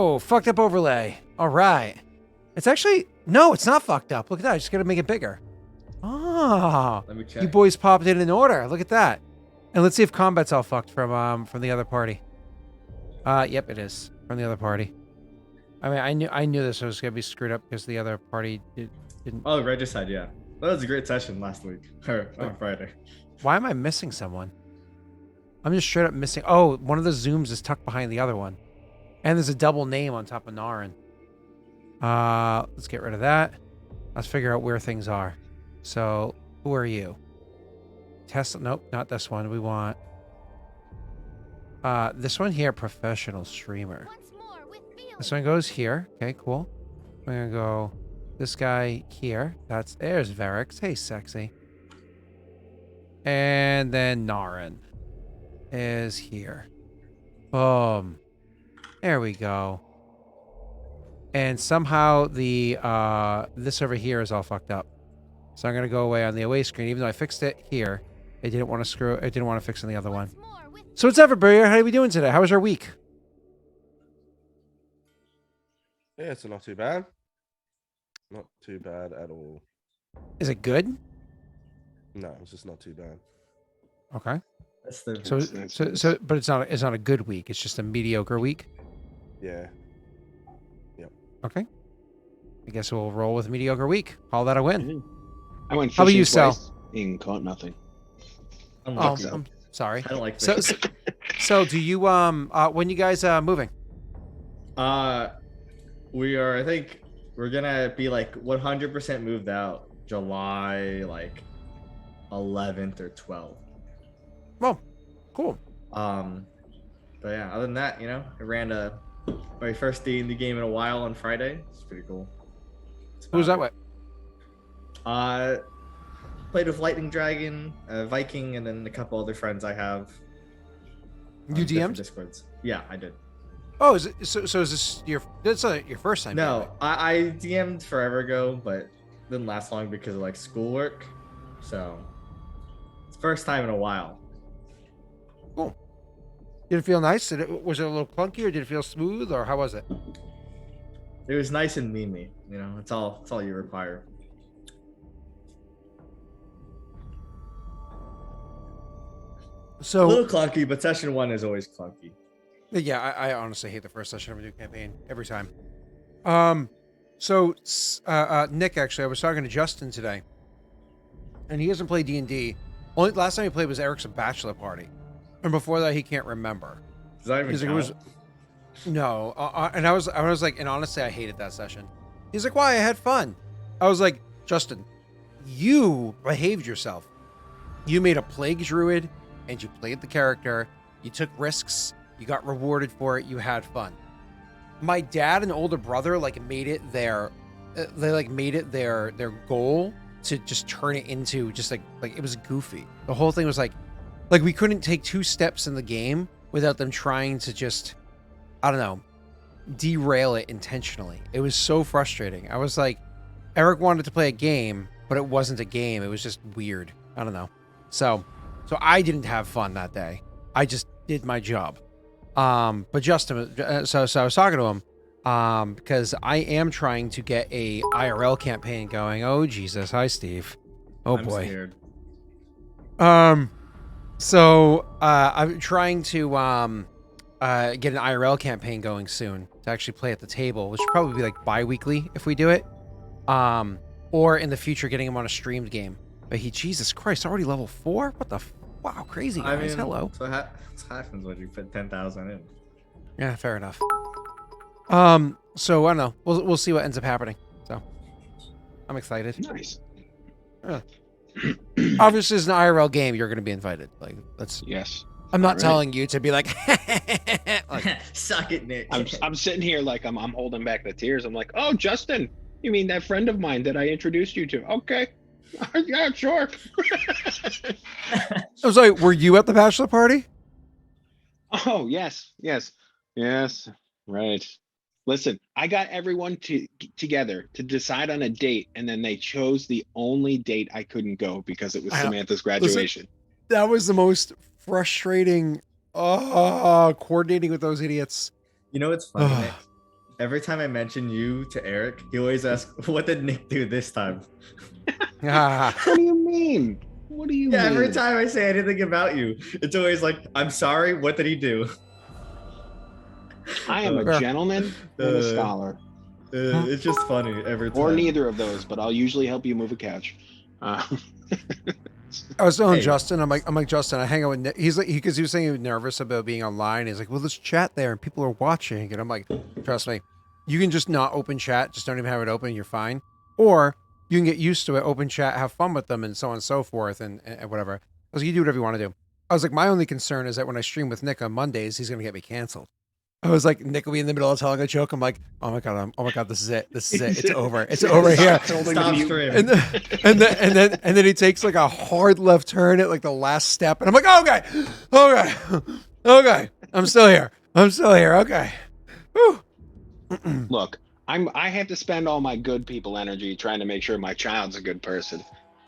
Oh, fucked up overlay. All right. It's actually, no, it's not fucked up. Look at that. I just got to make it bigger. Oh, Let me check. you boys popped it in order. Look at that. And let's see if combat's all fucked from the other party. Yep, it is from the other party. I mean, I knew this was gonna be screwed up because the other party didn't. Oh, Regicide, yeah. That was a great session last week or on Friday. Why am I missing someone? I'm just straight up missing. Oh, one of the zooms is tucked behind the other one, and there's a double name on top of Naren. Let's get rid of that. Let's figure out where things are. So, who are you? Tesla? Nope, not this one. We want this one here, professional streamer. This one goes here. Okay, cool. We're gonna go this guy here. There's Varix. Hey, sexy. And then Naren is here. Boom. There we go. And somehow the this over here is all fucked up. So I'm gonna go away on the away screen, even though I fixed it here. I didn't want to fix on the other one. So what's up, everybody? How are we doing today? How was our week? Yeah, it's not too bad. Not too bad at all. Is it good? No, it's just not too bad. Okay. That's the But it's not a good week. It's just a mediocre week. Yeah. Okay. I guess we'll roll with a mediocre week. Call that a win. I went How about fishing you, Sal? twice and caught nothing. Oh, I'm sorry. I don't like So, fishing. so do you when you guys moving? We are. I think we're gonna be like 100% moved out July like 11th or 12th. Oh, cool. But yeah, other than that, I ran my first D&D game in a while on Friday. It's pretty cool. Who was that with? Played with Lightning Dragon, Viking, and then a couple other friends I have. You different DM'd? Discords. Yeah, I did. Oh, is it so is this that's not your first time? No, I DM'd forever ago, but didn't last long because of like schoolwork. So it's first time in a while. Cool. Did it feel nice? Was it a little clunky, or did it feel smooth, or how was it? It was nice and memey. It's all you require. So A little clunky, but session 1 is always clunky. yeah, I honestly hate the first session of a new campaign every time. So Nick, actually, I was talking to Justin today, and he hasn't played D&D. Only last time he played was Eric's bachelor party, and before that he can't remember. Does that even He's like, count? it was no, and I was like, and honestly, I hated that session. He's like, why? I had fun. I was like, Justin, you behaved yourself. You made a plague druid, and you played the character. You took risks. You got rewarded for it. You had fun. My dad and older brother made it their goal to just turn it into just like it was goofy. The whole thing was like we couldn't take 2 steps in the game without them trying to just, I don't know, derail it intentionally. It was so frustrating. I was like, Eric wanted to play a game, but it wasn't a game. It was just weird. I don't know. So I didn't have fun that day. I just did my job. But Justin, so I was talking to him, because I am trying to get a IRL campaign going. Oh Jesus, hi Steve. Oh I'm boy. scared. So I'm trying to get an IRL campaign going soon to actually play at the table, which would probably be like bi-weekly if we do it. Or in the future getting him on a streamed game. But Jesus Christ, already level 4? What the wow, crazy guys. Hello. So what happens when you put 10,000 in? Yeah, fair enough. So I don't know. We'll see what ends up happening. So I'm excited. Nice. Obviously, it's an IRL game. You're going to be invited. Let's. Yes. I'm not Alright. telling you to be like. Suck it, Nick. I'm sitting here like I'm holding back the tears. I'm like, oh, Justin, you mean that friend of mine that I introduced you to? Okay. Yeah, sure. I was like, were you at the bachelor party? Oh, yes. Right. Listen, I got everyone together to decide on a date, and then they chose the only date I couldn't go because it was Samantha's graduation. That was the most frustrating coordinating with those idiots. You know what's funny, Nick? every time I mention you to Eric, he always asks, "What did Nick do this time?" Ah, What do you mean? What do you Yeah, mean? every time I say anything about you, it's always like, "I'm sorry. What did he do?" I am a Fair. gentleman and a scholar. It's just funny every time. Or neither of those, but I'll usually help you move a couch. I was telling Hey. Justin, I'm like Justin. I hang out with Nick. He's like, because he was saying he was nervous about being online. He's like, well, let's chat there, and people are watching. And I'm like, trust me, you can just not open chat. Just don't even have it open. You're fine. Or you can get used to it. Open chat, have fun with them, and so on and so forth, and whatever. I was like, you do whatever you want to do. I was like, my only concern is that when I stream with Nick on Mondays, he's gonna get me canceled. I was like, Nick will be in the middle of telling a joke. I'm like, oh my god, this is it. This is it. It's over. It's over here. Stop stream. And then he takes like a hard left turn at like the last step, and I'm like, okay, I'm still here. Okay. Whew. Look, I have to spend all my good people energy trying to make sure my child's a good person.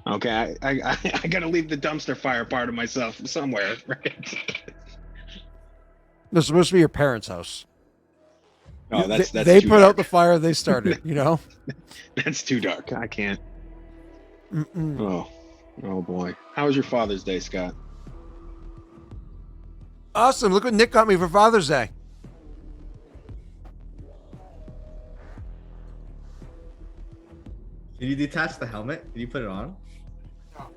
Okay, I gotta leave the dumpster fire part of myself somewhere, right? This is supposed to be your parents' house. Oh, that's they too put dark. out the fire they started. You know. That's too dark. I can't. Mm-mm. Oh boy. How was your Father's Day, Scott? Awesome! Look what Nick got me for Father's Day. Did you detach the helmet? Did you put it on? No.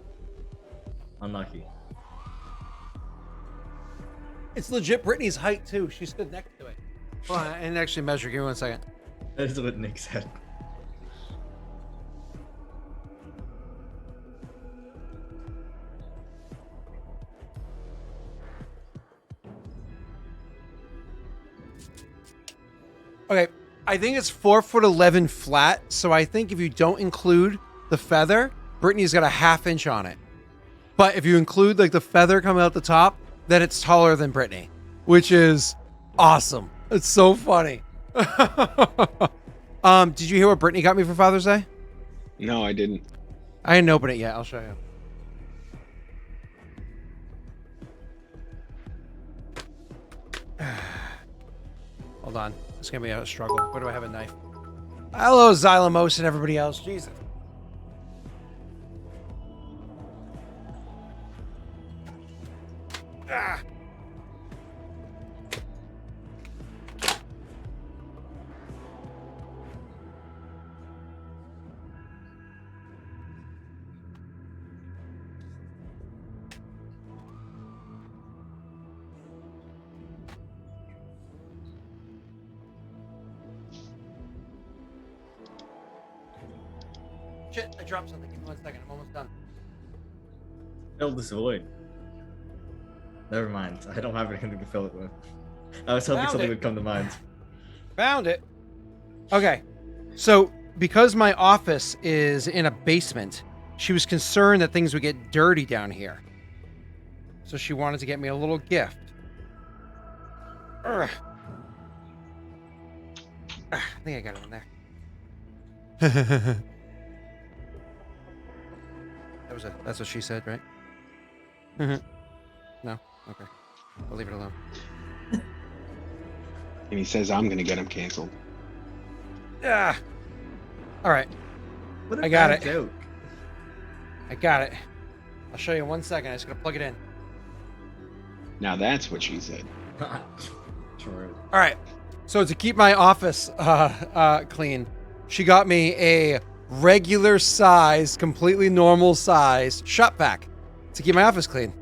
Unlucky. It's legit Brittany's height too. She stood next to it. Hold on, I didn't actually measure. Give me 1 second. That is what Nick said. Okay, I think it's 4'11" flat. So I think if you don't include the feather, Brittany's got a 1/2 inch on it. But if you include like the feather coming out the top, then it's taller than Brittany, which is awesome. It's so funny. Did you hear what Brittany got me for Father's Day? No, I didn't. I didn't open it yet. I'll show you. Hold on. It's gonna be a struggle. Where do I have a knife? Hello, Xylemos and everybody else. Jesus. Ah. Shit, I dropped something. Give me 1 second. I'm almost done. Fill this void. Never mind. I don't have anything to fill it with. I was hoping Found something it. would come to mind. Found it. Okay. So, because my office is in a basement, she was concerned that things would get dirty down here. So she wanted to get me a little gift. Ugh. I think I got it in there. That's what she said, right? No? Okay. I'll leave it alone. And he says I'm gonna get him canceled. Ah. All right. What a I got bad it. joke. I got it. I'll show you in 1 second. I just gotta plug it in. Now that's what she said. True. All right. So to keep my office clean, she got me a regular size, completely normal size shop vac to keep my office clean.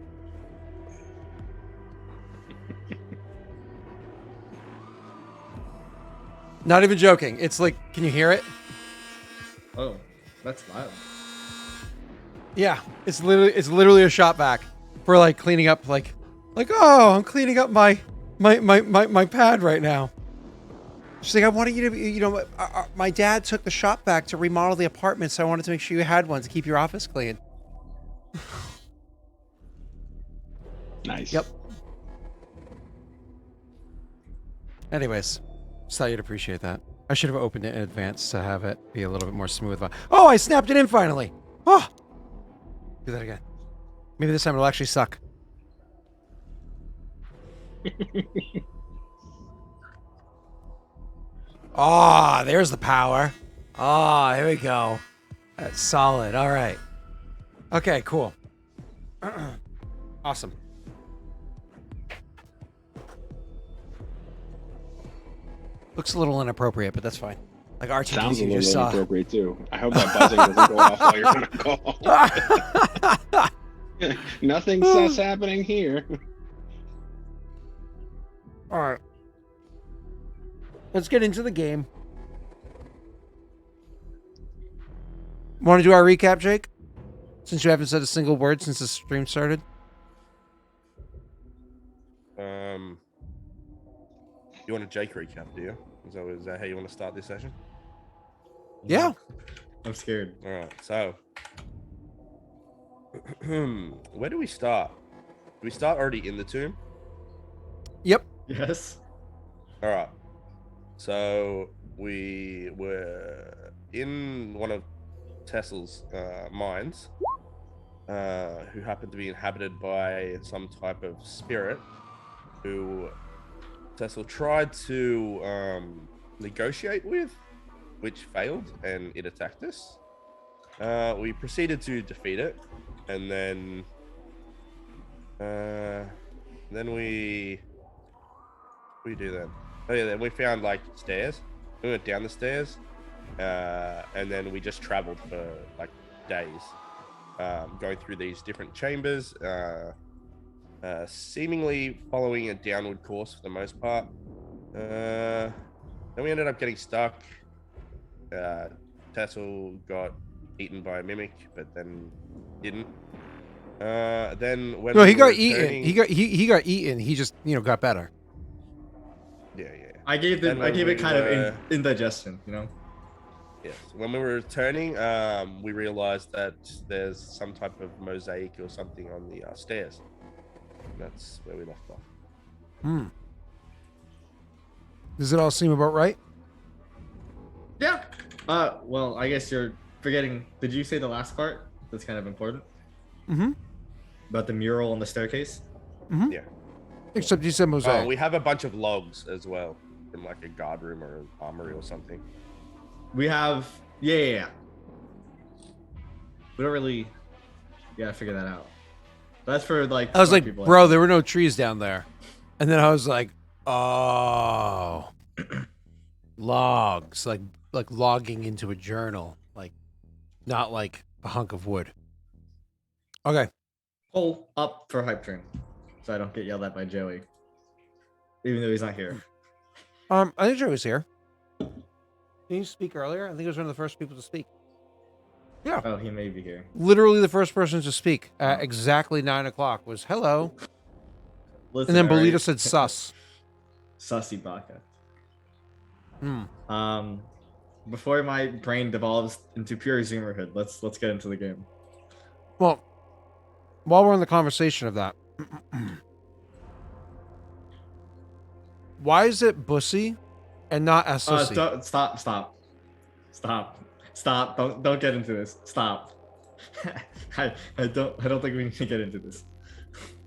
Not even joking. It's like, can you hear it? Oh, that's loud. Yeah, it's literally a shop vac for like cleaning up like oh, I'm cleaning up my pad right now. She's like, I wanted you to be, my dad took the shop vac to remodel the apartment, so I wanted to make sure you had one to keep your office clean. Nice. Yep. Anyways, just thought you'd appreciate that. I should have opened it in advance to have it be a little bit more smooth. Oh, I snapped it in finally. Oh, do that again. Maybe this time it'll actually suck. Ah, there's the power. Ah, here we go. That's solid. All right. Okay, cool. Awesome. Looks a little inappropriate, but that's fine. Like Sounds a R2D2 little just saw. inappropriate too. I hope that buzzing doesn't go off while you're on a call. Nothing sus happening here. All right. Let's get into the game. Want to do our recap, Jake? Since you haven't said a single word since the stream started. You want a Jake recap, do you? Is that how you want to start this session? Yeah. I'm scared. All right. So, where do we start? Do we start already in the tomb? Yep. Yes. All right. So we were in one of Tessel's mines, who happened to be inhabited by some type of spirit, who Tessel tried to negotiate with, which failed, and it attacked us. We proceeded to defeat it, and then we do then. Oh yeah, then we found like stairs. We went down the stairs, and then we just traveled for like days, going through these different chambers, seemingly following a downward course for the most part. Then we ended up getting stuck. Tassel got eaten by a mimic, but then didn't. Then when No, we he got were eaten. returning- He got eaten. He just got better. Yeah. I gave Then when it we kind of were- indigestion, you know. Yes. When we were returning, we realized that there's some type of mosaic or something on the stairs. That's where we left off. Does it all seem about right? Yeah. Well, I guess you're forgetting. Did you say the last part? That's kind of important. Mm-hmm. About the mural on the staircase. Mm-hmm. Yeah. Except you said mosaic. We have a bunch of logs as well from like a guard room or an armory or something. We have. Yeah. We don't really. Yeah, figure that out. That's for like. I was smart like, people, bro, there were no trees down there. And then I was like, oh, logs, like logging into a journal, like not like a hunk of wood. Okay. Pull up for hype train, so I don't get yelled at by Joey, even though he's not here. I think Joe was here. Did you speak earlier? I think he was one of the first people to speak. Yeah. Oh, he may be here. Literally the first person to speak at exactly 9 o'clock was hello. Listen, And then alright. Bolito said sus. Sussy Baka. Hmm. Before my brain devolves into pure zoomerhood, let's get into the game. Well, while we're on the conversation of that, why is it bussy and not SOC? Stop! Don't get into this. Stop. I don't think we need to get into this.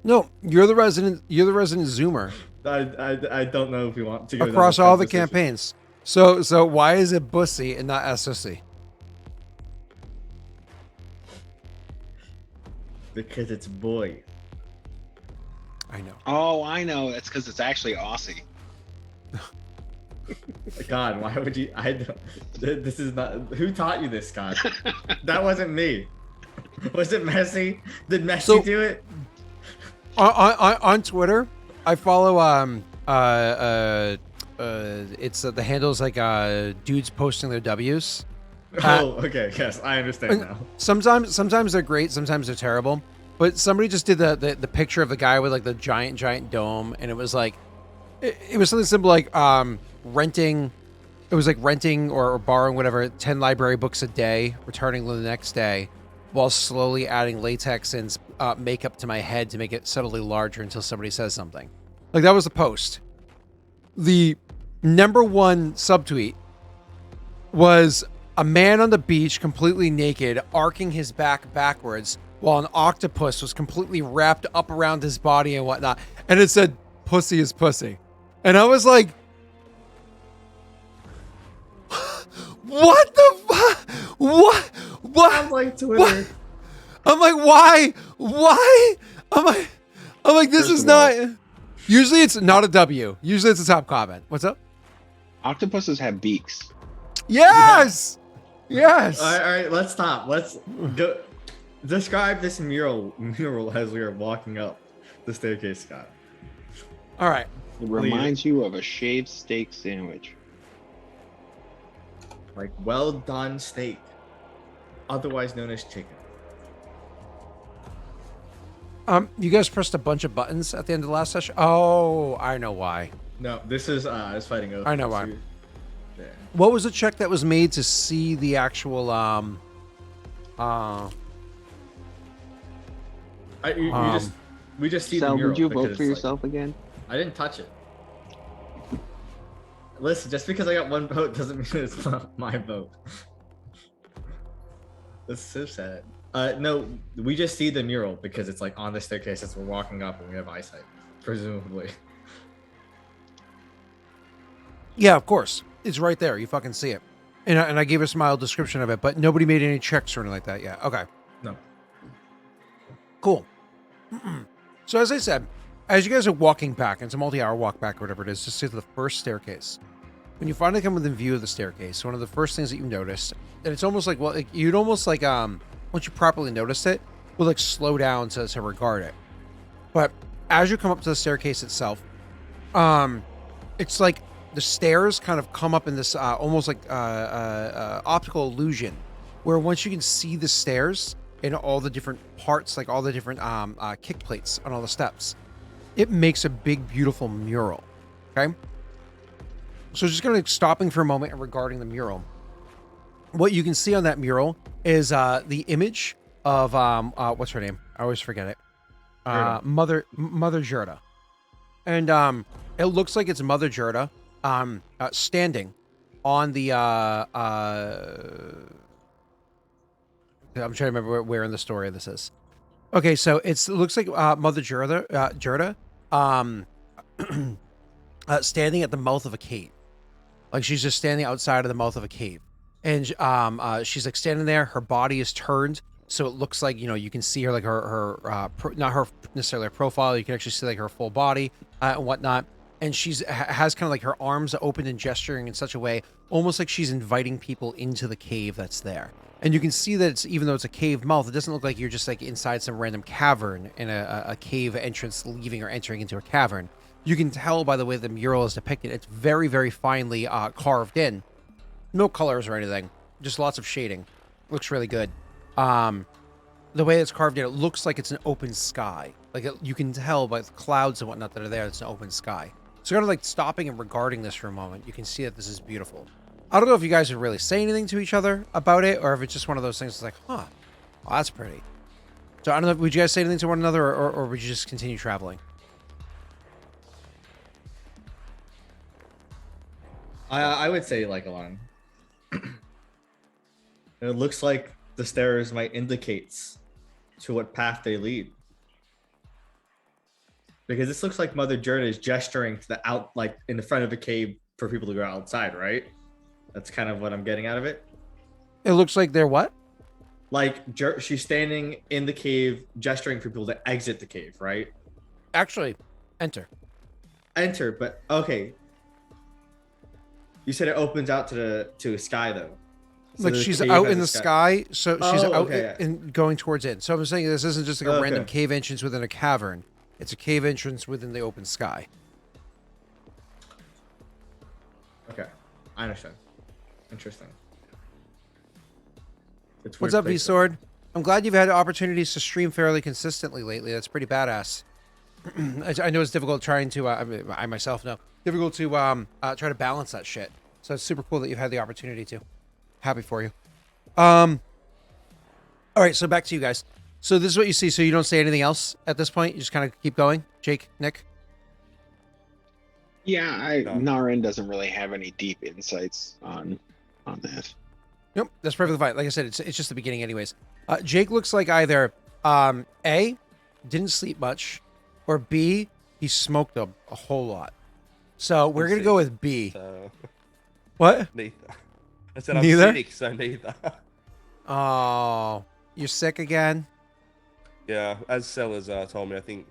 No, you're the resident zoomer I don't know if we want to go down across this all the conversation. campaigns. So why is it bussy and not SOC? Because it's boy. I know. Oh, I know. That's because it's actually Aussie. God, why would you? I don't. This is not. Who taught you this, God? That wasn't me. Was it Messi? Did Messi So- do it? On Twitter, I follow it's the handles like dudes posting their W's. Oh, okay. Yes, I understand now. Sometimes they're great, sometimes they're terrible. But somebody just did the picture of the guy with like the giant dome, and it was like it was something simple like renting. It was like renting or borrowing whatever 10 library books a day, returning them the next day, while slowly adding latex and makeup to my head to make it subtly larger until somebody says something. Like that was the post. The number one subtweet was a man on the beach completely naked, arcing his back backwards, while an octopus was completely wrapped up around his body and whatnot. And it said, "Pussy is pussy." And I was like, What the fuck? What? I'm What? like Twitter. I'm like, why? Why? I'm like, this First is of all- not. Usually it's not a W. Usually it's a top comment. What's up? Octopuses have beaks. Yes. Yes. All right, let's stop. Let's go. Describe this mural as we are walking up the staircase, Scott. All right. It reminds you of a shaved steak sandwich. Like well done steak, otherwise known as chicken. You guys pressed a bunch of buttons at the end of the last session. Oh, I know why. No, this is fighting over. I know why. Yeah. What was the check that was made to see the actual We just see the Sal, mural. would you because vote it's for like- yourself again? I didn't touch it. Listen, just because I got one vote doesn't mean it's not my vote. That's so sad. No, we just see the mural because it's like on the staircase as we're walking up and we have eyesight, presumably. Yeah, of course. It's right there. You fucking see it. And I gave a smile description of it, but nobody made any checks or anything like that yet. Okay. No. Cool. So as I said, as you guys are walking back, and it's a multi-hour walk back or whatever it is, just to the first staircase. When you finally come within view of the staircase, one of the first things that you notice, and it's almost like, well, you'd almost like, once you properly notice it, will like slow down to regard it. But as you come up to the staircase itself, it's like the stairs kind of come up in this almost like optical illusion, where once you can see the stairs in all the different parts, like all the different kick plates on all the steps, it makes a big, beautiful mural. Okay. So just kind of stopping for a moment and regarding the mural. What you can see on that mural is the image of what's her name? I always forget it. Mother Gerda. And it looks like it's Mother Gerda standing on the I'm trying to remember where in the story this is. Okay, so it looks like Mother Gerda standing at the mouth of a cave. Like she's just standing outside of the mouth of a cave. And she's like standing there, her body is turned, so it looks like, you know, you can see her like not her necessarily her profile, you can actually see like her full body and whatnot. And has kind of like her arms open and gesturing in such a way, almost like she's inviting people into the cave that's there. And you can see that it's, even though it's a cave mouth, it doesn't look like you're just like inside some random cavern in a cave entrance, leaving or entering into a cavern. You can tell by the way the mural is depicted. It's very, very finely carved in. No colors or anything, just lots of shading. Looks really good. The way it's carved in, it looks like it's an open sky. Like you can tell by the clouds and whatnot that are there, it's an open sky. So kind of like stopping and regarding this for a moment, you can see that this is beautiful. I don't know if you guys would really say anything to each other about it, or if it's just one of those things that's like, huh, well, that's pretty. So I don't know, would you guys say anything to one another, or would you just continue traveling? I would say like Alon. It looks like the stairs might indicates to what path they lead. Because this looks like Mother Gerda is gesturing to the out, like in the front of a cave for people to go outside, right? That's kind of what I'm getting out of it. It looks like they're what? Like she's standing in the cave, gesturing for people to exit the cave, right? Actually, enter. Enter, but okay. You said it opens out to a sky though. So Like the she's cave out has in a the sky, so she's Oh, out okay. and going towards it. So I'm saying this isn't just like a Okay. random cave entrance within a cavern. It's a cave entrance within the open sky. Okay, I understand. Interesting. It's What's weird up, place, V-Sword? I'm glad you've had opportunities to stream fairly consistently lately. That's pretty badass. I know it's difficult trying to, I myself know, difficult to try to balance that shit. So it's super cool that you've had the opportunity to. Happy for you. All right, so back to you guys. So this is what you see. So you don't say anything else at this point? You just kind of keep going? Jake, Nick? Yeah, No. Narin doesn't really have any deep insights on that. Nope, that's perfectly fine. Like I said, it's just the beginning anyways. Jake looks like either A, didn't sleep much, or B, he smoked a whole lot. So we're going to go with B. So, What? neither. I said I'm Neither? sick, so neither. Oh, you're sick again? Yeah, as Sellers told me, I think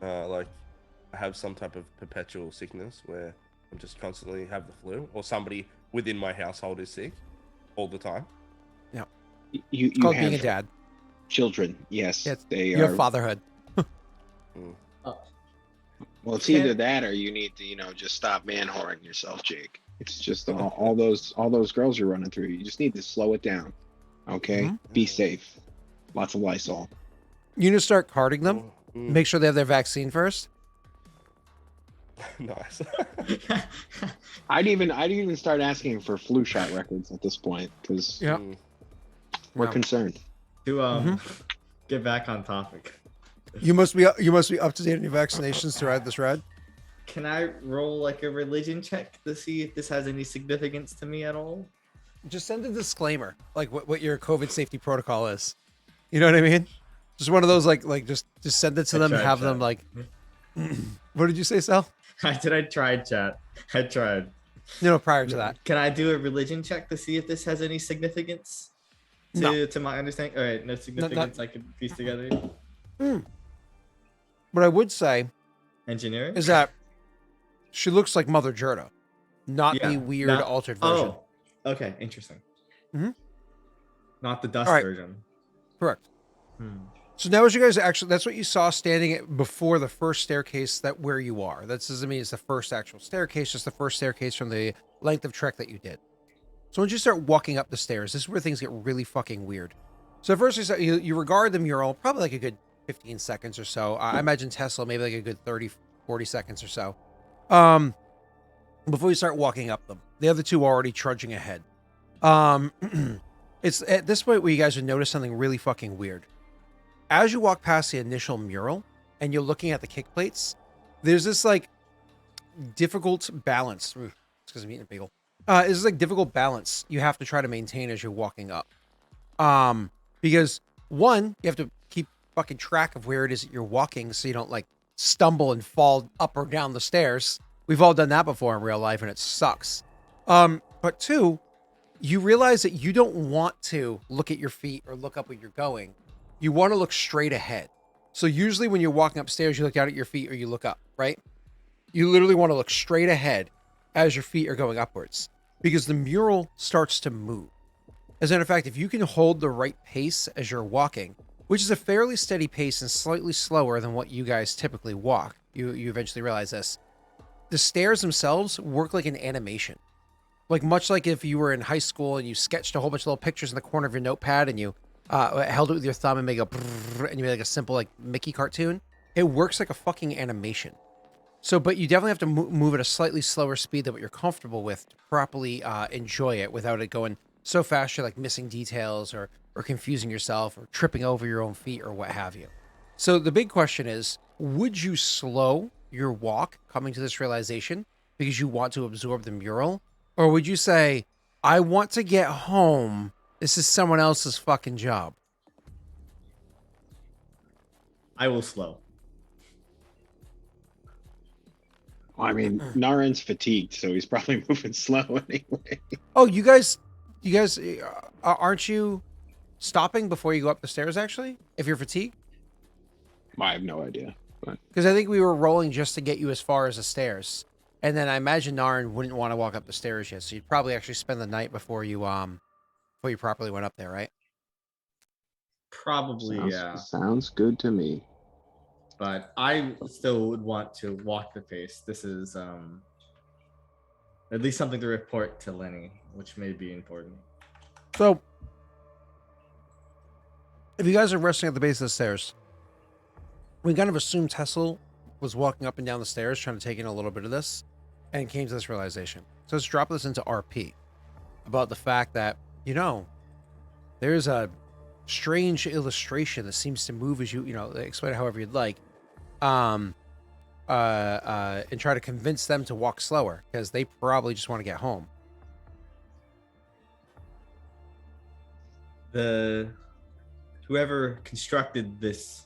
like I have some type of perpetual sickness where I'm just constantly have the flu, or somebody within my household is sick all the time. Yeah. You It's you called being a have dad. children, yes. Yeah, They you have are. fatherhood. Well, it's Can't- either that or you need to, just stop man whoring yourself, Jake. It's just all those girls you're running through. You just need to slow it down. Okay? Mhm. Be safe. Lots of Lysol. You need to start carding them. Mm, Make sure they have their vaccine first. nice. I'd even start asking for flu shot records at this point because Yeah. Mm. we're Yeah. concerned. To get back on topic. You must be up to date on your vaccinations to ride this ride. Can I roll like a religion check to see if this has any significance to me at all? Just send a disclaimer, like what your COVID safety protocol is. You know what I mean? Just one of those like just send it to I them and tried, have them chat. like. What did you say, Sal? I tried, chat. I tried. Prior to that. Can I do a religion check to see if this has any significance to my understanding? All right, no significance I can piece together. What I would say Engineering? is that she looks like Mother Gerda, not the weird not- altered version. Oh, okay, interesting. Mhm. Not the dust All right. version. Correct. So now, as you guys actually, that's what you saw standing before the first staircase where you are. That doesn't mean it's the first actual staircase, just the first staircase from the length of trek that you did. So once you start walking up the stairs, this is where things get really fucking weird. So at first you regard the mural probably like a good 15 seconds or so. I imagine Tesla maybe like a good 30, 40 seconds or so. Before you start walking up them. The other two are already trudging ahead. It's at this point where you guys would notice something really fucking weird. As you walk past the initial mural and you're looking at the kick plates, there's this like difficult balance. It's because I'm eating a bagel. This is like difficult balance you have to try to maintain as you're walking up. Because one, you have to keep fucking track of where it is that you're walking so you don't like stumble and fall up or down the stairs. We've all done that before in real life and it sucks. But two, you realize that you don't want to look at your feet or look up where you're going. You want to look straight ahead. So usually when you're walking upstairs, you look down at your feet or you look up, right? You literally want to look straight ahead as your feet are going upwards because the mural starts to move. As a matter of fact, if you can hold the right pace as you're walking, which is a fairly steady pace and slightly slower than what you guys typically walk, you eventually realize this. The stairs themselves work like an animation. Like much like if you were in high school and you sketched a whole bunch of little pictures in the corner of your notepad and you held it with your thumb and made and you made like a simple like Mickey cartoon. It works like a fucking animation. So, but you definitely have to move at a slightly slower speed than what you're comfortable with to properly enjoy it without it going so fast you're like missing details or confusing yourself or tripping over your own feet or what have you. So the big question is, would you slow your walk coming to this realization because you want to absorb the mural? Or would you say, I want to get home. This is someone else's fucking job. I will slow. I mean, Naren's fatigued, so he's probably moving slow anyway. Oh, you guys, aren't you stopping before you go up the stairs, actually? If you're fatigued? I have no idea. But Because I think we were rolling just to get you as far as the stairs. And then I imagine Naren wouldn't want to walk up the stairs yet. So you'd probably actually spend the night before you properly went up there, right? Probably, yeah. Sounds good to me. But I still would want to walk the pace. This is at least something to report to Lenny, which may be important. So if you guys are resting at the base of the stairs, we kind of assumed Tesla was walking up and down the stairs trying to take in a little bit of this and came to this realization. So let's drop this into RP about the fact that, there's a strange illustration that seems to move as you explain it however you'd like, and try to convince them to walk slower because they probably just want to get home. Whoever constructed these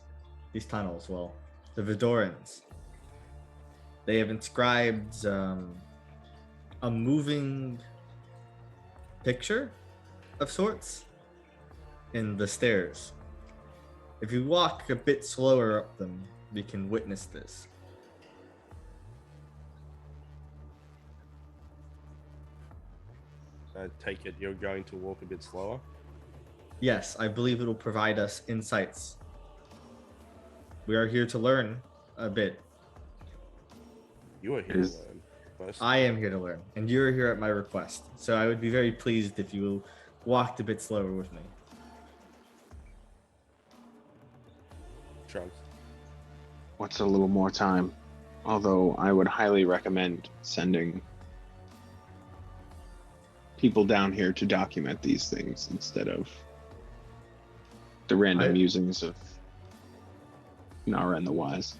tunnels, well, the Vidorans, they have inscribed a moving picture of sorts in the stairs. If you walk a bit slower up them, we can witness this. I take it you're going to walk a bit slower. Yes, I believe it'll provide us insights. We are here to learn a bit. You are here to learn. Most. I am here to learn, and you're here at my request. So I would be very pleased if you walked a bit slower with me. Shrugs. What's a little more time? Although I would highly recommend sending people down here to document these things instead of the random musings of Nara and the Wise.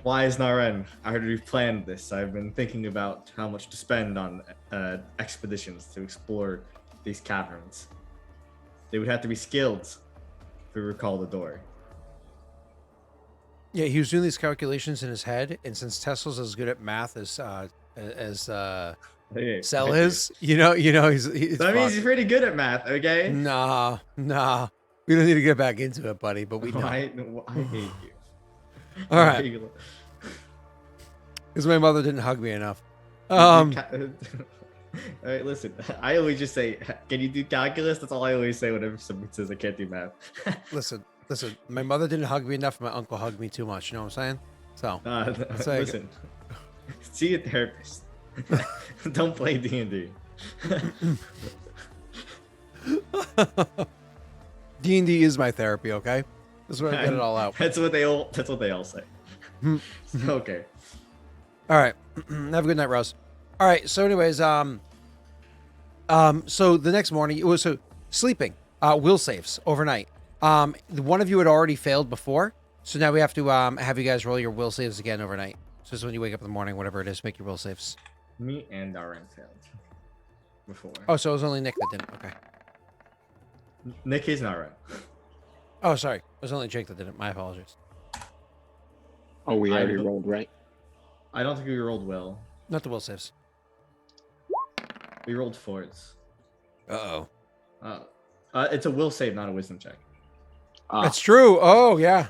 Wise Naren, I heard we've planned this. I've been thinking about how much to spend on expeditions to explore these caverns. They would have to be skilled, if we recall the door. Yeah, he was doing these calculations in his head, and since Tesla's as good at math as Hey, Cell is, you know, he's that means he's pretty good at math, okay? Nah. We don't need to get back into it, buddy, but we know. I hate you. All right. Because my mother didn't hug me enough. All right, listen. I always just say, "Can you do calculus?" That's all I always say whenever someone says I can't do math. Listen. My mother didn't hug me enough. My uncle hugged me too much. You know what I'm saying? So, listen. See a therapist. Don't play D&D. D&D is my therapy. Okay, this is where I get it all out. That's what they all say. Okay. All right. Have a good night, Rose. All right. So, anyways, so the next morning, it was sleeping. Will saves overnight. One of you had already failed before, so now we have to have you guys roll your will saves again overnight. So it's when you wake up in the morning, whatever it is, make your will saves. Me and Darren failed before. Oh, so it was only Nick that didn't. Okay. Nick is not right. Oh, sorry. It was only Jake that didn't. My apologies. Oh, we already rolled, right? I don't think we rolled well. Not the will saves. We rolled fours. Uh-oh. It's a will save, not a wisdom check. That's true. Oh, yeah.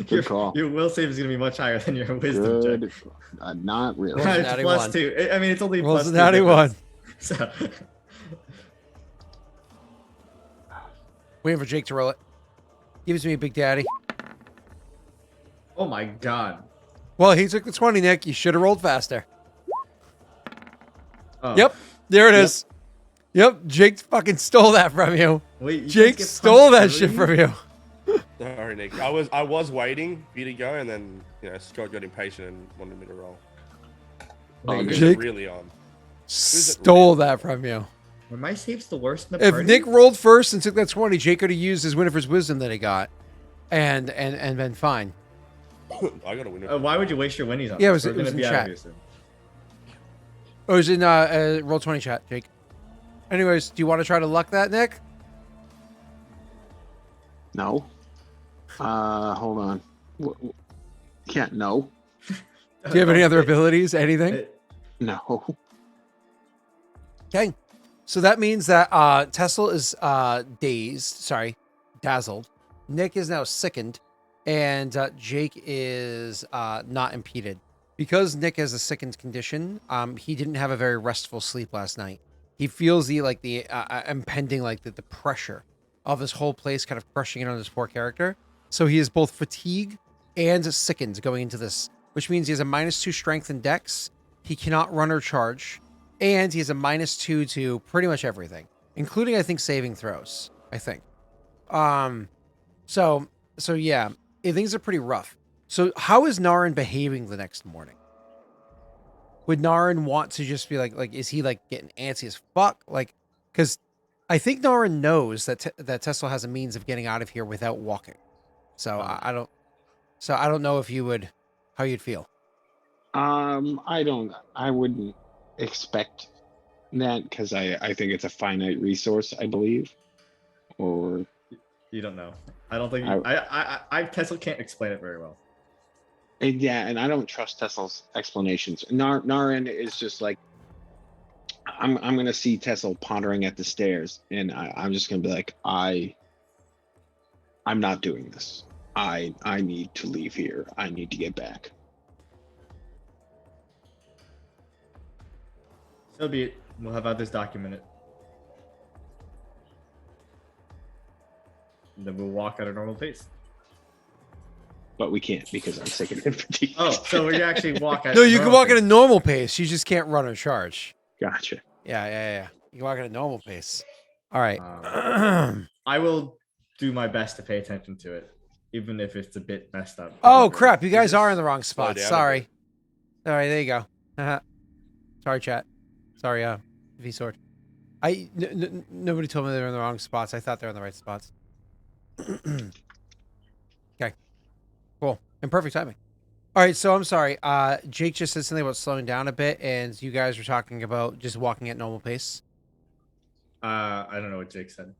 Good call. Your will save is going to be much higher than your wisdom check. Not really. Rolls a It's natty plus one. 2. I mean, it's only Rolls plus a 2 natty difference. one. So, Waiting for Jake to roll it. Give it to me, Big Daddy. oh my god. Well, he took the 20, Nick. You should have rolled faster. Oh. Yep. There it is. Yep. Jake fucking stole that from you. Wait, you Jake guys get stole that punched shit early? from you. Sorry, Nick. I was waiting for you to go, and then Scott got impatient and wanted me to roll. Oh, Who's Jake- it really on? Stole that from you. Were my saves the worst in the If party? Nick rolled first and took that 20, Jake could have used his Winifred's wisdom that he got, and been fine. I got a winner. Why would you waste your winnies on Yeah, it this? was- We're it was gonna in be out chat. of here soon. Oh, it was in roll 20 chat, Jake. Anyways, do you want to try to luck that, Nick? No. Hold on. Can't. No. Do you have any other abilities? Anything? No. Okay. So that means that Tesla is dazzled. Nick is now sickened, and Jake is not impeded. Because Nick has a sickened condition, he didn't have a very restful sleep last night. He feels the impending the pressure of this whole place kind of crushing in on this poor character. So he is both fatigued and sickened going into this, which means he has a -2 strength and dex. He cannot run or charge, and he has a -2 to pretty much everything, including I think saving throws. I think. So yeah, things are pretty rough. So how is Naren behaving the next morning? Would Naren want to just be like is he getting antsy as fuck? Because I think Naren knows that that Tesla has a means of getting out of here without walking. So I don't know if you would, how you'd feel. I wouldn't expect that because I think it's a finite resource, I believe. Or You don't know. I don't think Tesla can't explain it very well. and I don't trust Tesla's explanations. Naren is just like I'm gonna see Tessel pondering at the stairs, and I'm just gonna be like, I'm not doing this. I need to leave here. I need to get back. So be it. We'll have others document it. And then we'll walk at a normal pace. But we can't because I'm sick of infantry. Oh, so we actually walk at No, you can normal walk at a pace. normal pace. You just can't run or charge. Gotcha. Yeah. You can walk at a normal pace. All right. I will do my best to pay attention to it, even if it's a bit messed up. Oh Remember, crap! You guys just- are in the wrong spot. down a Sorry. bit. All right, there you go. Sorry, chat. Sorry, V Sword. Nobody told me they were in the wrong spots. I thought they were in the right spots. Okay. Cool. And perfect timing. All right, so I'm sorry. Jake just said something about slowing down a bit, and you guys were talking about just walking at normal pace. I don't know what Jake said.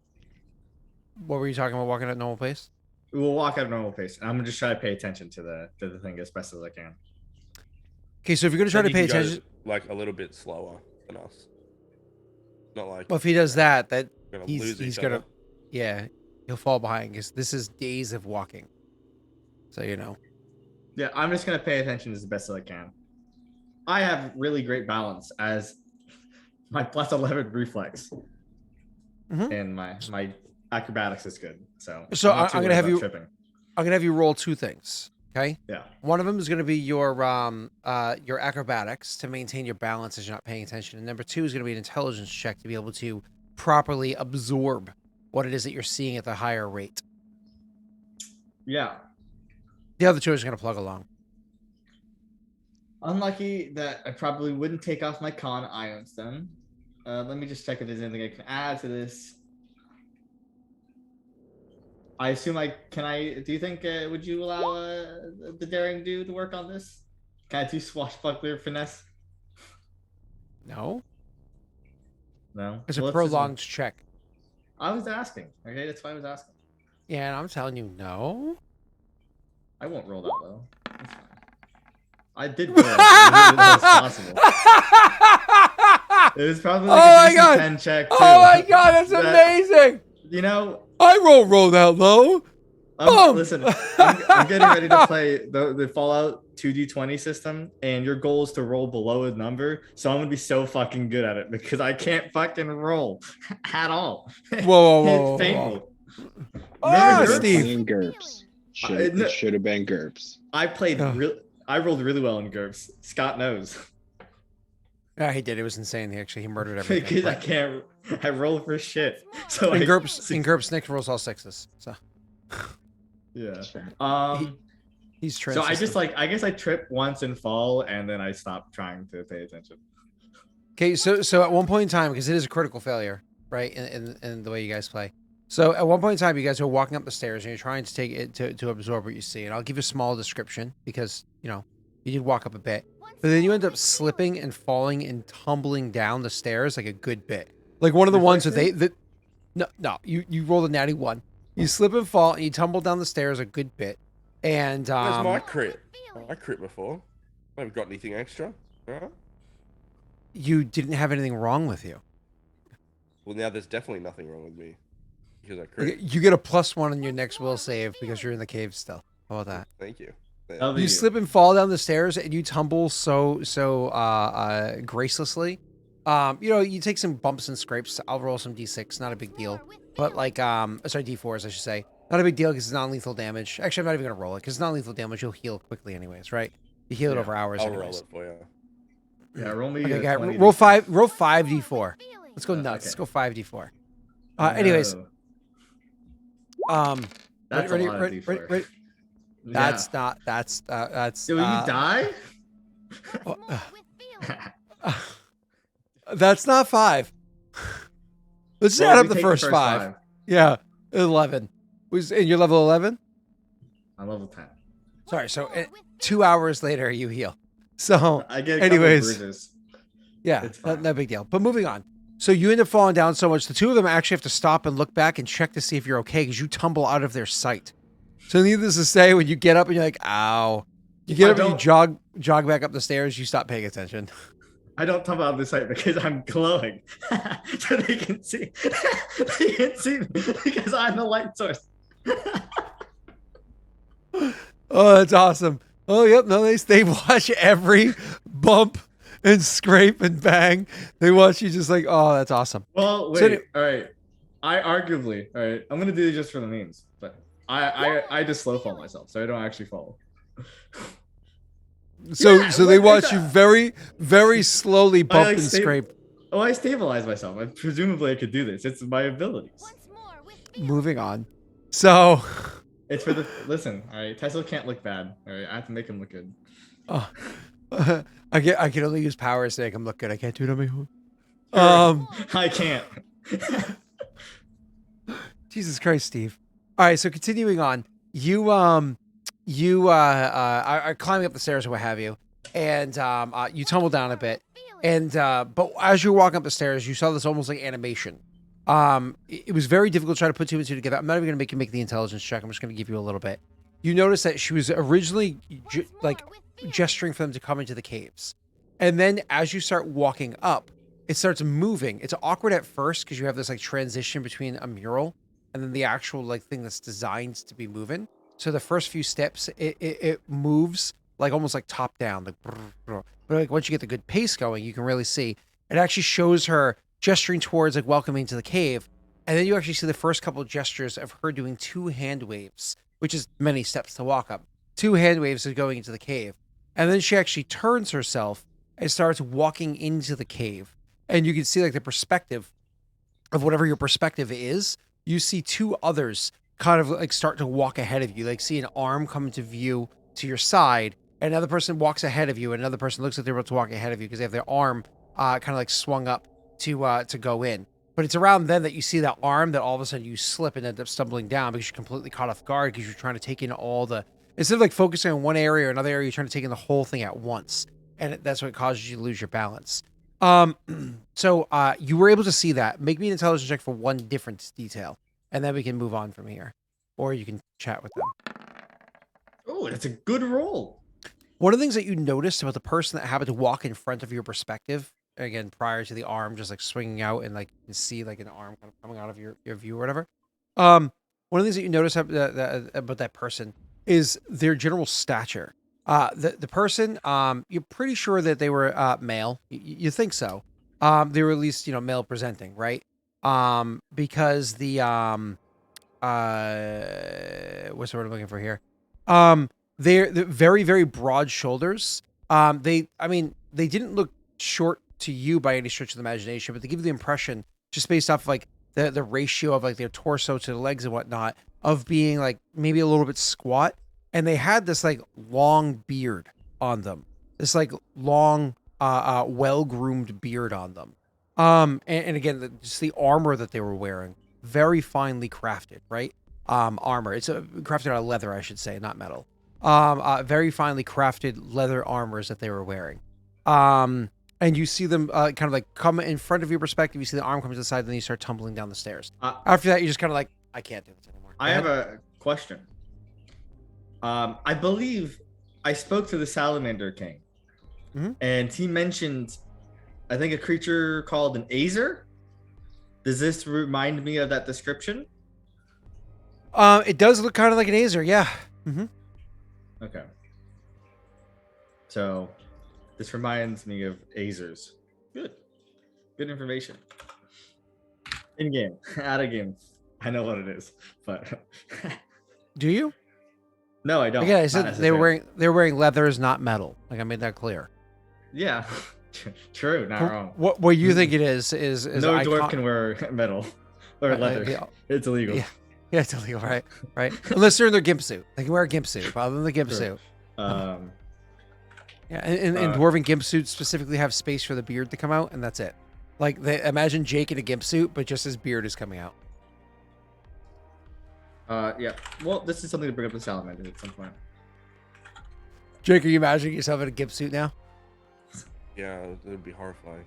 What were you talking about? Walking at normal pace? We'll walk at a normal pace. I'm gonna just try to pay attention to the thing as best as I can. Okay, so if you're gonna try to Maybe pay you can go, attention, like a little bit slower than us. Not like well, if he does that, we're gonna lose he's each gonna, other. yeah, he'll fall behind because this is days of walking. So you know. Yeah, I'm just gonna pay attention as best as I can. I have really great balance as my plus 11 reflex, Mhm. and my acrobatics is good. So So not too I'm gonna worried have about you- tripping. I'm gonna have you roll two things. Okay. Yeah. One of them is gonna be your acrobatics to maintain your balance as you're not paying attention, and number two is gonna be an intelligence check to be able to properly absorb what it is that you're seeing at the higher rate. Yeah. The other two are just gonna plug along. Unlucky that I probably wouldn't take off my con iron stone. Let me just check if there's anything I can add to this. I assume do you think, would you allow the daring dude to work on this? Can I do swashbuckler finesse? No, No. it's Well, a let's just- prolonged check. I was asking. Okay, that's why I was asking. Yeah, and I'm telling you, no. I won't roll that low. That's fine. I did roll as low as possible. It was probably like Oh a my DC God. 10 check too. Oh my god, that's That- amazing! You know, I won't roll that low. Boom. listen, I'm getting ready to play the Fallout 2D20 system, and your goal is to roll below a number. So I'm gonna be so fucking good at it because I can't fucking roll at all. Whoa. It's painful. Ah, Remember, Steve. Playing GURPS. no- It should have been GURPS. I played Oh. I rolled really well in GURPS. Scott knows. Yeah, he did. It was insane. He murdered everything. Because I can't. I roll for shit. So in I- GURPS, Nick rolls all sixes. So Yeah. Fair. he's trans. So I guess I trip once and fall, and then I stop trying to pay attention. Okay, so at one point in time, because it is a critical failure, right? In the way you guys play. So at one point in time, you guys are walking up the stairs and you're trying to take it to absorb what you see. And I'll give you a small description because you did walk up a bit, but then you end up slipping and falling and tumbling down the stairs like a good bit. Like one of the ones that you roll a natty one. You slip and fall and you tumble down the stairs a good bit. And Where's my crit? I crit before. I haven't got anything extra. Alright. you didn't have anything wrong with you. Well, now there's definitely nothing wrong with me because I crit. You get a +1 on your next will save because you're in the cave still. How about that? Thank you. That'll be You slip and fall down the stairs and you tumble so gracelessly. You take some bumps and scrapes. I'll roll some d6, not a big deal. But sorry, d4s I should say. Not a big deal because it's non-lethal damage. Actually, I'm not even gonna roll it because it's non-lethal damage. You'll heal quickly anyways, right? You heal it over hours I'll roll anyways. it for you. Yeah, roll me. Okay, a guy, 20 roll D6. roll 5d4. Let's go nuts. Okay. Let's go 5d4. Anyways, No, ready, that's ready, a lot of ready, D4. ready. Yeah. That's Will you die? That's not 5. Let's just Well, add up we the take first 5. Yeah, 11. And you're level 11? I'm level 10. Sorry, so 2 hours later you heal. So, I get a couple anyways, bruises. yeah, It's fine. no big deal. But moving on. So you end up falling down so much, the two of them actually have to stop and look back and check to see if you're okay because you tumble out of their sight. So needless to say, when you get up and you're like, ow. You get I up and you don't- jog back up the stairs, you stop paying attention. I don't talk about this height because I'm glowing, so they can see. They can see me because I'm the light source. Oh, that's awesome. Oh, yep. No, they watch every bump and scrape and bang. They watch you just like, oh, that's awesome. Well, So wait. All right. I arguably, all right. I'm gonna do it just for the memes, but I just slow fall myself, so I don't actually fall. So Yeah, they what is watch you that? very, very slowly bump like, and scrape. Oh, I stabilize myself. Presumably, I could do this. It's my abilities. Once more with fear. Moving on. So, It's for the listen. All right, Tesla can't look bad. All right, I have to make him look good. oh, I can only use powers to make him look good. I can't do it on my own. I can't. Jesus Christ, Steve. All right, so continuing on, you are climbing up the stairs or what have you, and you tumble down a bit, and but as you're walking up the stairs, you saw this almost like animation. It was very difficult to try to put two and two together. I'm not even going to make you make the intelligence check. I'm just going to give you a little bit. You notice that she was originally gesturing for them to come into the caves, and then as you start walking up, it starts moving. It's awkward at first because you have this like transition between a mural and then the actual like thing that's designed to be moving. So the first few steps, it moves like almost like top down, like but like once you get the good pace going, you can really see it actually shows her gesturing towards like welcoming to the cave, and then you actually see the first couple of gestures of her doing two hand waves, which is many steps to walk up. Two hand waves of going into the cave, and then she actually turns herself and starts walking into the cave, and you can see like the perspective of whatever your perspective is. You see two others kind of like start to walk ahead of you, like see an arm come into view to your side, and another person walks ahead of you, and another person looks like they're about to walk ahead of you because they have their arm kind of like swung up to go in. But it's around then that you see that arm that all of a sudden you slip and end up stumbling down because you're completely caught off guard because you're trying to take in all the, instead of like focusing on one area or another area, you're trying to take in the whole thing at once, and that's what causes you to lose your balance. So you were able to see that. Make me an intelligence check for one different detail, and then we can move on from here, or you can chat with them. Oh, that's a good roll. One of the things that you noticed about the person that happened to walk in front of your perspective, again, prior to the arm just like swinging out and like you can see like an arm kind of coming out of your view or whatever. One of the things that you notice about that person is their general stature. The person, you're pretty sure that they were male. You think so. They were at least, male presenting, right? Because the what's the word I'm looking for here? They're very, very broad shoulders. They didn't look short to you by any stretch of the imagination, but they give you the impression, just based off like the ratio of like their torso to the legs and whatnot, of being like maybe a little bit squat. And they had this like long beard on them, this like long, well-groomed beard on them. And again, just the armor that they were wearing, very finely crafted, right? Armor. It's crafted out of leather, I should say, not metal. Very finely crafted leather armors that they were wearing. And you see them kind of like come in front of your perspective. You see the arm come to the side, then you start tumbling down the stairs. After that, you're just kind of like, I can't do this anymore. I have a question. I believe I spoke to the Salamander King, and he mentioned, I think, a creature called an Azer. Does this remind me of that description? It does look kind of like an Azer, yeah. Mm-hmm. Okay. So, this reminds me of Azers. Good information. In game, out of game. I know what it is, but do you? No, I don't. Again, I said they were wearing leathers, not metal. Like I made that clear. Yeah, true, not wrong. What you think it is no dwarf can wear metal or leather. It's illegal. Yeah, it's illegal, right? Right. Unless they're in their gimp suit, they can wear a gimp suit. Other than the gimp suit. Yeah, and dwarven gimp suits specifically have space for the beard to come out, and that's it. Like imagine Jake in a gimp suit, but just his beard is coming out. Yeah. Well, this is something to bring up with Salamander at some point. Jake, are you imagining yourself in a gimp suit now? Yeah, it would be horrifying.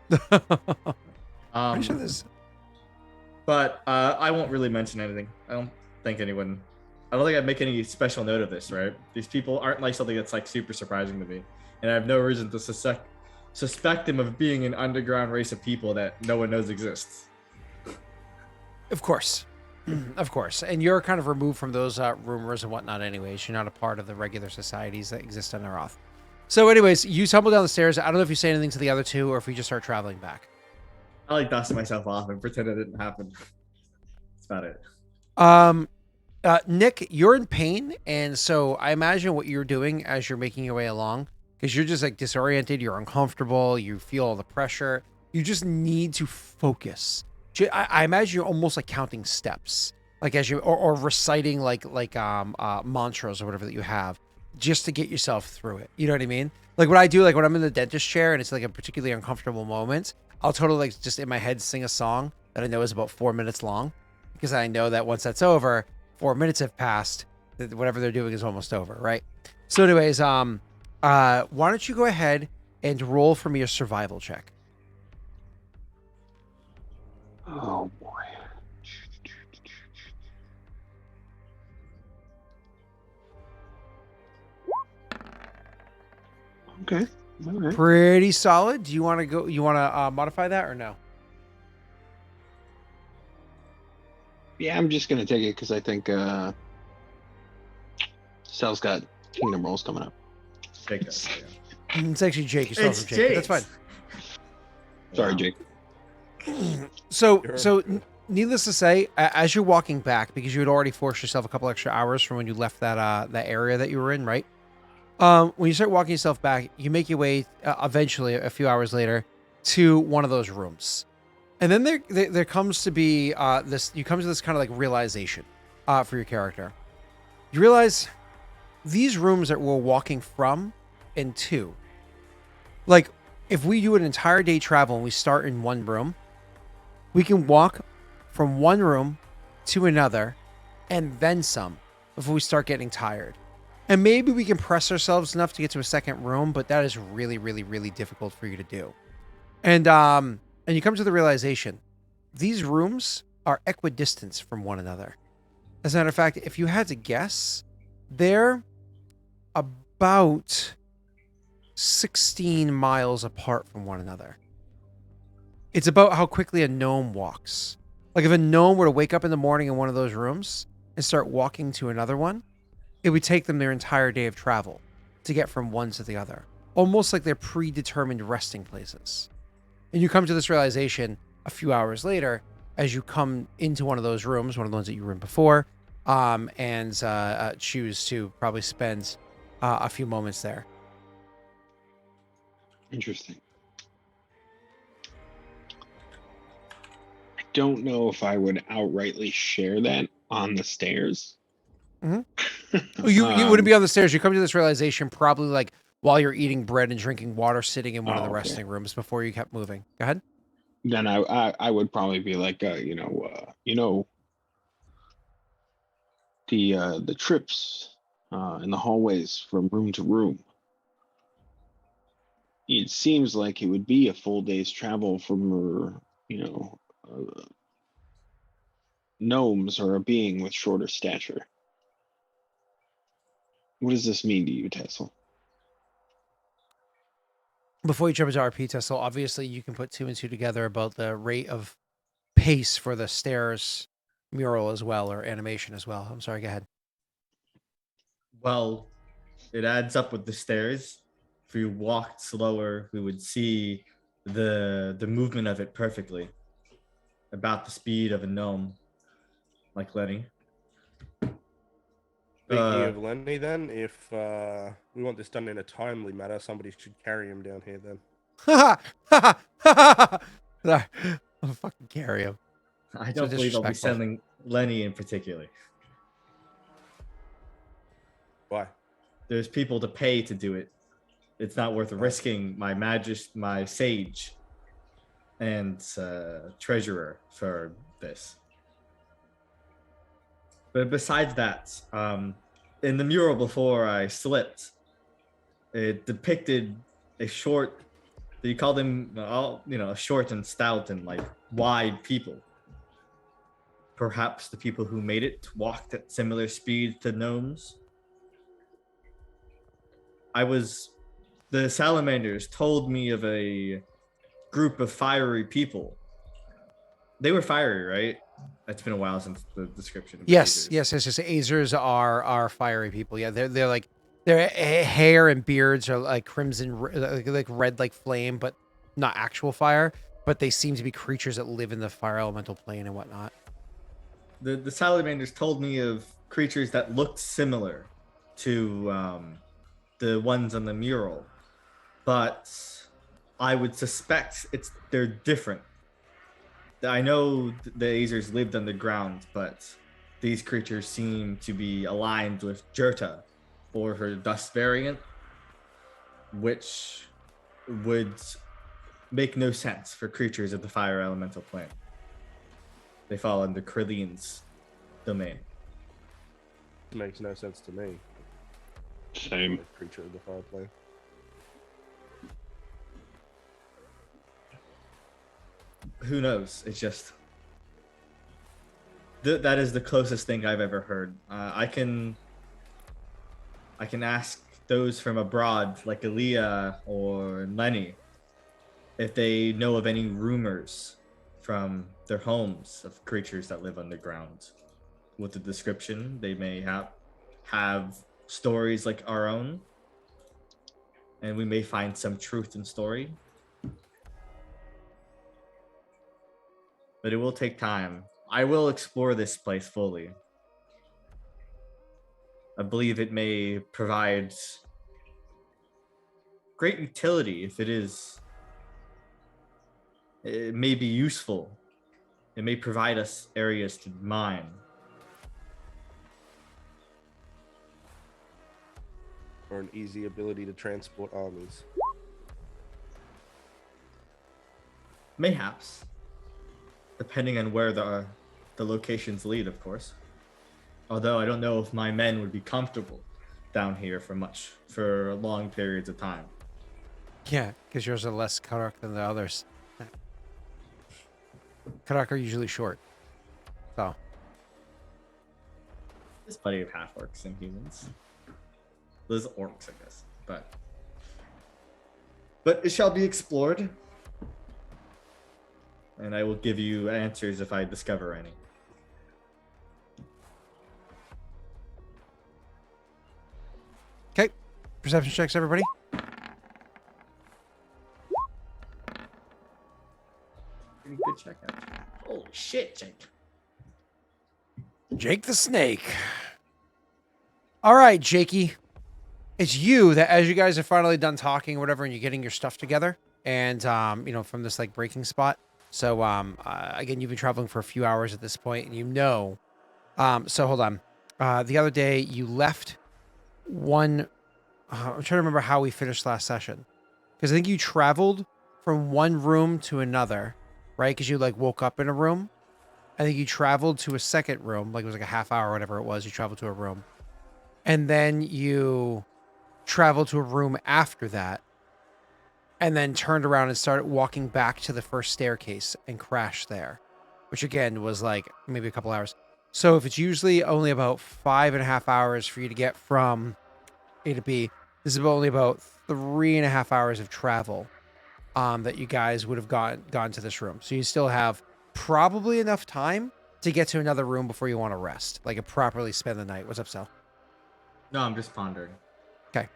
Pretty sure this. But I won't really mention anything. I don't think I'd make any special note of this, right? These people aren't like something that's like super surprising to me, and I have no reason to suspect suspect him of being an underground race of people that no one knows exists. Of course. Of course. And you're kind of removed from those rumors and whatnot anyways. You're not a part of the regular societies that exist on Aroth. So anyways, you tumble down the stairs. I don't know if you say anything to the other two or if you just start traveling back. I like dust myself off and pretend it didn't happen. That's about it. Nick, you're in pain. And so I imagine what you're doing as you're making your way along, because you're just like disoriented. You're uncomfortable. You feel all the pressure. You just need to focus. I imagine you're almost like counting steps, like as you or reciting like mantras or whatever that you have, just to get yourself through it. You know what I mean? Like what I do, like when I'm in the dentist chair and it's like a particularly uncomfortable moment, I'll totally like just in my head sing a song that I know is about 4 minutes long, because I know that once that's over, 4 minutes have passed, that whatever they're doing is almost over, right? So anyways, why don't you go ahead and roll for me a survival check? Oh boy. Okay. All right. Pretty solid. Do you want to go? You want to modify that or no? Yeah, I'm just gonna take it because I think Sal's got Kingdom Rolls coming up. Take us. Yeah. It's actually Jake. You still It's from Jake. But that's fine. Sorry, Wow. Jake. So needless to say, as you're walking back, because you had already forced yourself a couple extra hours from when you left that area that you were in, right? When you start walking yourself back, you make your way eventually a few hours later to one of those rooms, and then there comes to be this. You come to this kind of like realization for your character. You realize these rooms that we're walking from and to, like if we do an entire day travel and we start in one room, we can walk from one room to another and then some before we start getting tired. And maybe we can press ourselves enough to get to a second room, but that is really, really, really difficult for you to do. And you come to the realization, these rooms are equidistant from one another. As a matter of fact, if you had to guess, they're about 16 miles apart from one another. It's about how quickly a gnome walks. Like if a gnome were to wake up in the morning in one of those rooms and start walking to another one, it would take them their entire day of travel to get from one to the other. Almost like they're predetermined resting places. And you come to this realization a few hours later as you come into one of those rooms, one of the ones that you were in before, and choose to probably spend a few moments there. Interesting. I don't know if I would outrightly share that on the stairs. Mm-hmm. You wouldn't be on the stairs. You come to this realization probably like while you're eating bread and drinking water, sitting in one of the resting rooms before you kept moving. Go ahead. Then I would probably be like, the trips in the hallways from room to room. It seems like it would be a full day's travel from, gnomes or a being with shorter stature. What does this mean to you, Tessel? Before you jump into RP, Tessel, obviously you can put 2 and 2 together about the rate of pace for the stairs mural as well, or animation as well. I'm sorry, go ahead. Well, it adds up with the stairs. If we walked slower, we would see the movement of it perfectly. About the speed of a gnome, like Lenny. Speaking of Lenny, then, if we want this done in a timely manner, somebody should carry him down here then. Sorry. I'll fucking carry him. I don't believe I'll be sending Lenny in particular. Why? There's people to pay to do it. It's not worth risking my sage and treasurer for this. But besides that, in the mural before I slipped, it depicted a short, you call them short and stout and like wide people. Perhaps the people who made it walked at similar speed to gnomes. I was The salamanders told me of a group of fiery people. They were fiery, right? It's been a while since the description of Yes, Azers. yes, yes, yes. Azers are fiery people. Yeah, they're like their hair and beards are like crimson, like red, like flame, but not actual fire. But they seem to be creatures that live in the fire elemental plane and whatnot. The salamanders told me of creatures that looked similar to the ones on the mural, but I would suspect they're different. I know the Azers lived underground, but these creatures seem to be aligned with Jurta or her dust variant, which would make no sense for creatures of the fire elemental plane. They fall under Krilleen's domain. Makes no sense to me. Same. A creature of the fire plane. Who knows? It's just that is the closest thing I've ever heard. I can ask those from abroad, like Aaliyah or Lenny, if they know of any rumors from their homes of creatures that live underground. With the description, they may have stories like our own, and we may find some truth in story. But it will take time. I will explore this place fully. I believe it may provide great utility if it is. It may be useful. It may provide us areas to mine. Or an easy ability to transport armies. Mayhaps. Depending on where the locations lead, of course. Although I don't know if my men would be comfortable down here for long periods of time. Yeah, because yours are less Karak than the others. Karak are usually short. So. There's plenty of half orcs and humans. Those orcs, I guess. But it shall be explored. And I will give you answers if I discover any. Okay. Perception checks, everybody. Pretty good check out. Holy shit, Jake. Jake the Snake. All right, Jakey. It's you that, as you guys are finally done talking or whatever, and you're getting your stuff together, and from this like breaking spot. So again, you've been traveling for a few hours at this point, and so hold on. The other day you left one. I'm trying to remember how we finished last session, because I think you traveled from one room to another, right? Because you like woke up in a room. I think you traveled to a second room, like it was like a half hour or whatever it was. You traveled to a room, and then you traveled to a room after that, and then turned around and started walking back to the first staircase and crashed there, which again was like maybe a couple hours. So if it's usually only about 5.5 hours for you to get from A to B, this is only about 3.5 hours of travel that you guys would have gone to this room. So you still have probably enough time to get to another room before you want to rest, like properly spend the night. What's up, Sal? No, I'm just pondering. Okay.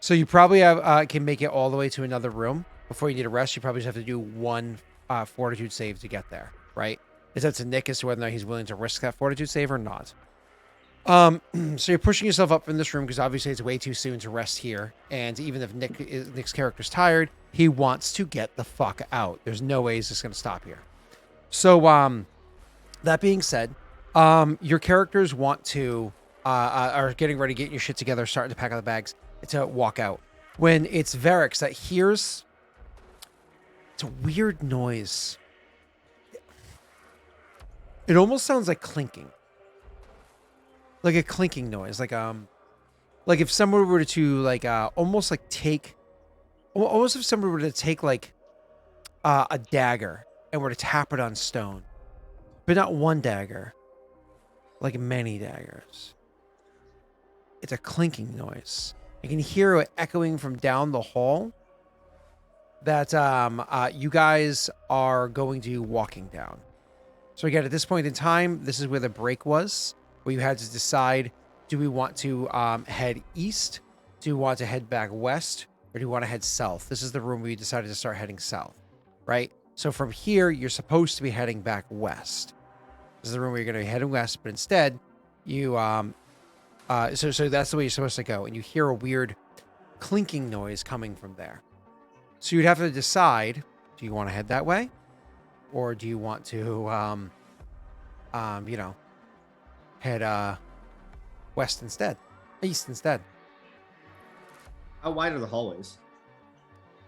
So you probably have can make it all the way to another room before you need a rest. You probably just have to do one fortitude save to get there, right? It's up to Nick as to whether or not he's willing to risk that fortitude save or not. So you're pushing yourself up in this room because obviously it's way too soon to rest here. And even if Nick's character's tired, he wants to get the fuck out. There's no way he's just going to stop here. So that being said, your characters want to are getting ready, getting your shit together, starting to pack out the bags to walk out. When it's Varix that hears, it's a weird noise. It almost sounds like clinking. Like a clinking noise. Like if someone were to like almost if someone were to take like a dagger and were to tap it on stone. But not one dagger. Like many daggers. It's a clinking noise. You can hear it echoing from down the hall that you guys are going to be walking down. So again, at this point in time, this is where the break was, where you had to decide, do we want to head east? Do we want to head back west? Or do we want to head south? This is the room where you decided to start heading south, right? So from here, you're supposed to be heading back west. This is the room where you're going to be heading west, but instead, you so that's the way you're supposed to go, and you hear a weird clinking noise coming from there. So you'd have to decide: do you want to head that way, or do you want to, head west instead, east instead? How wide are the hallways?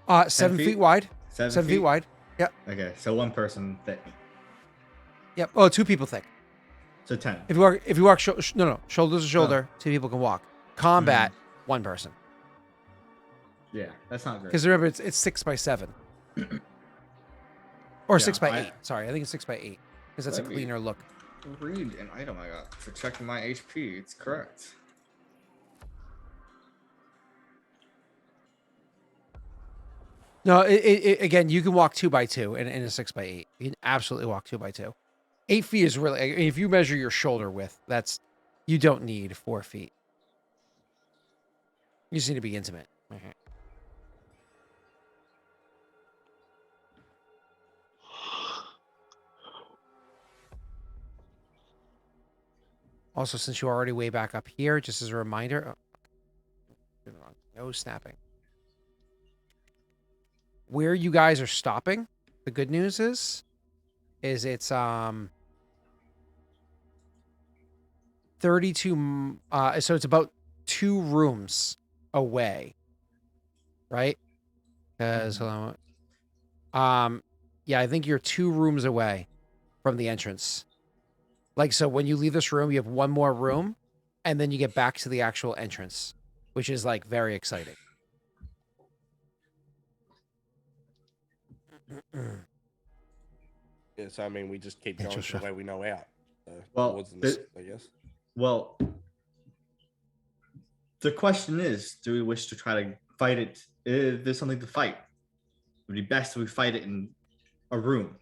7 feet feet? wide. 7 7 feet wide. Yep. Okay, so one person thick. Yep. Oh, 2 people thick. So 10. If you walk shoulder to shoulder, 2 people can walk. Combat, 1 person. Yeah, that's not great. Because remember, it's 6 by 7. Or Yeah, 6 by 8. Sorry, I think it's 6 by 8. Because that's a Let me- cleaner look. Read an item I got for checking my HP. It's correct. No, again, you can walk 2 by 2 in a 6 by 8. You can absolutely walk 2 by 2. 8 feet is really, if you measure your shoulder width, you don't need 4 feet. You just need to be intimate. Okay. Also, since you're already way back up here, just as a reminder, no snapping. Where you guys are stopping, the good news is it's 32 so it's about 2 rooms away, right? Because yeah, I think you're 2 rooms away from the entrance. Like, so when you leave this room, you have 1 more room, and then you get back to the actual entrance, which is like very exciting. Yeah, so I mean, we just keep going to Interesting. the way we know out. Well, towards the north, I guess. Well, the question is, do we wish to try to fight it? If there's something to fight, it would be best if we fight it in a room.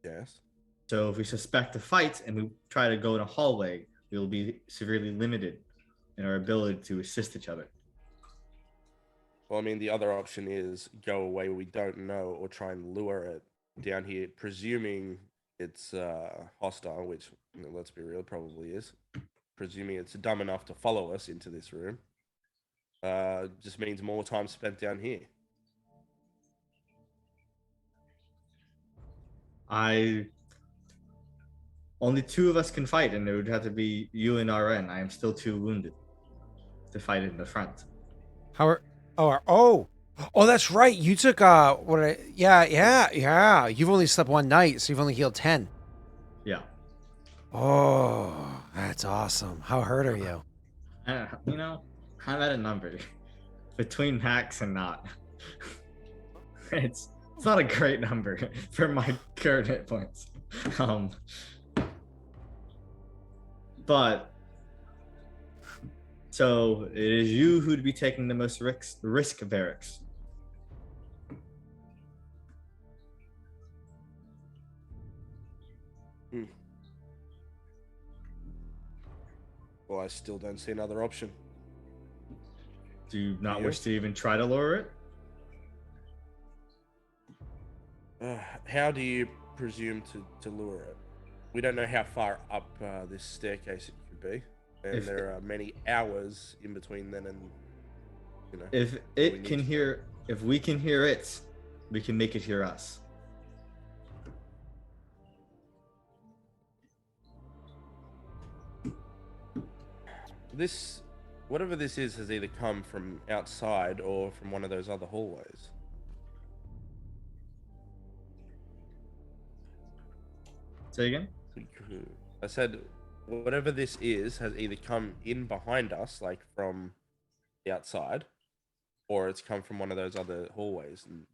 Yes. So if we suspect a fight and we try to go in a hallway, we will be severely limited in our ability to assist each other. Well, I mean, the other option is go away we don't know, or try and lure it down here, presuming it's hostile, which, let's be real, probably is. Presuming it's dumb enough to follow us into this room, just means more time spent down here. Only 2 of us can fight, and it would have to be you and RN. I am still too wounded to fight in the front. Oh, that's right. You took yeah. You've only slept 1 night, so you've only healed 10. Yeah. Oh, that's awesome. How hurt are you? I'm at a number between max and not. It's not a great number for my current hit points. But so it is you who'd be taking the most risk, Varix. Well, I still don't see another option. Do you not You? wish to even try to lure it? How do you presume to lure it? We don't know how far up this staircase it could be, and there are many hours in between then and If it can hear, if we can hear it, we can make it hear us. This, whatever this is, has either come from outside or from one of those other hallways. Say again? I said, whatever this is has either come in behind us, like from the outside, or it's come from one of those other hallways and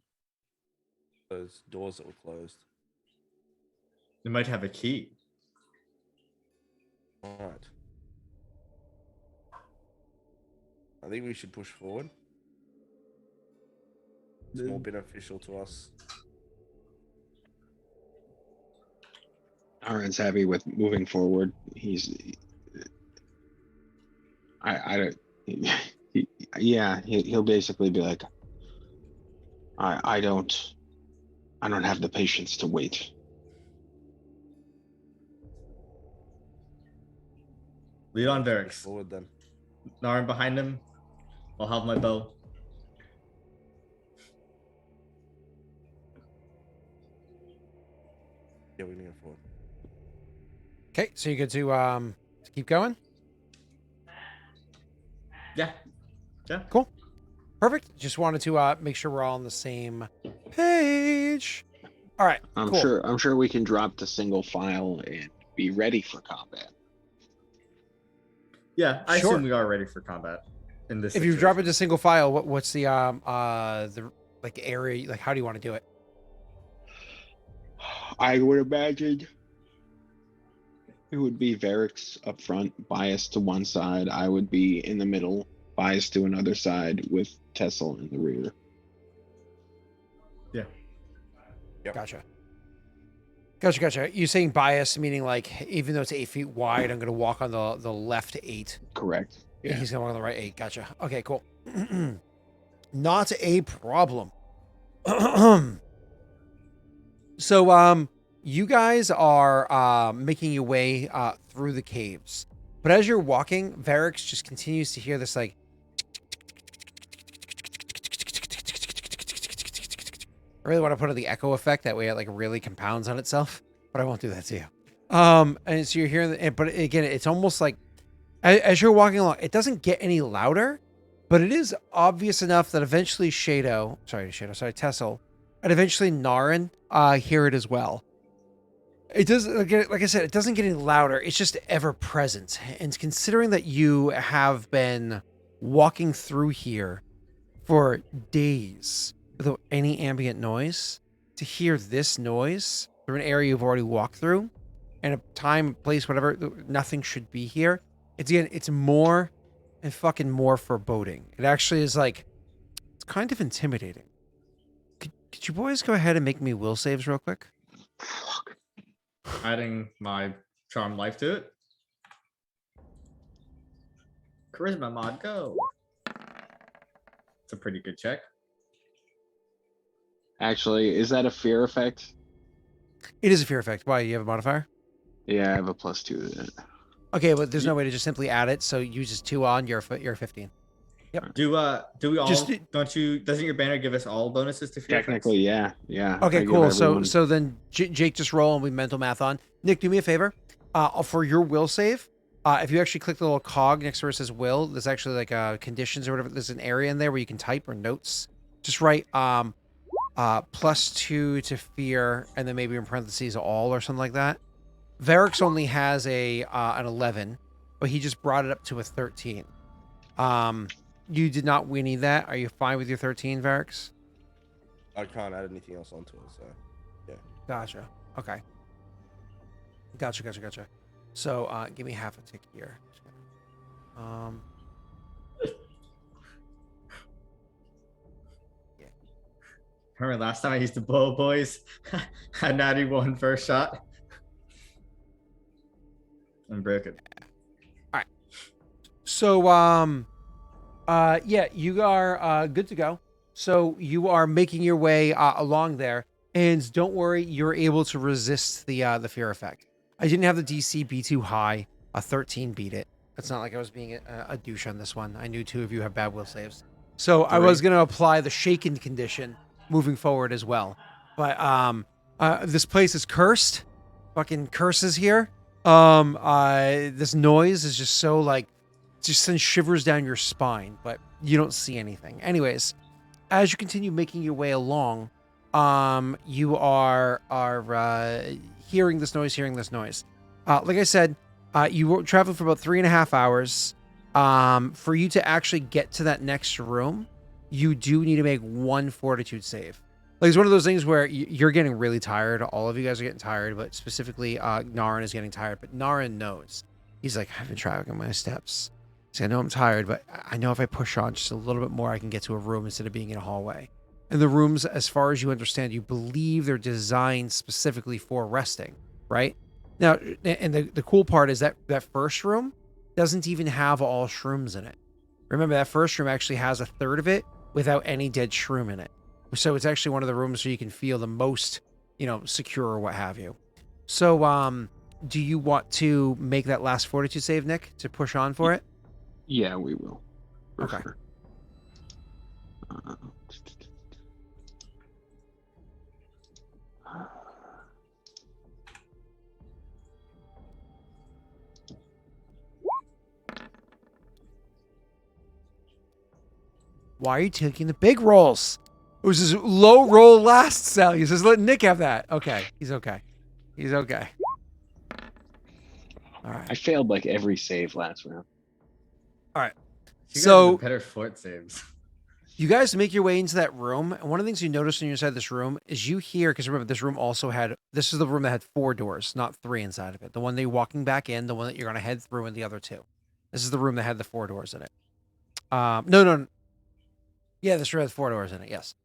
those doors that were closed. It might have a key. All right. I think we should push forward. It's more beneficial to us. Aaron's happy with moving forward. I don't. He'll basically be like, I don't have the patience to wait. Lead on, Push Daelric. forward then. Naren behind him. I'll have my bow. Yeah, we can go forward. Okay, so you good to keep going? Yeah. Yeah. Cool. Perfect. Just wanted to make sure we're all on the same page. All right. I'm cool. sure we can drop to single file and be ready for combat. Yeah, I Sure. assume we are ready for combat in this If you situation. drop it to single file, what's the like area? Like, how do you want to do it? I would imagine it would be Varric's up front, biased to one side. I would be in the middle, biased to another side, with Tessel in the rear. Yeah. Yep. Gotcha. You saying bias, meaning like even though it's 8 feet wide, I'm gonna walk on the left 8. Correct. And Yeah. he's gonna walk on the right 8. Gotcha. Okay, cool. Not a problem. So you guys are making your way through the caves. But as you're walking, Varric's just continues to hear this like I really want to put on the echo effect, that way it like really compounds on itself, but I won't do that to you. And so you're hearing but again, it's almost like as you're walking along, it doesn't get any louder, but it is obvious enough that eventually Tessel, and eventually Naren hear it as well. It does, like I said, it doesn't get any louder. It's just ever present. And considering that you have been walking through here for days without any ambient noise, to hear this noise through an area you've already walked through, and a time, place, whatever, nothing should be here. It's more and fucking more foreboding. It actually is like, it's kind of intimidating. Could you boys go ahead and make me will saves real quick? Adding my charm life to it. Charisma mod, go. It's a pretty good check. Actually, is that a fear effect? It is a fear effect. Why? You have a modifier? Yeah, I have a +2 to it. Okay, but there's no way to just simply add it. So use just 2 on your 15. Do we all Just- doesn't your banner give us all bonuses to fear effects? Technically, yeah. Okay, I give cool. So everyone- then Jake just roll and we mental math on. Nick, do me a favor. For your will save, if you actually click the little cog next to where it says will, there's actually like conditions or whatever. There's an area in there where you can type or notes. Just write +2 to fear, and then maybe in parentheses all or something like that. Varric's only has an 11, but he just brought it up to a 13. You did not win any of that. Are you fine with your 13, Varric's? I can't add anything else onto it, so Gotcha. Okay. Gotcha. So give me half a tick here. Remember last time I used the bow, boys? I natty 1 first shot. And broke it. So yeah, you are good to go. So you are making your way along there, and don't worry, you're able to resist the fear effect. I didn't have the DC be too high. A 13 beat it. It's not like I was being a douche on this one. I knew 2 of you have bad will saves, so I was going to apply the shaken condition moving forward as well. But this place is cursed. Fucking curses here. This noise is just so like, just sends shivers down your spine, but you don't see anything. Anyways, as you continue making your way along, you are hearing this noise. Like I said, you traveled for about 3.5 hours. For you to actually get to that next room, you do need to make 1 fortitude save. Like, it's one of those things where you're getting really tired. All of you guys are getting tired, but specifically Naren is getting tired. But Naren knows. He's like, I've been tracking my steps. See, I know I'm tired, but I know if I push on just a little bit more, I can get to a room instead of being in a hallway. And the rooms, as far as you understand, you believe they're designed specifically for resting, right? Now, and the cool part is that that first room doesn't even have all shrooms in it. Remember, that first room actually has a third of it without any dead shroom in it. So it's actually one of the rooms where you can feel the most, secure or what have you. So, do you want to make that last fortitude save, Nick, to push on for it? Yeah, we will. For Okay. sure. Why are you taking the big rolls? It was his low roll last, Sally. He says, let Nick have that. Okay. He's okay. He's okay. All right. I failed like every save last round. All right. You guys So have better fort saves. you guys make your way into that room. And one of the things you notice when you're inside this room is you hear, because remember, this room also had, this is the room that had 4 doors, not 3 inside of it. The one that you're walking back in, the one that you're going to head through, and the other 2. This is the room that had the 4 doors in it. No. Yeah, this room has 4 doors in it. Yes.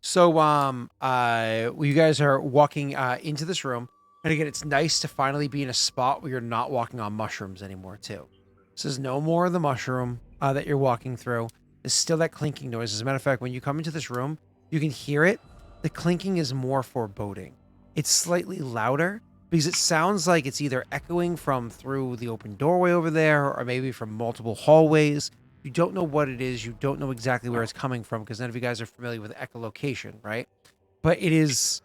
So, you guys are walking into this room, and again, it's nice to finally be in a spot where you're not walking on mushrooms anymore, too. This is no more of the mushroom that you're walking through. There's still that clinking noise. As a matter of fact, when you come into this room, you can hear it. The clinking is more foreboding. It's slightly louder because it sounds like it's either echoing from through the open doorway over there, or maybe from multiple hallways. You don't know what it is. You don't know exactly where it's coming from because none of you guys are familiar with echolocation, right? But it is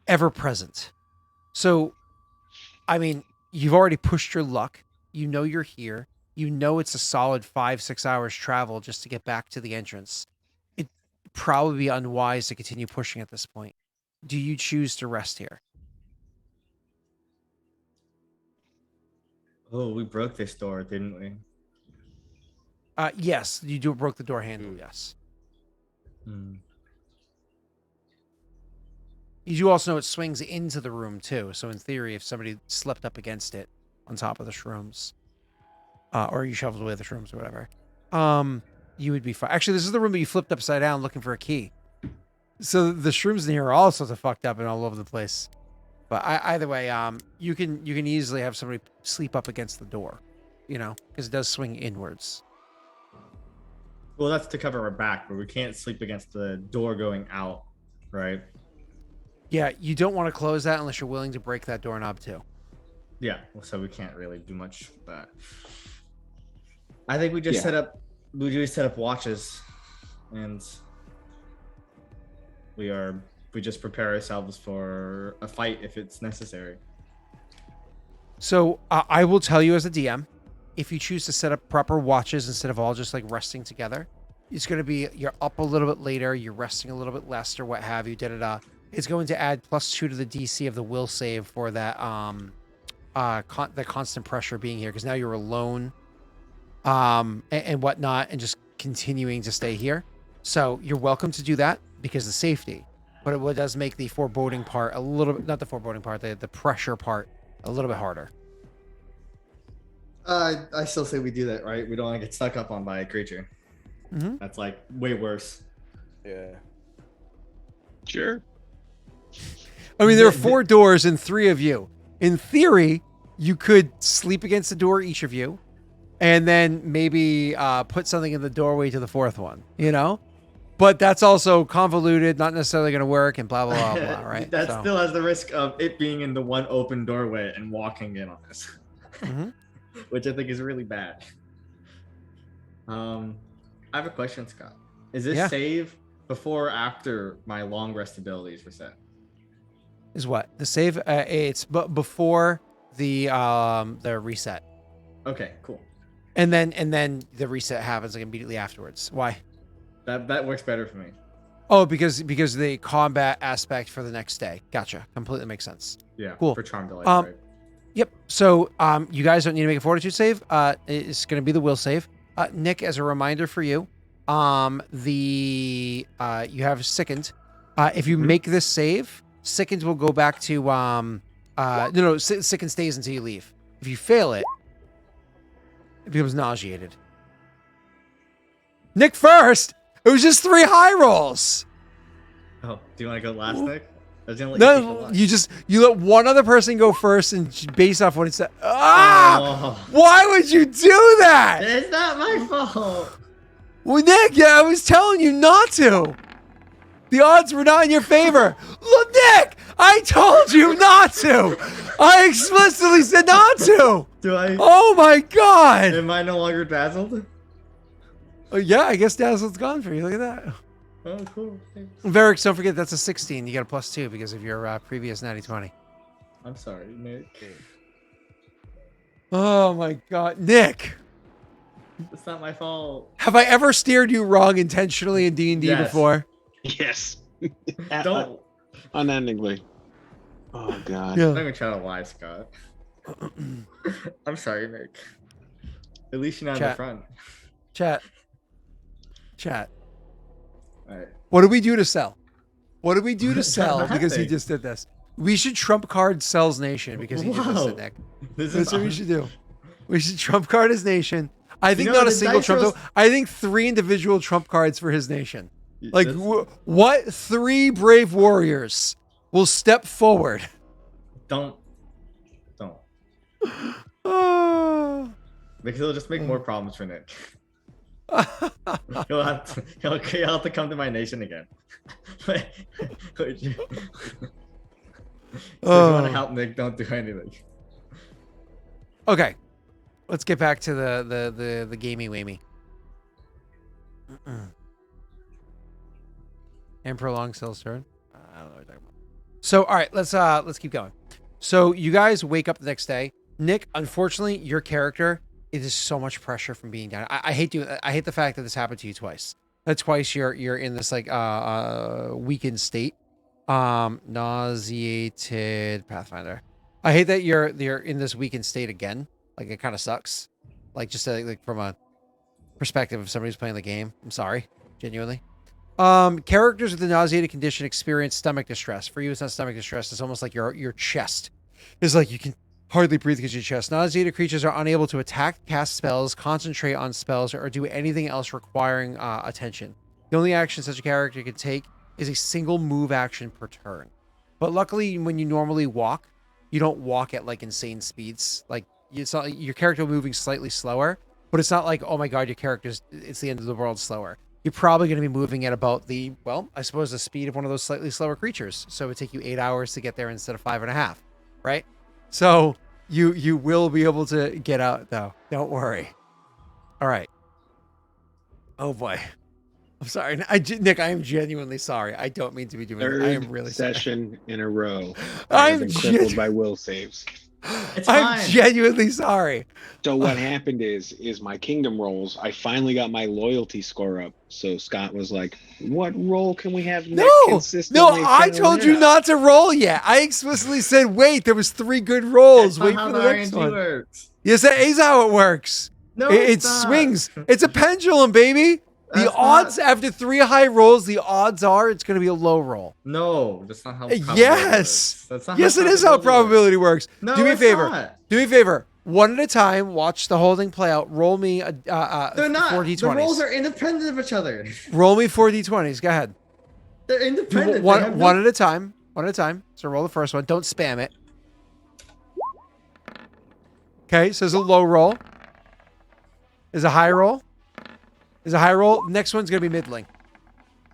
ever present. So, I mean, you've already pushed your luck. You know you're here. You know it's a solid 5-6 hours travel just to get back to the entrance. It'd probably be unwise to continue pushing at this point. Do you choose to rest here? Oh, we broke this door, didn't we? Yes, you broke the door handle, yes. You do also know it swings into the room, too. So in theory, if somebody slept up against it on top of the shrooms, or you shoveled away the shrooms or whatever, you would be fine. Actually, this is the room that you flipped upside down looking for a key. So the shrooms in here are all sorts of fucked up and all over the place. But either way, you can easily have somebody sleep up against the door, because it does swing inwards. Well, that's to cover our back, but we can't sleep against the door going out, right? Yeah, you don't want to close that unless you're willing to break that doorknob too. Yeah, so we can't really do much with that. I think we just set up watches, and we just prepare ourselves for a fight if it's necessary. So I will tell you as a DM, if you choose to set up proper watches instead of all just like resting together, it's going to be you're up a little bit later, you're resting a little bit less or what have you, It's going to add +2 to the DC of the will save for that the constant pressure being here because now you're alone and whatnot and just continuing to stay here. So you're welcome to do that because of safety. But it does make the foreboding part a little bit, not the foreboding part, the pressure part a little bit harder. I still say we do that, right? We don't want to get stuck up on by a creature. Mm-hmm. That's like way worse. Yeah. Sure. I mean, there are 4 doors and 3 of you. In theory, you could sleep against the door, each of you, and then maybe put something in the doorway to the 4th one, But that's also convoluted, not necessarily going to work, and blah, blah, blah, blah, right? That still has the risk of it being in the one open doorway and walking in on us. Mm-hmm. Which I think is really bad. I have a question, Scott. Is this save before or after my long rest abilities reset? Is what? The save? It's before the reset. Okay, cool. And then the reset happens like immediately afterwards. Why? That works better for me. Oh, because the combat aspect for the next day. Gotcha. Completely makes sense. Yeah. Cool. For Charm Delight, right? Yep. So you guys don't need to make a fortitude save. It's going to be the will save. Nick, as a reminder for you, you have sickened. If you make this save, sickened will go back to sickened stays until you leave. If you fail it, it becomes nauseated. Nick first. It was just 3 high rolls. Oh, do you want to go last, Nick? I was gonna let you No, take the you let one other person go first, and based off what it said. Ah! Oh. Why would you do that? It's not my fault. Well, Nick, yeah, I was telling you not to. The odds were not in your favor. Look, Nick, I told you not to. I explicitly said not to. Do I? Oh my God. Am I no longer dazzled? Oh, yeah, I guess Dazzled's gone for you. Look at that. Oh, cool. Thanks. Varric, don't forget that's a 16. You got a +2 because of your previous natty 20. I'm sorry, Nick. Oh my God, Nick. It's not my fault. Have I ever steered you wrong intentionally in D&D Yes. before? Yes. Don't. Unendingly. Oh God. Yeah. I'm not even trying to lie, Scott. I'm sorry, Nick. At least you're not in the Chat. front. Chat. All right. What do we do to sell? What do we do to sell because he Nothing. just did this? We should trump card Sells Nation because he did this Whoa. to Nick. This That's is what we should do. We should trump card his nation. I think know, not a the single dice trump. rolls- Though. I think 3 individual trump cards for his nation. Like, That's- what 3 brave warriors will step forward? Don't. Oh. Because it'll just make more problems for Nick. He'll have to come to my nation again. If you want to help Nick, don't do anything. Okay, let's get back to the gamey wamey. And prolong Cell's turn. I don't know what you're talking about. So all right, let's keep going. So you guys wake up the next day. Nick, unfortunately, your character, it is so much pressure from being down. I hate the fact that this happened to you twice. That twice you're in this like weakened state. Nauseated Pathfinder. I hate that you're in this weakened state again. Like it kind of sucks. Like just like from a perspective of somebody who's playing the game. I'm sorry, genuinely. Characters with the nauseated condition experience stomach distress. For you, it's not stomach distress. It's almost like your chest is like you can hardly breathe because your chest. Nauseated creatures are unable to attack, cast spells, concentrate on spells, or do anything else requiring attention. The only action such a character can take is a single move action per turn. But luckily, when you normally walk, you don't walk at like insane speeds. Like it's not your character moving slightly slower, but it's not like, oh my God, your character's it's the end of the world slower. You're probably going to be moving at about the, well, I suppose the speed of one of those slightly slower creatures. So it would take you 8 hours to get there instead of 5.5, right? So you will be able to get out though. Don't worry. All right. Oh boy. I'm sorry. Nick, I am genuinely sorry. I don't mean to be doing this. I am really sorry. Session in a row. I've been crippled by will saves. It's I'm fine. genuinely sorry. So what happened is my kingdom rolls. I finally got my loyalty score up. So Scott was like, "What roll can we have Nick No, consistently?" I told you not to roll yet. I explicitly said, wait, there was 3 good rolls. That's Wait not for how the the next RNG one. works. Yes, that is how it works. No, It it's not. swings. It's a pendulum, baby. The That's odds not- after 3 high rolls, the odds are it's going to be a low roll. No, that's not how. probability Yes. works. That's not Yes, it is how works. probability works. No, Do me a it's favor. not. Do me a favor. One at a time. Watch the whole thing play out. Roll me They're not. 4 The d20s. rolls are independent of each other. Roll me 4 d20s. Go ahead. They're independent. One, They have one no- at a time. One at a time. So roll the first one. Don't spam it. Okay, so there's a low roll. There's a high roll. There's a high roll. Next one's going to be middling.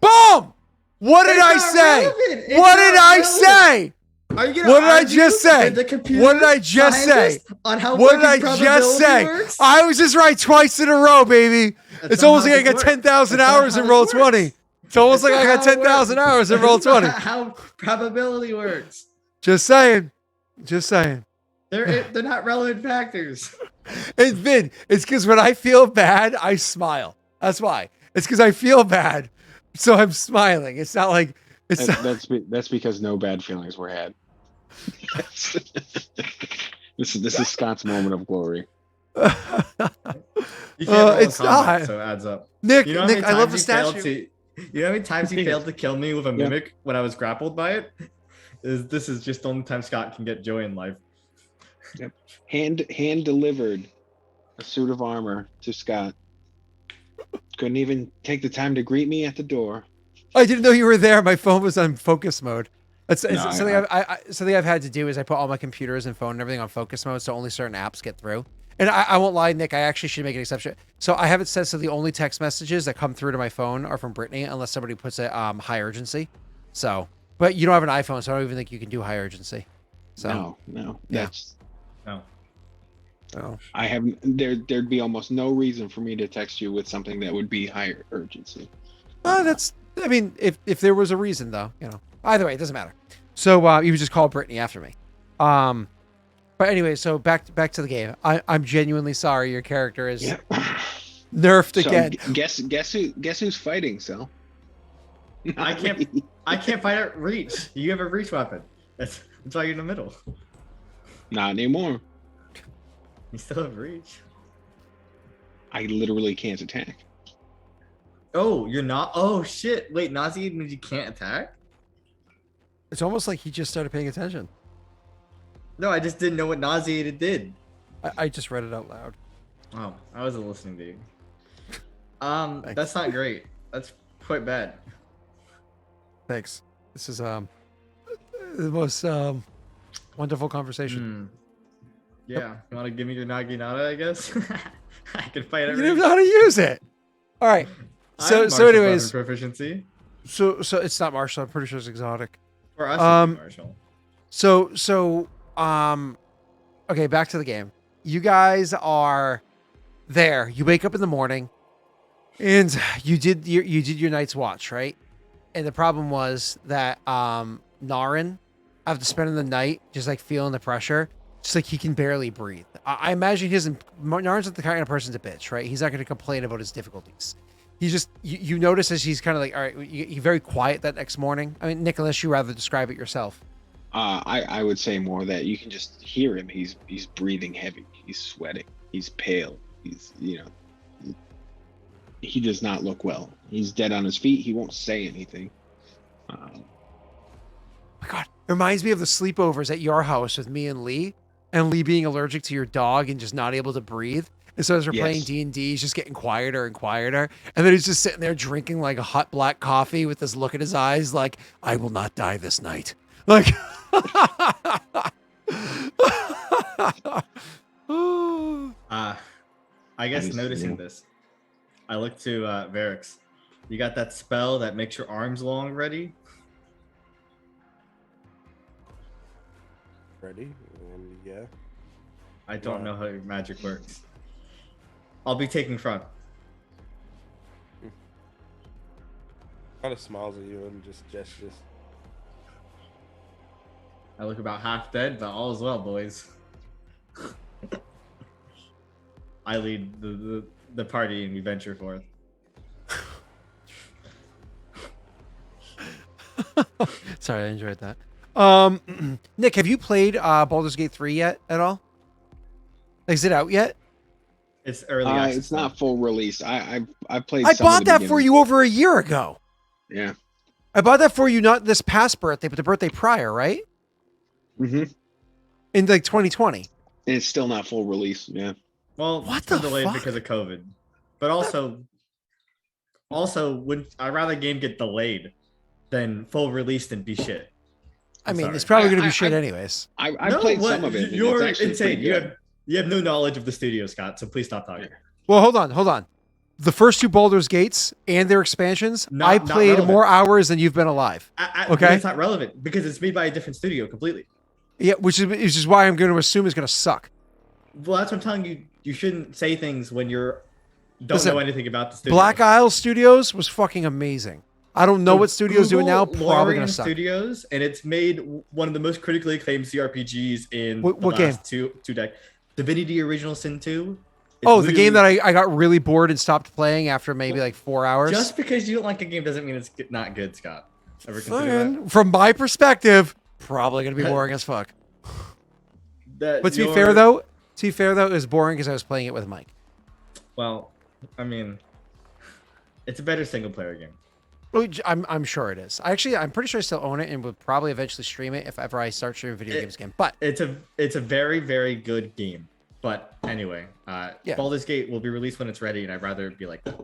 Boom! What did It's I not say? relevant. It's What did not I relevant. say? Are you gonna What did I argue just say? with the computer What did I just say? scientist On how What did I fucking just probability say? works? I was just right twice in a row, baby. That's It's not almost how like I this got works. 10,000 That's not hours how in this roll works. 20. It's almost That's like I not got how it 10,000 works. hours in roll That's not 20. How probability works? Just saying. Just saying. They're not relevant factors. It's been. It's because when I feel bad, I smile. That's why. It's because I feel bad, so I'm smiling. It's not like it's. That's because no bad feelings were had. This is Scott's moment of glory. You can't roll in It's combat, not. so it adds up. Nick, You know how many Nick, I love the times you failed statue. You know how many times he Thing is- failed to kill me with a Yeah. mimic when I was grappled by it? This is just the only time Scott can get joy in life. Hand delivered a suit of armor to Scott. Couldn't even take the time to greet me at the door. I didn't know you were there. My phone was on focus mode. It's No, something something I've had to do is I put all my computers and phone and everything on focus mode, so only certain apps get through. And I won't lie, Nick, I actually should make an exception. So I have it set so the only text messages that come through to my phone are from Brittany, unless somebody puts it high urgency. So, but you don't have an iPhone, so I don't even think you can do high urgency. So no, yeah. that's No. Oh. I have there'd be almost no reason for me to text you with something that would be higher urgency. I mean, if there was a reason though, either way, it doesn't matter. So you would just call Brittany after me. But anyway, so back to the game. I'm genuinely sorry your character is nerfed So, again. Guess who's fighting? So I can't fight at reach. You have a reach weapon. That's why you're in the middle. Not anymore. You still have reach. I literally can't attack. Oh, you're not. Oh shit! Wait, Nazi means you can't attack? It's almost like he just started paying attention. No, I just didn't know what nauseated did. I just read it out loud. Oh, I wasn't listening to you. Thanks. That's not great. That's quite bad. Thanks. This is the most wonderful conversation. Yeah, you want to give me your Naginata, I guess? I can fight You every. didn't know how to use it. All right. I So have so martial anyways, weapon proficiency. so it's not martial. I'm pretty sure it's exotic. For us, it'd be martial. So okay, back to the game. You guys are there. You wake up in the morning, and you did your night's watch, right? And the problem was that Naren, after spending the night just like feeling the pressure, just like he can barely breathe. I imagine he doesn't. Naren's not the kind of person to bitch, right? He's not going to complain about his difficulties. He just you notice as he's kind of like, all right, he's very quiet that next morning. I mean, Nick, unless you rather describe it yourself. I would say more that you can just hear him. He's breathing heavy. He's sweating. He's pale. He's he does not look well. He's dead on his feet. He won't say anything. Oh my God, it reminds me of the sleepovers at your house with me and Lee being allergic to your dog and just not able to breathe. And so as we're playing D&D, he's just getting quieter and quieter. And then he's just sitting there drinking like a hot black coffee with this look in his eyes like, I will not die this night. Like, I guess noticing this, I look to Varix. You got that spell that makes your arms long ready? Ready? Yeah. I don't know how your magic works. I'll be taking front. Kind of smiles at you and just gestures. I look about half dead, but all is well, boys. I lead the party and we venture forth. Sorry, I enjoyed that. Nick, have you played Baldur's Gate 3 yet at all? Like, is it out yet? It's early access. It's not full release. I played. I some of bought the that for beginning. you over a year ago. Yeah. I bought that for you not this past birthday, but the birthday prior, right? Mm-hmm. In like 2020. And it's still not full release. Yeah. Well, What it's been the delayed fuck? because of COVID. But also, would I rather game get delayed than full released and be shit? I I'm mean, sorry. it's probably going to I- be shit I- anyways. I No, played what? some of it. And You're it's actually insane. pretty You good. have no knowledge of the studio, Scott. So please stop talking. Well, hold on. The first two Baldur's Gates and their expansions, Not I played relevant. more hours than you've been alive. Okay. It's not relevant because it's made by a different studio completely. Yeah, which is why I'm going to assume it's going to suck. Well, that's what I'm telling you. You shouldn't say things when don't Listen, know anything about the studio. Black Isle Studios was fucking amazing. I don't know what studio's doing now. Google Probably Lorien going to suck. Studios, and it's made one of the most critically acclaimed CRPGs in What the game? last two decades. Divinity Original Sin 2. Oh, the game that I got really bored and stopped playing after maybe like 4 hours. Just because you don't like a game doesn't mean it's not good, Scott. Ever consider that? From my perspective, probably going to be boring as fuck. That But to be your- fair though, it was boring because I was playing it with Mike. Well, I mean, it's a better single player game. I'm sure it is. I'm pretty sure I still own it and would probably eventually stream it if ever I start streaming video games again. But It's a very, very good game. But anyway, Yeah. Baldur's Gate will be released when it's ready, and I'd rather it be like that.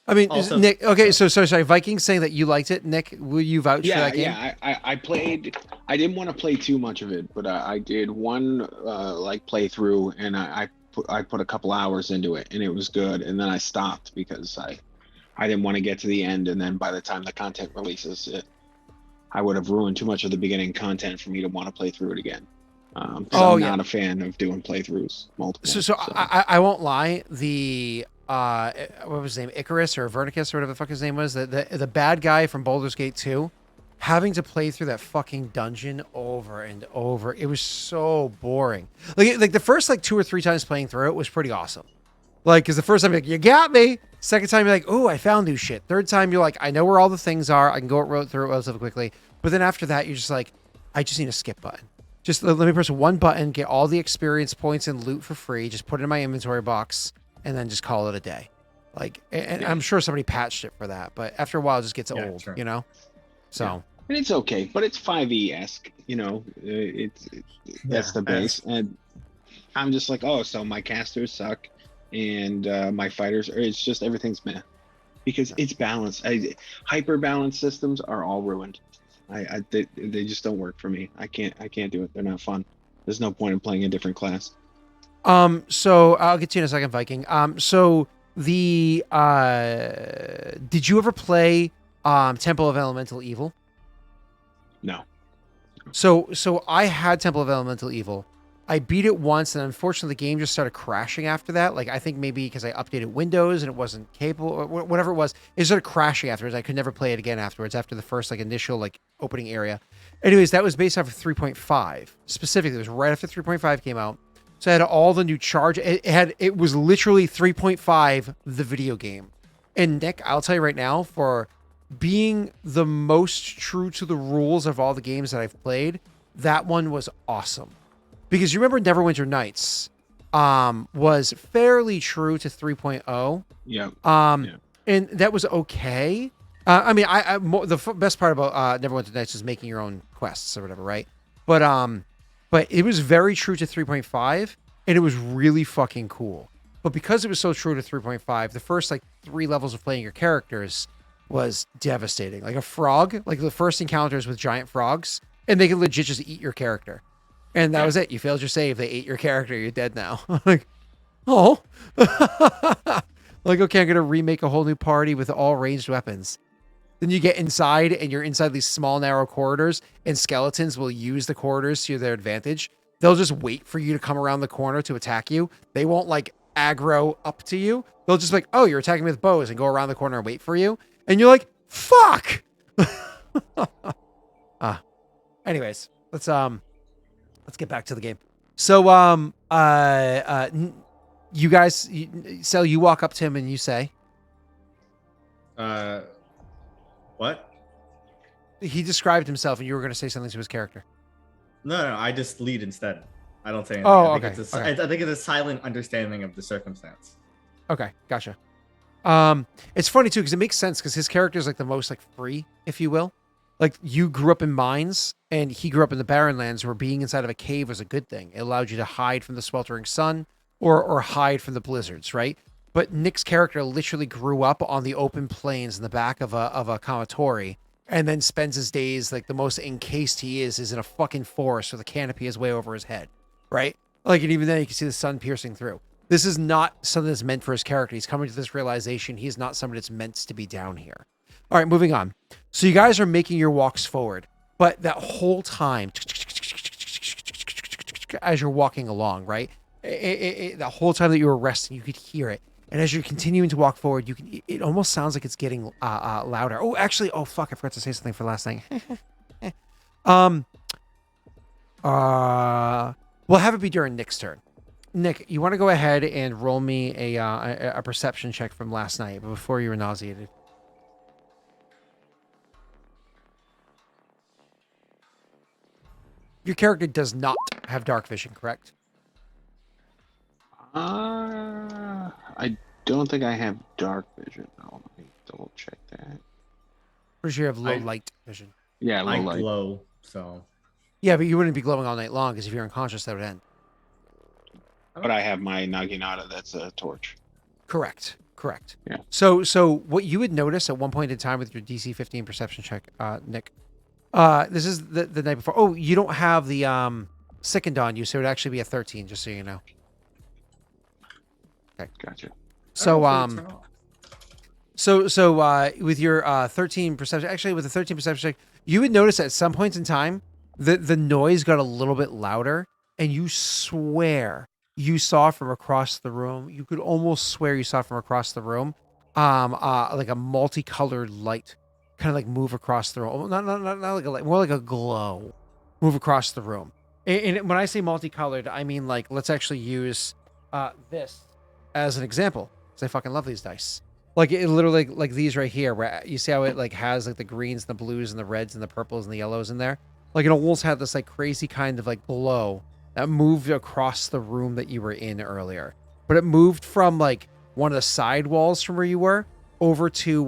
I mean, Also- Nick. Okay, so sorry. Vikings saying that you liked it. Nick, will you vouch for Yeah, that game? yeah. I played. I didn't want to play too much of it, but I did one like playthrough, and I put a couple hours into it, and it was good. And then I stopped because I didn't want to get to the end, and then by the time the content releases, I would have ruined too much of the beginning content for me to want to play through it again. So I'm not a fan of doing playthroughs multiple. So I won't lie. The what was his name? Icarus or Vernicus or whatever the fuck his name was. The bad guy from Baldur's Gate 2, having to play through that fucking dungeon over and over. It was so boring. Like the first like 2 or 3 times playing through it was pretty awesome. Like, because the first time you're like, you got me. Second time you're like, oh, I found new shit. Third time you're like, I know where all the things are. I can go through it relatively quickly. But then after that, you're just like, I just need a skip button. Just let me press one button, get all the experience points and loot for free. Just put it in my inventory box and then just call it a day. Like, and I'm sure somebody patched it for that. But after a while, it just gets old, true. you know? So. Yeah. And it's okay, but it's 5e-esque, you know, that's the base. And I'm just like, oh, so my casters suck and my fighters, it's just everything's meh. Because it's balanced. Hyper balanced systems are all ruined. They just don't work for me. I can't do it. They're not fun. There's no point in playing a different class. So I'll get to you in a second, Viking. So the did you ever play Temple of Elemental Evil? No. So I had Temple of Elemental Evil. I beat it once, and unfortunately, the game just started crashing after that. Like, I think maybe because I updated Windows and it wasn't capable, or whatever it was, it started crashing afterwards. I could never play it again afterwards after the first like initial like opening area. Anyways, that was based off of 3.5. Specifically, it was right after 3.5 came out. So I had all the new charge. It was literally 3.5 the video game. And Nick, I'll tell you right now, for being the most true to the rules of all the games that I've played, that one was awesome. Because you remember Neverwinter Nights was fairly true to 3.0. Yeah. And that was okay. I mean, the best part about Neverwinter Nights is making your own quests or whatever, right? But it was very true to 3.5, and it was really fucking cool. But because it was so true to 3.5, the first like 3 levels of playing your characters was devastating. Like a frog, like the first encounters with giant frogs, and they can legit just eat your character. And that was it. You failed your save. They ate your character. You're dead now. Like, oh. Like, okay, I'm going to remake a whole new party with all ranged weapons. Then you get inside, and you're inside these small, narrow corridors, and skeletons will use the corridors to their advantage. They'll just wait for you to come around the corner to attack you. They won't, like, aggro up to you. They'll just be like, oh, you're attacking me with bows, and go around the corner and wait for you. And you're like, fuck! Anyways, let's get back to the game. So, you guys, so you walk up to him and you say, what? He described himself, and you were going to say something to his character. No, I just lead instead. I don't say anything. Oh, I think okay. I think it's a silent understanding of the circumstance. Okay, gotcha. It's funny too because it makes sense because his character is like the most like free, if you will. Like you grew up in mines, and he grew up in the barren lands, where being inside of a cave was a good thing. It allowed you to hide from the sweltering sun or hide from the blizzards, right? But Nick's character literally grew up on the open plains in the back of a Kamatori, and then spends his days like the most encased he is in a fucking forest with a canopy is way over his head, right? Like, and even then you can see the sun piercing through. This is not something that's meant for his character. He's coming to this realization he's not somebody that's meant to be down here. All right, moving on. So you guys are making your walks forward, but that whole time, as you're walking along, right? The whole time that you were resting, you could hear it. And as you're continuing to walk forward, it almost sounds like it's getting louder. Oh, actually, oh fuck, I forgot to say something for last night. We'll have it be during Nick's turn. Nick, you want to go ahead and roll me a perception check from last night, but before you were nauseated. Your character does not have dark vision, correct? I don't think I have dark vision. No, let me double check that. Pretty sure you have low light vision. Yeah, low I light. glow, so. Yeah, but you wouldn't be glowing all night long because if you're unconscious, that would end. But I have my Naginata that's a torch. Correct. Yeah. So what you would notice at one point in time with your DC 15 perception check, Nick, this is the night before. Oh, you don't have the sickened on you, so it would actually be a 13, just so you know. Okay. Gotcha. So I don't know if they turn off. So with your 13 perception, actually with the 13 perception check, you would notice at some points in time the noise got a little bit louder, and you swear you saw from across the room. You could almost swear you saw from across the room, like a multicolored light, kind of like move across the room. Not like a light, more like a glow, move across the room. And when I say multicolored, I mean like let's actually use this as an example, because I fucking love these dice. Like it literally like these right here, where you see how it like has like the greens and the blues and the reds and the purples and the yellows in there. Like it almost had this like crazy kind of like glow that moved across the room that you were in earlier. But it moved from like one of the side walls from where you were over to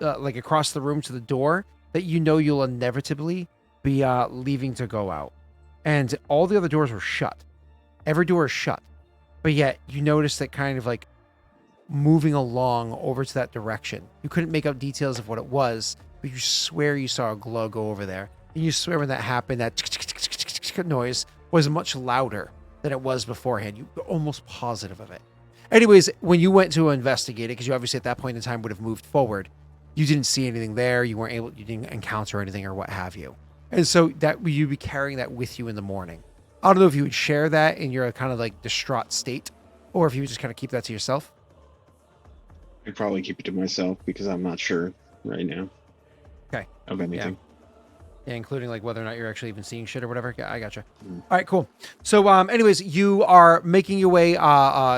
like across the room to the door that you know you'll inevitably be leaving to go out. And all the other doors were shut. Every door is shut. But yet you notice that kind of like moving along over to that direction. You couldn't make out details of what it was, but you swear you saw a glow go over there. And you swear when that happened, that noise was much louder than it was beforehand. You're almost positive of it. Anyways, when you went to investigate it, because you obviously at that point in time would have moved forward, you didn't see anything there. You didn't encounter anything or what have you. And so that you'd be carrying that with you in the morning. I don't know if you would share that in your kind of like distraught state, or if you would just kind of keep that to yourself. I'd probably keep it to myself because I'm not sure right now. Okay. Of anything. Yeah, including like whether or not you're actually even seeing shit or whatever. Yeah, I gotcha. Mm. All right, cool. So, anyways, you are making your way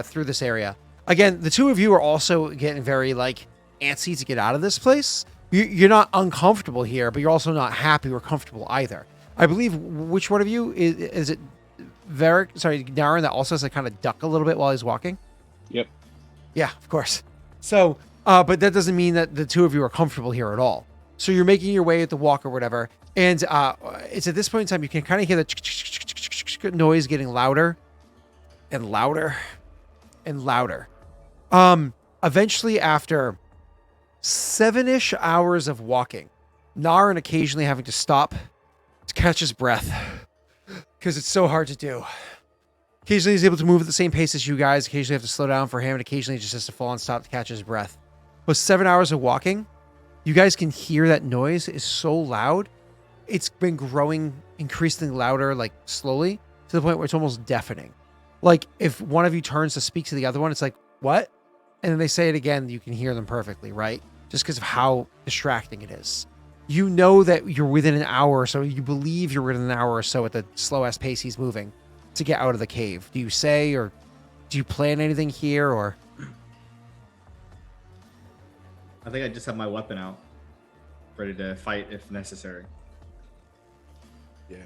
through this area. Again, the two of you are also getting very like antsy to get out of this place. You're not uncomfortable here, but you're also not happy or comfortable either. I believe which one of you is it? Naren that also has to kind of duck a little bit while he's walking. Yep. Yeah, of course. So, but that doesn't mean that the two of you are comfortable here at all. So you're making your way at the walk or whatever, and it's at this point in time you can kind of hear the noise getting louder and louder and louder. Eventually, after 7-ish hours of walking, Naren occasionally having to stop to catch his breath because it's so hard to do. Occasionally he's able to move at the same pace as you guys. Occasionally have to slow down for him, and occasionally he just has to fall and stop to catch his breath. But 7 hours of walking, you guys can hear that noise is so loud. It's been growing increasingly louder, like slowly, to the point where it's almost deafening. Like if one of you turns to speak to the other one, it's like, what? And then they say it again, you can hear them perfectly, right? Just because of how distracting it is. You know that you're within an hour or so. You believe you're within an hour or so at the slow-ass pace he's moving to get out of the cave. Do you say, or do you plan anything here, or? I think I just have my weapon out, ready to fight if necessary. Yeah,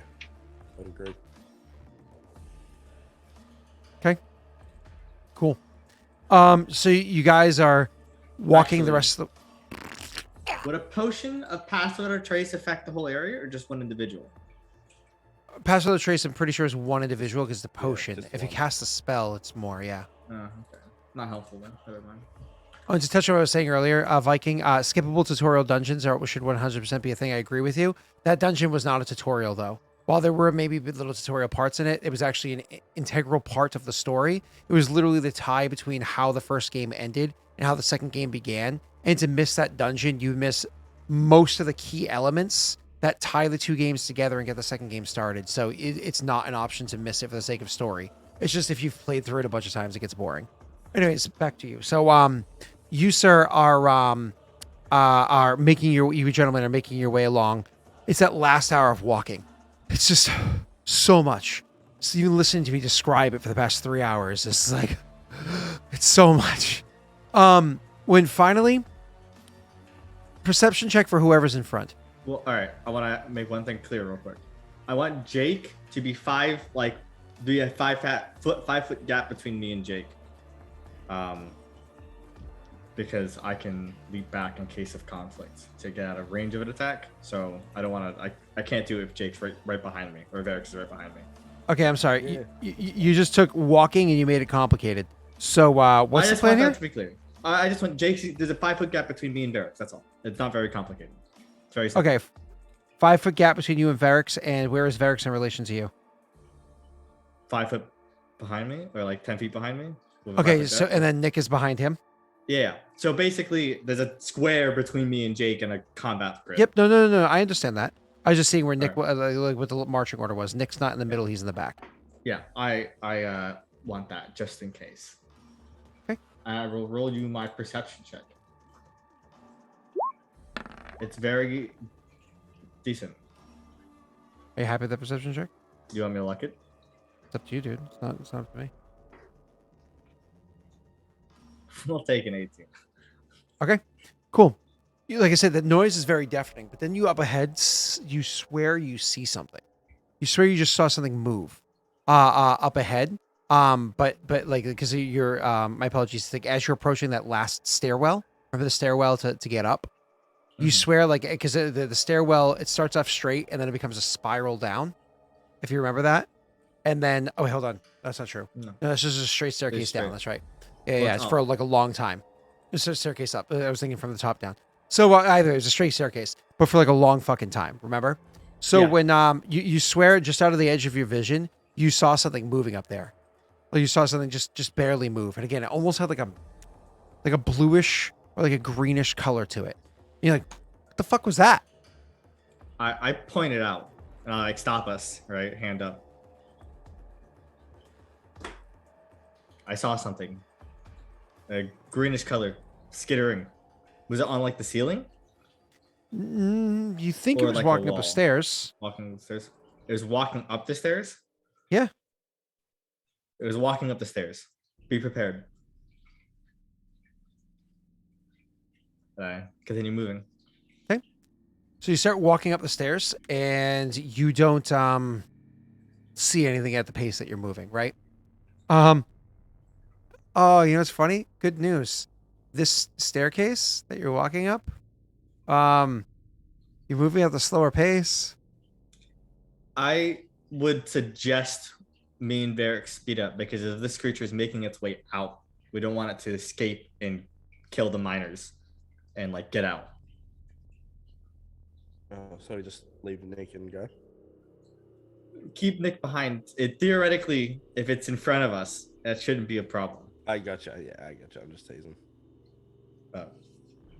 I'd agree. Okay. Cool. So you guys are walking Actually, the rest of the. Would a potion of pass without a trace affect the whole area, or just one individual? Pass without trace, I'm pretty sure is one individual because the potion. just If you one. cast a spell, it's more. Yeah. Oh, okay. Not helpful then. Never mind. Oh, and to touch on what I was saying earlier, Viking, skippable tutorial dungeons should 100% be a thing. I agree with you. That dungeon was not a tutorial, though. While there were maybe little tutorial parts in it, it was actually an integral part of the story. It was literally the tie between how the first game ended and how the second game began. And to miss that dungeon, you miss most of the key elements that tie the two games together and get the second game started. So it's not an option to miss it for the sake of story. It's just if you've played through it a bunch of times, it gets boring. Anyways, back to you. So, you, sir, are making you gentlemen are making your way along. It's that last hour of walking. It's just so much. So even listening to me describe it for the past 3 hours, it's like, it's so much. When finally, perception check for whoever's in front. Well, all right. I want to make one thing clear real quick. I want Jake to be be a 5-foot gap between me and Jake. Because I can leap back in case of conflict to get out of range of an attack. So I don't want to. I can't do it if Jake's right behind me or if Eric's right behind me. Okay, I'm sorry. Yeah. You just took walking and you made it complicated. So what's I the just plan want here? that to be clear. I just want Jake. There's a 5 foot gap between me and Derek. That's all. It's not very complicated. It's very simple. Okay, 5 foot gap between you and Varix, and where is Varix in relation to you? 5 foot behind me, or like 10 feet behind me. with a Okay, 5 foot so gap. and then Nick is behind him. Yeah. So basically, there's a square between me and Jake and a combat grid. Yep. No. I understand that. I was just seeing where Nick, Alright. like what the marching order was. Nick's not in the middle; he's in the back. Yeah. I want that just in case. Okay. I will roll you my perception check. It's very decent. Are you happy with the perception check? You want me to luck it? It's up to you, dude. It's not. It's not up to me. We'll take an 18. Okay, cool. Like I said, the noise is very deafening, but then you up ahead, you swear you see something. You swear you just saw something move, up ahead. But like because you're, my apologies. Like as you're approaching that last stairwell, remember the stairwell to get up. You Mhm. swear like because the stairwell it starts off straight and then it becomes a spiral down. If you remember that, and then oh wait, hold on, that's not true. No. No, it's just a straight staircase down. straight. That's right. Yeah, Well, yeah. it's It's for up. like a long time. It's a staircase up. I was thinking from the top down. So either it's a straight staircase, but for like a long fucking time. Remember? So Yeah. when you swear just out of the edge of your vision, you saw something moving up there. Like you saw something just barely move, and again, it almost had like a bluish or like a greenish color to it. And you're like, what the fuck was that? I pointed out, like stop us, right? Hand up. I saw something, a greenish color, skittering. Was it on like the ceiling? You think Or it was like a walking up wall. the stairs? Walking up the stairs. It was walking up the stairs. Yeah. It was walking up the stairs. Be prepared. Continue moving. So you start walking up the stairs, and you don't see anything at the pace that you're moving, right? Oh, you know what's funny? Good news. This staircase that you're walking up, you're moving at the slower pace. I would suggest me and Varric speed up because if this creature is making its way out, we don't want it to escape and kill the miners and like get out. So we just leave Nick and go. Keep Nick behind. It theoretically, if it's in front of us, that shouldn't be a problem. I gotcha. Yeah, I gotcha. I'm just teasing. But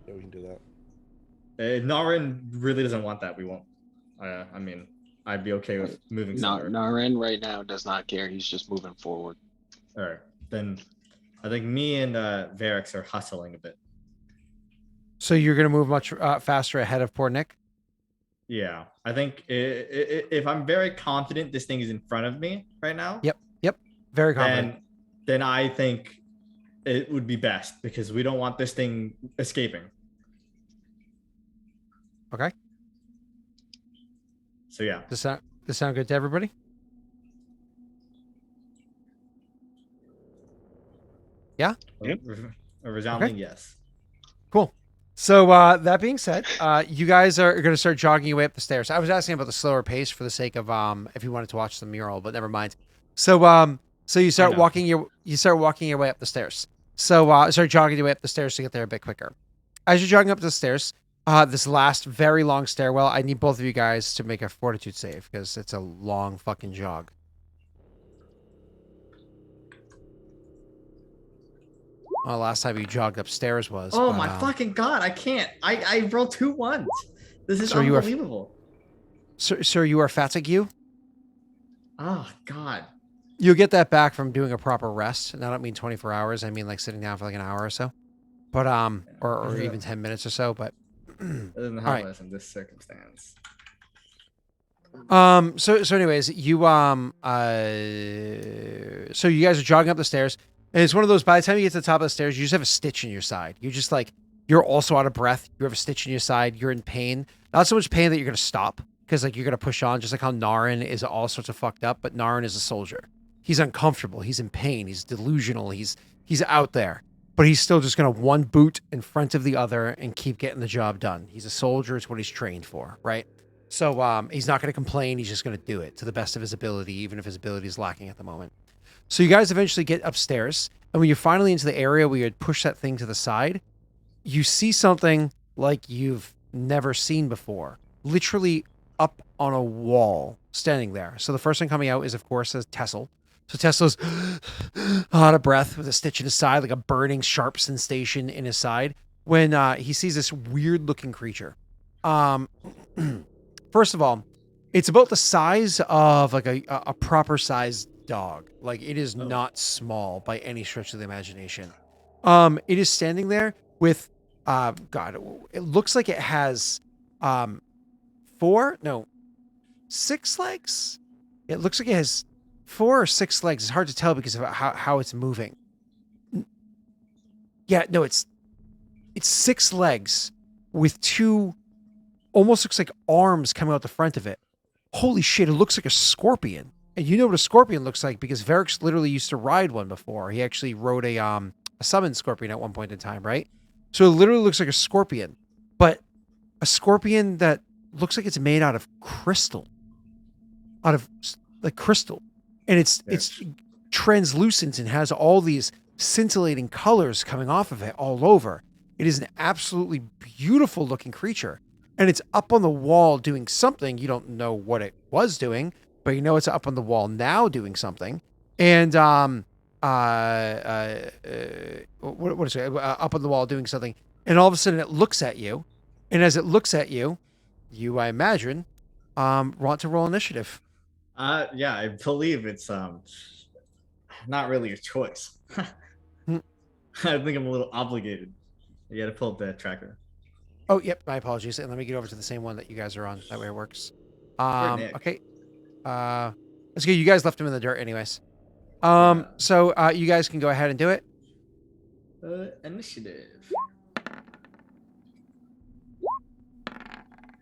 Yeah, we can do that. Narin really doesn't want that. We won't. I mean, I'd be okay with moving somewhere. Naren right now does not care. He's just moving forward. All right, then I think me and Varix are hustling a bit. So you're gonna move much faster ahead of poor Nick. Yeah, I think if I'm very confident this thing is in front of me right now, Yep. Very confident. then I think it would be best because we don't want this thing escaping. Okay. So yeah, Does this sound good to everybody? Yep. a resounding yes. Cool. So that being said, you guys are going to start jogging your way up the stairs. I was asking about the slower pace for the sake of if you wanted to watch the mural, but never mind. So so you start walking your way up the stairs. So start jogging your way up the stairs to get there a bit quicker. As you're jogging up the stairs, this last very long stairwell, I need both of you guys to make a fortitude save because it's a long fucking jog. Well, last time you jogged upstairs was. Oh but, my fucking god! I can't. I rolled 2 1s. This is So you are- unbelievable. Sir, you are fatigued. Oh god. You'll get that back from doing a proper rest. And I don't mean 24 hours. I mean like sitting down for like an hour or so. But or Yeah. even 10 minutes or so. But It doesn't help Alright. us in this circumstance. so anyways, you so you guys are jogging up the stairs. And it's one of those, by the time you get to the top of the stairs, you just have a stitch in your side. You're just like, you're also out of breath. You have a stitch in your side. You're in pain. Not so much pain that you're going to stop because like you're going to push on, just like how Narin is all sorts of fucked up, but Narin is a soldier. He's uncomfortable. He's in pain. He's delusional. He's out there, but he's still just going to one boot in front of the other and keep getting the job done. He's a soldier. It's what he's trained for, right? So he's not going to complain. He's just going to do it to the best of his ability, even if his ability is lacking at the moment. So you guys eventually get upstairs, and when you're finally into the area where you had pushed that thing to the side, you see something like you've never seen before, literally up on a wall, standing there. So the first thing coming out is, of course, a Tessel. So Tesla's out of breath with a stitch in his side, like a burning sharp sensation in his side, when he sees this weird-looking creature. First of all, it's about the size of like a proper sized dog. Like it is not small by any stretch of the imagination. It is standing there with God, it looks like it has 6 legs. It looks like it has 4 or 6 legs. It's hard to tell because of how it's moving. Yeah, no, it's 6 legs with 2 almost looks like arms coming out the front of it. Holy shit, it looks like a scorpion. And you know what a scorpion looks like because Varix literally used to ride one before. He actually rode a summoned scorpion at one point in time, right? So it literally looks like a scorpion, but a scorpion that looks like it's made out of crystal. Out of like crystal. And it's translucent and has all these scintillating colors coming off of it all over. It is an absolutely beautiful looking creature. And it's up on the wall doing something. You don't know what it was doing, but you know it's up on the wall now doing something. And what is it? Up on the wall doing something. And all of a sudden it looks at you. And as it looks at you, I imagine, want to roll initiative. Yeah, I believe it's not really a choice. I think I'm a little obligated. You got to pull up the tracker. Oh, yep. My apologies. And let me get over to the same one that you guys are on. That way it works. Nick. Okay. That's good. You guys left him in the dirt anyways. Yeah. So you guys can go ahead and do it. Initiative.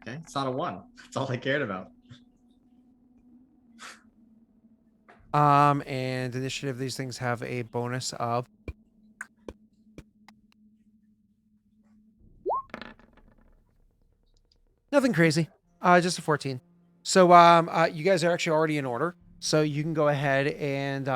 Okay, it's not a 1. That's all I cared about. And initiative, these things have a bonus of nothing crazy. Just a 14. So you guys are actually already in order. So you can go ahead and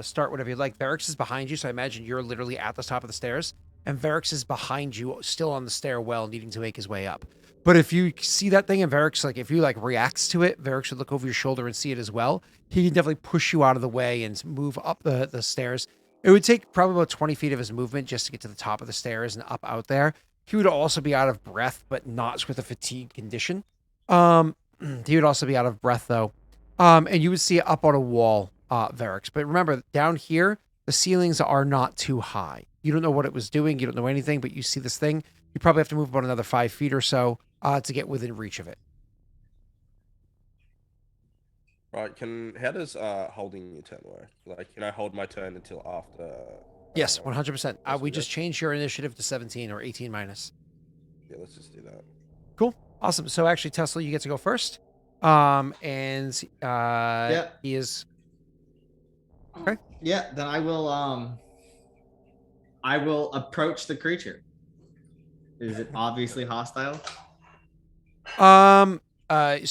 start whatever you like. Varix is behind you, so I imagine you're literally at the top of the stairs. And Varix is behind you, still on the stairwell, needing to make his way up. But if you see that thing and Varix, like if you like reacts to it, Varix should look over your shoulder and see it as well. He can definitely push you out of the way and move up the stairs. It would take probably about 20 feet of his movement just to get to the top of the stairs and up out there. He would also be out of breath, but not with a fatigue condition. He would also be out of breath though. And you would see it up on a wall, Varix. But remember, down here, the ceilings are not too high. You don't know what it was doing. You don't know anything, but you see this thing. You probably have to move about another 5 feet or so to get within reach of it. Right. How does holding your turn work? Like, can I hold my turn until after? Yes, 100%. We just changed your initiative to 17 or 18 minus. Yeah, let's just do that. Cool. Awesome. So actually, Tesla, you get to go first. He is. Okay. Yeah, then I will approach the creature. Is it obviously hostile? So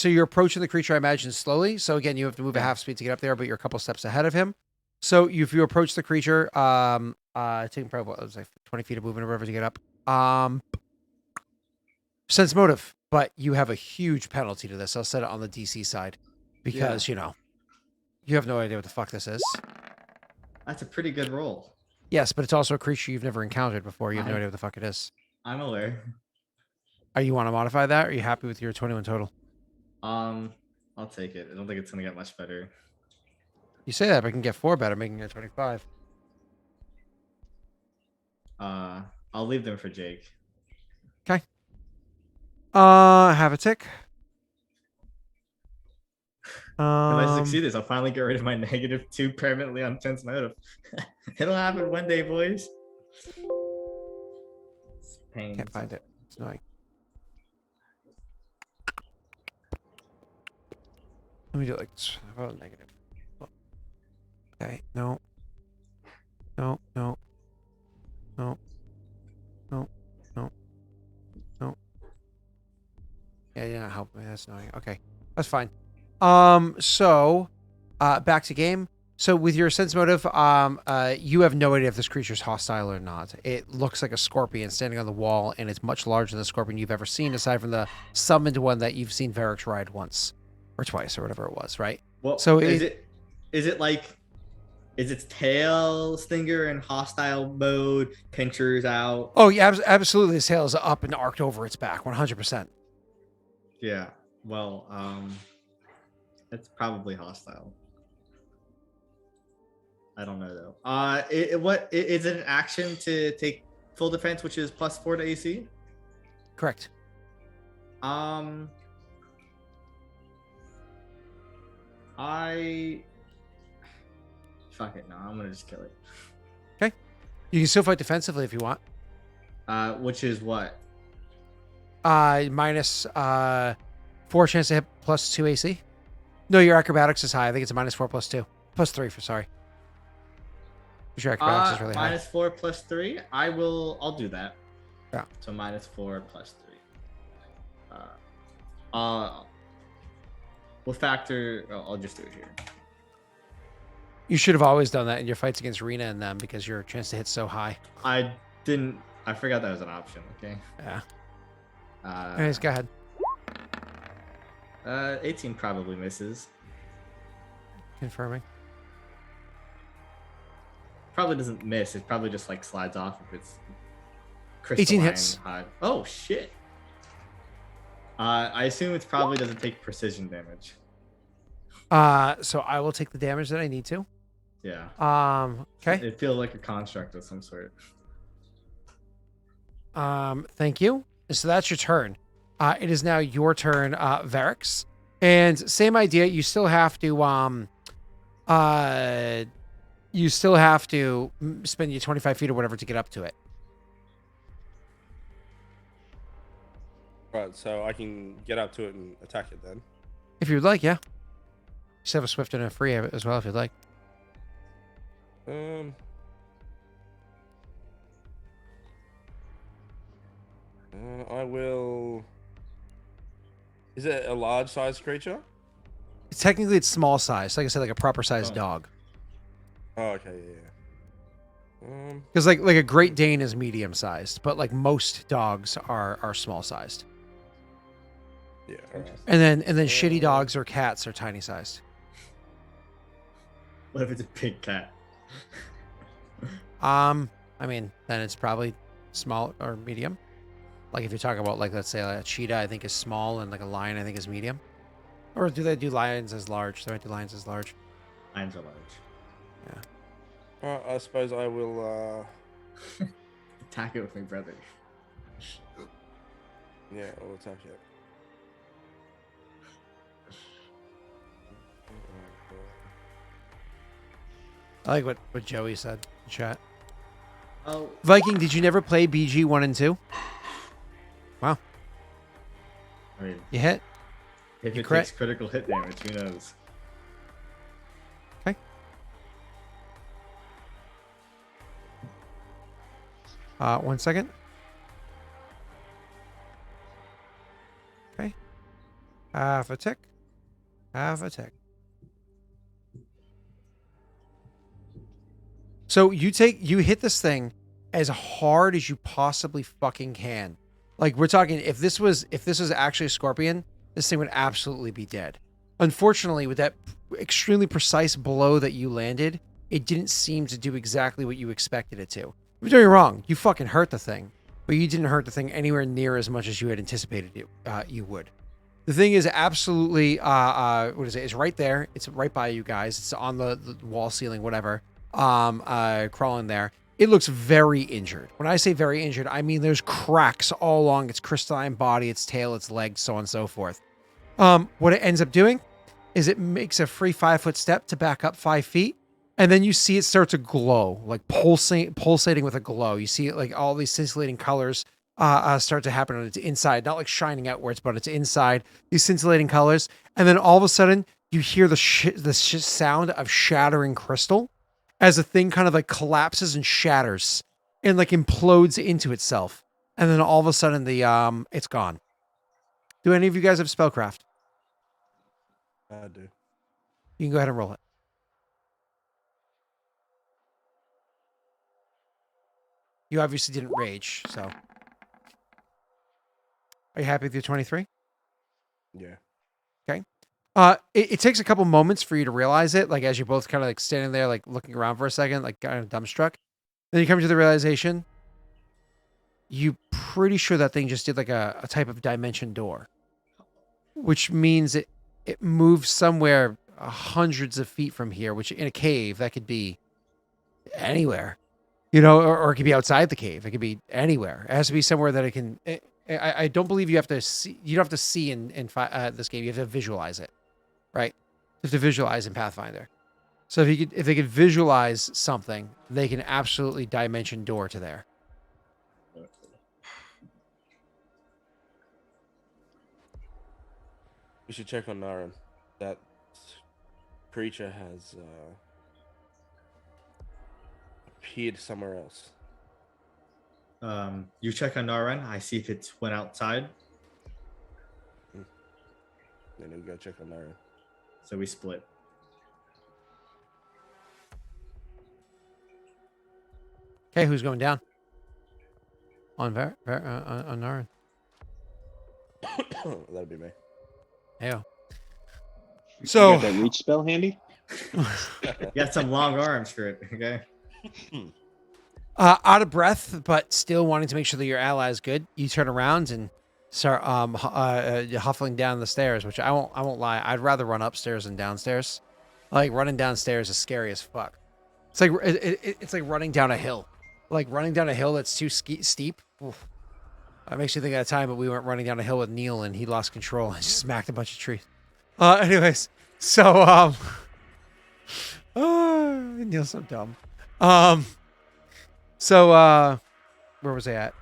you're approaching the creature, I imagine, slowly. So again, you have to move a half speed to get up there, but you're a couple steps ahead of him. So if you approach the creature, taking probably what it was like 20 feet of movement or whatever to get up. Sense motive, but you have a huge penalty to this. I'll set it on the DC side because you have no idea what the fuck this is. That's a pretty good roll. Yes, but it's also a creature you've never encountered before. You have no idea what the fuck it is. I'm aware. Are you want to modify that? Or are you happy with your 21 total? I'll take it. I don't think it's gonna get much better. You say that, but I can get 4 better, making it 25. I'll leave them for Jake. Okay. Have a tick. If I succeed this, I'll finally get rid of my -2 permanently on sense motive. It'll happen one day, boys. It's pain. Can't find it. It's annoying. Let me do it like this. How about negative? Okay. No. No. No. No. No. No. No. Yeah, that's annoying. Okay, that's fine. So, back to game. So with your sense motive, you have no idea if this creature's hostile or not. It looks like a scorpion standing on the wall, and it's much larger than the scorpion you've ever seen, aside from the summoned one that you've seen Varric ride once or twice or whatever it was, right? Well, So is it like, is its tail stinger in hostile mode? Pinchers out. Oh yeah, absolutely. His tail is up and arced over its back, 100%. Yeah. Well, it's probably hostile. I don't know though. Is it an action to take full defense, which is +4 to AC? Correct. Fuck it. No, I'm gonna just kill it. Okay. You can still fight defensively if you want. Which is what? Minus 4 chance to hit +2 AC. No, your acrobatics is high. I think it's a -4 +2. +3 for sorry. Your acrobatics is really high. -4 +3. I'll do that. Yeah. So -4 +3. We'll factor. I'll just do it here. You should have always done that in your fights against Rena and them because your chance to hit so high. I didn't. I forgot that was an option. Okay. Yeah. Anyways, go ahead. 18 probably misses. Confirming. Probably doesn't miss. It probably just like slides off if it's 18 hits. high. Oh shit. I assume it probably doesn't take precision damage. So I will take the damage that I need to. Yeah. Okay. It feels like a construct of some sort. Thank you. So that's your turn. It is now your turn, Varix. And same idea. You still have to spend your 25 feet or whatever to get up to it. Right, so I can get up to it and attack it then. If you would like, yeah. You still have a swift and a free as well if you'd like. I will. Is it a large sized creature? Technically, it's small size. Like I said, like a proper sized dog. Oh, okay, yeah. Because like a Great Dane is medium sized, but like most dogs are small sized. Yeah. Alright. And then shitty dogs or cats are tiny sized. What if it's a big cat? I mean, then it's probably small or medium. Like if you're talking about like let's say like a cheetah, I think is small, and like a lion, I think is medium. Or do they do lions as large? They might do lions as large. Lions are large. Yeah. I suppose I will. Attack it with my brother. Yeah, I'll attack it. I like what Joey said in chat. Oh, Viking, did you never play BG 1 and 2? Wow. I mean, You hit? if You it crit? takes critical hit damage, who knows? Okay. 1 second. Okay. Half a tick. Half a tick. So you hit this thing as hard as you possibly fucking can. Like we're talking, if this was actually a scorpion, this thing would absolutely be dead. Unfortunately, with that extremely precise blow that you landed, it didn't seem to do exactly what you expected it to. Don't get me wrong, you fucking hurt the thing, but you didn't hurt the thing anywhere near as much as you had anticipated you would. The thing is absolutely, what is it? It's right there. It's right by you guys. It's on the wall, ceiling, whatever. Crawling there. It looks very injured. When I say very injured, I mean there's cracks all along its crystalline body, its tail, its legs, so on and so forth. What it ends up doing is it makes a free 5-foot step to back up 5 feet, and then you see it start to glow, like pulsating with a glow. You see it like all these scintillating colors start to happen on its inside, not like shining outwards, but it's inside. These scintillating colors, and then all of a sudden you hear the sound of shattering crystal as the thing kind of like collapses and shatters and like implodes into itself. And then all of a sudden it's gone. Do any of you guys have spellcraft? I do. You can go ahead and roll it. You obviously didn't rage, so. Are you happy with your 23? Yeah. Okay. It takes a couple moments for you to realize it, like as you're both kind of like standing there, like looking around for a second, like kind of dumbstruck. Then you come to the realization, you pretty sure that thing just did like a type of dimension door, which means it moves somewhere hundreds of feet from here, which in a cave, that could be anywhere, or it could be outside the cave. It could be anywhere. It has to be somewhere that it can. I don't believe you have to see. You don't have to see in this game. You have to visualize it, right? You have to visualize in Pathfinder. So if they could visualize something, they can absolutely dimension door to there. We should check on Naren. That creature has appeared somewhere else. You check on Naren. I see if it went outside. Then we go check on Naren. So we split. Okay, who's going down? On on Naren. That'd be me. Yeah. You So got that reach spell handy? You got some long arms for it, okay? out of breath, but still wanting to make sure that your ally is good, you turn around and start huffling down the stairs. Which I won't lie, I'd rather run upstairs than downstairs. Like running downstairs is scary as fuck. It's like it's like running down a hill. Like running down a hill that's too steep. Oof. That makes you think of a time, but we weren't running down a hill with Neil and he lost control and smacked a bunch of trees. Anyways, so Neil's so dumb. So where was I at?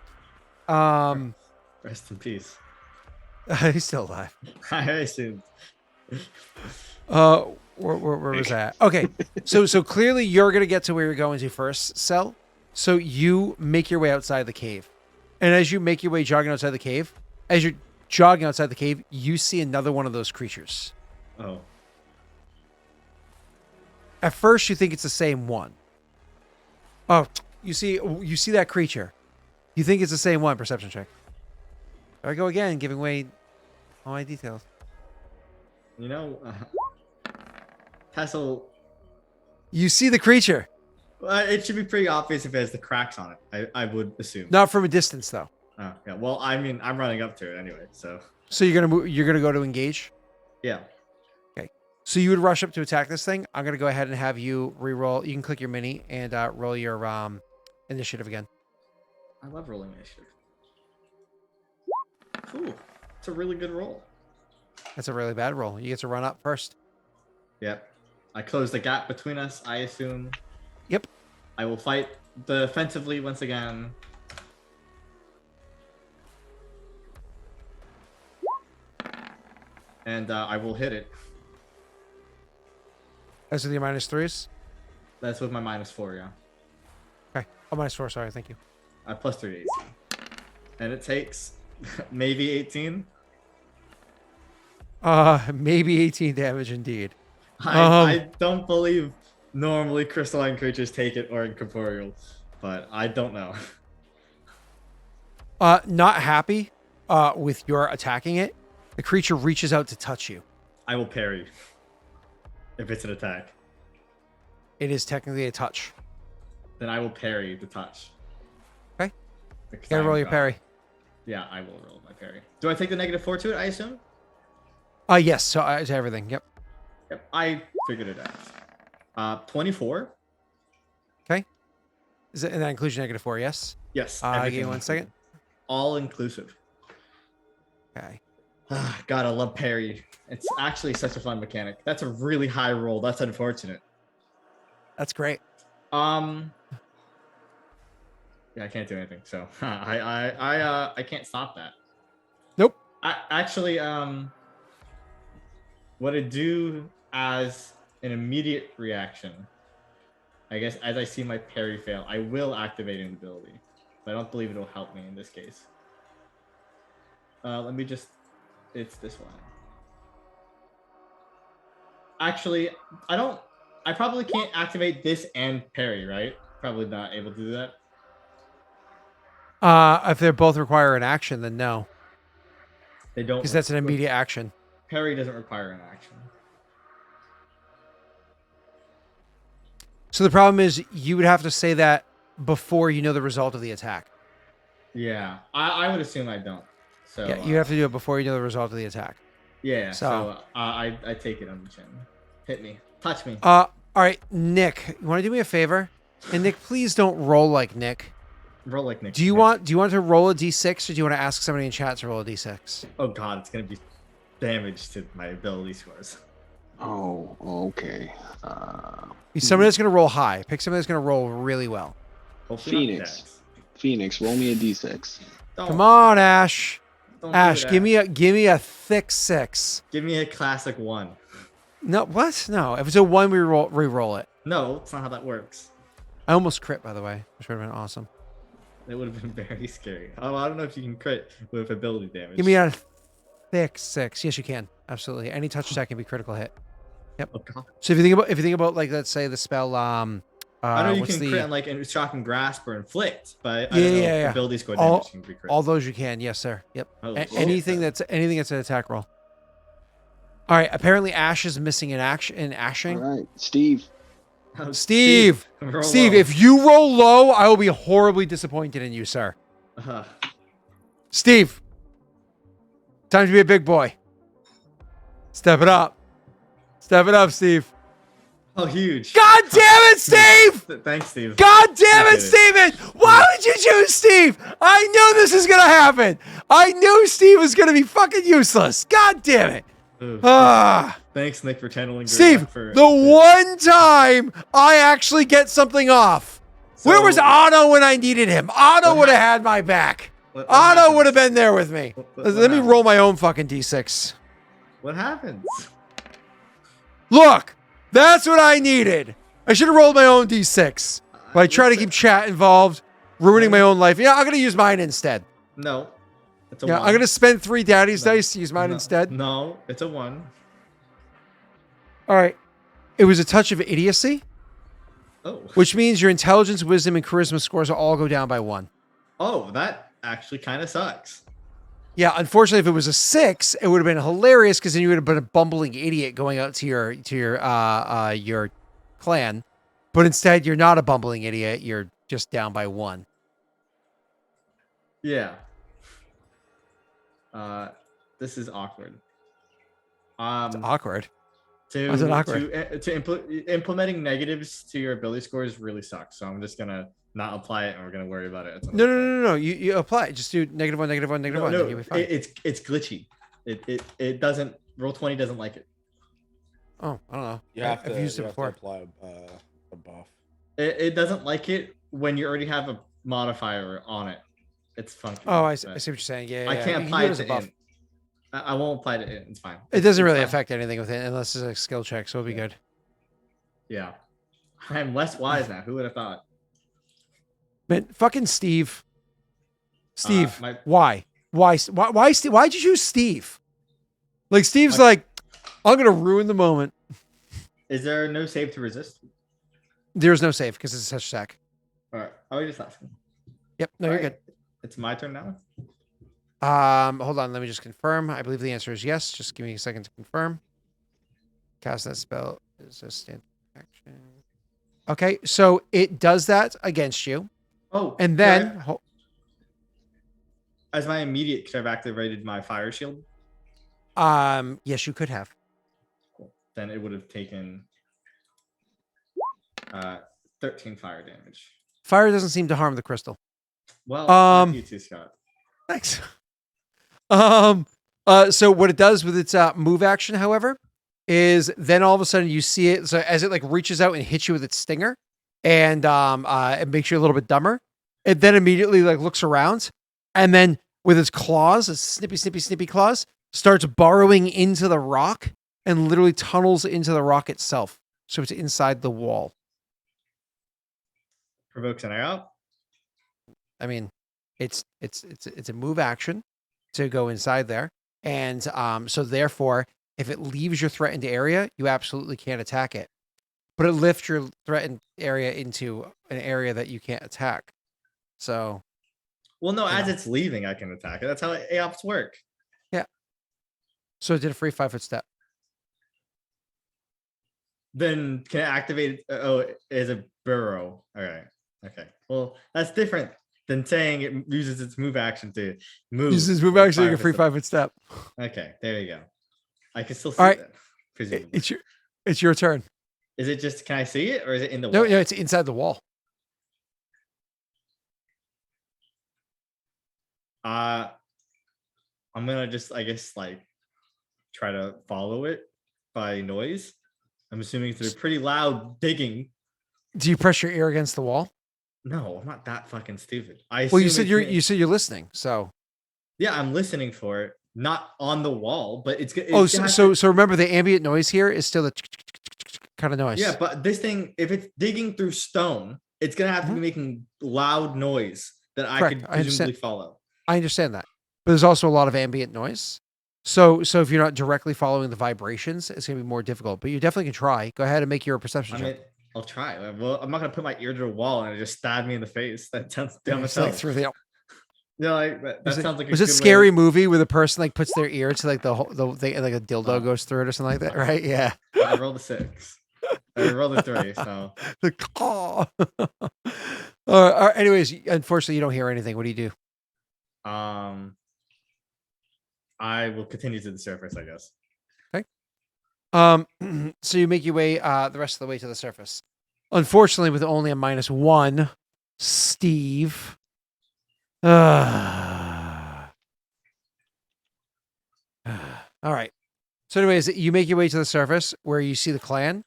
Rest in peace. He's still alive. I assumed. Where was that? Okay, so clearly you're gonna get to where you're going to first, Cell. So you make your way outside the cave, and as you make your way jogging outside the cave, you see another one of those creatures. Oh. At first, you think it's the same one. Oh, you see that creature. You think it's the same one. Perception check. There I go again, giving away all my details. You know, Tassel. You see the creature. It should be pretty obvious if it has the cracks on it. I would assume. Not from a distance, though. Oh, yeah. Well, I mean, I'm running up to it anyway, so. So you're gonna go to engage. Yeah. Okay. So you would rush up to attack this thing. I'm gonna go ahead and have you re-roll. You can click your mini and roll your initiative again. I love rolling initiative. Cool. It's a really good roll. That's a really bad roll. You get to run up first. Yep. I close the gap between us, I assume. Yep. I will fight defensively once again. And I will hit it. That's with your -3s. That's with my -4, yeah. Okay. Oh, -4. Sorry. Thank you. +3 to AC. And it takes maybe 18. Maybe 18 damage indeed. I don't believe normally crystalline creatures take it or incorporeal, but I don't know. Not happy with your attacking it. The creature reaches out to touch you. I will parry if it's an attack. It is technically a touch. Then I will parry the touch. Okay. Because Gotta I roll am your God. parry. Yeah, I will roll my parry. Do I take the -4 to it, I assume? Yes. So to everything. Yep. Yep, I figured it out. 24? Okay. And that includes your -4, yes? Yes. Give me everything 1 second. All inclusive. Okay. God, I love parry. It's actually such a fun mechanic. That's a really high roll. That's unfortunate. That's great. Yeah, I can't do anything. So I can't stop that. Nope. Actually, what I do as an immediate reaction, I guess, as I see my parry fail, I will activate an ability, but I don't believe it'll help me in this case. Let me just. It's this one. Actually, I don't. I probably can't activate this and parry, right? Probably not able to do that. If they both require an action, then no, They don't. because that's an immediate action. Parry doesn't require an action. So the problem is you would have to say that before you know the result of the attack. Yeah, I would assume I don't. So Yeah, you have to do it before you know the result of the attack. Yeah. So- So, I take it on the chin. Hit me. Touch me. All right, Nick, you want to do me a favor? And Nick, please don't roll like Nick. Roll like Nick. Do you want to roll a d6 or do you want to ask somebody in chat to roll a d6? Oh God, it's gonna be damage to my ability scores. Oh, okay. Somebody that's going to roll high. Pick somebody that's going to roll really well. Hopefully not Phoenix. Dex. Phoenix, roll me a d6. Don't- Come on, Ash. don't do Ash, that. give me a thick 6. Give me a classic 1. No, what? No, if it's a 1, we re-roll it. No, it's not how that works. I almost crit, by the way, which would have been awesome. It would have been very scary. Oh, I don't know if you can crit with ability damage. Give me a thick 6. Yes, you can. Absolutely. Any touch attack can be critical hit. Oh God. So if you think about like, let's say the spell, I know you what's can crit on like shock and grasp or inflict, but I don't know if ability score All- damage can be crit. all those you can. Yes, sir. Yep. Oh, shit. Anything that's an attack roll. All right. Apparently, Ash is missing an action. In ashing. All right, Steve. Oh, Steve, roll Steve, low. if you roll low, I will be horribly disappointed in you, sir. Steve, time to be a big boy. Step it up. Step it up, Steve. Oh, huge. God damn it, Steve! Thanks, Steve. God damn it, Appreciate Steven! Why would you choose Steve? I knew this was gonna happen. I knew Steve was gonna be fucking useless. God damn it. Ooh. Ah, Thanks, Nick, for channeling. Steve, the one time I actually get something off. Where was Otto when I needed him? Otto would have had my back. What Otto happens? would have been there with me. What Let me happens? roll my own fucking d6. What happens? Look, that's what I needed. I should have rolled my own d6. But I try to keep chat involved, ruining my own life. Yeah, I'm going to use mine instead. No. It's a Yeah, 1. I'm going to spend 3 daddy's No. dice to use mine No. instead. No, it's a 1. All right. It was a touch of idiocy, Oh. which means your intelligence, wisdom, and charisma scores will all go down by 1. Oh, that actually kind of sucks. Yeah, unfortunately, if it was a 6, it would have been hilarious because then you would have been a bumbling idiot going out to your clan. But instead, you're not a bumbling idiot. You're just down by 1. Yeah. This is awkward. It's awkward. To, How's it awkward? Implementing negatives to your ability scores really sucks. So I'm just gonna not apply it, and we're gonna worry about it. No. You apply it. Just do -1, -1, -1. No, Then you'll be fine. it's glitchy. It doesn't. Roll20 doesn't like it. Oh, I don't know. You have I've to, used it you have before. to apply a buff. It doesn't like it when you already have a modifier on it. It's funky. Oh, I see but what you're saying. Yeah, I yeah. You can't can apply do it as a to buff. int. I won't apply to int. It's fine. It doesn't It's really fine. affect anything with it unless it's a skill check, so it'll be good. Yeah. I'm less wise now. Who would have thought? Man, fucking Steve. Steve, my- why? Why Steve? Why'd you choose Steve? Like Steve's like, I'm gonna ruin the moment. Is there no save to resist? There's no save because it's a touch attack. All right. I was just asking. Yep, no, you're good. It's my turn now. Hold on, let me just confirm. I believe the answer is yes. Just give me a second to confirm. Cast that spell is a standard action. Okay, so it does that against you, Oh, and then as my immediate, could I've activated my fire shield? yes, you could have. Cool. Then it would have taken 13 fire damage. Fire doesn't seem to harm the crystal. Well, you too, Scott. Thanks. So what it does with its move action, however, is then all of a sudden you see it. So as it like reaches out and hits you with its stinger, and it makes you a little bit dumber. It then immediately like looks around, and then with its claws, its snippy claws, starts burrowing into the rock and literally tunnels into the rock itself. So it's inside the wall. Provokes an arrow. I mean, it's a move action to go inside there, and so therefore If it leaves your threatened area, you absolutely can't attack it. But it lifts your threatened area into an area that you can't attack. So, Well, no, you as know. it's leaving, I can attack it. That's how AOPs work. So it did a free 5-foot step. Then can it activate? Oh, as a burrow. All right. Okay. Well, that's different than saying it uses its move action to move. Uses move like action, a 5 free foot 5-foot step. Okay, there you go. I can still see All right. that. Presumably. It's your turn. Is it just? Can I see it, or is it in the No, wall? no, it's inside the wall. I'm gonna just, I guess, like try to follow it by noise. I'm assuming through pretty loud digging. Do you press your ear against the wall? No, I'm not that fucking stupid. I Well, you assume said it's you said you're listening. So Yeah, I'm listening for it, not on the wall, but it's oh, gonna have so remember the ambient noise here is still the kind of noise. Yeah, but this thing, if it's digging through stone, it's gonna have to be making loud noise that I Correct. could I understand. presumably follow. I understand that, but there's also a lot of ambient noise. So if you're not directly following the vibrations, it's gonna be more difficult. But you definitely can try. Go ahead and make your perception I check. mean, I'll try. Well, I'm not gonna put my ear to the wall and it just stab me in the face. That sounds dumb as It's like hell. through the. No, like that sounds like a Was it good Scary way. Movie where the person like puts their ear to like the whole the thing and like a dildo Oh. goes through it or something like that, right? Yeah. I rolled a 6. I rolled a 3. So The caw. All right, anyways, unfortunately, you don't hear anything. What do you do? I will continue to the surface, I guess. So you make your way the rest of the way to the surface. Unfortunately, with only a -1, Steve. All right. So, anyways, you make your way to the surface where you see the clan.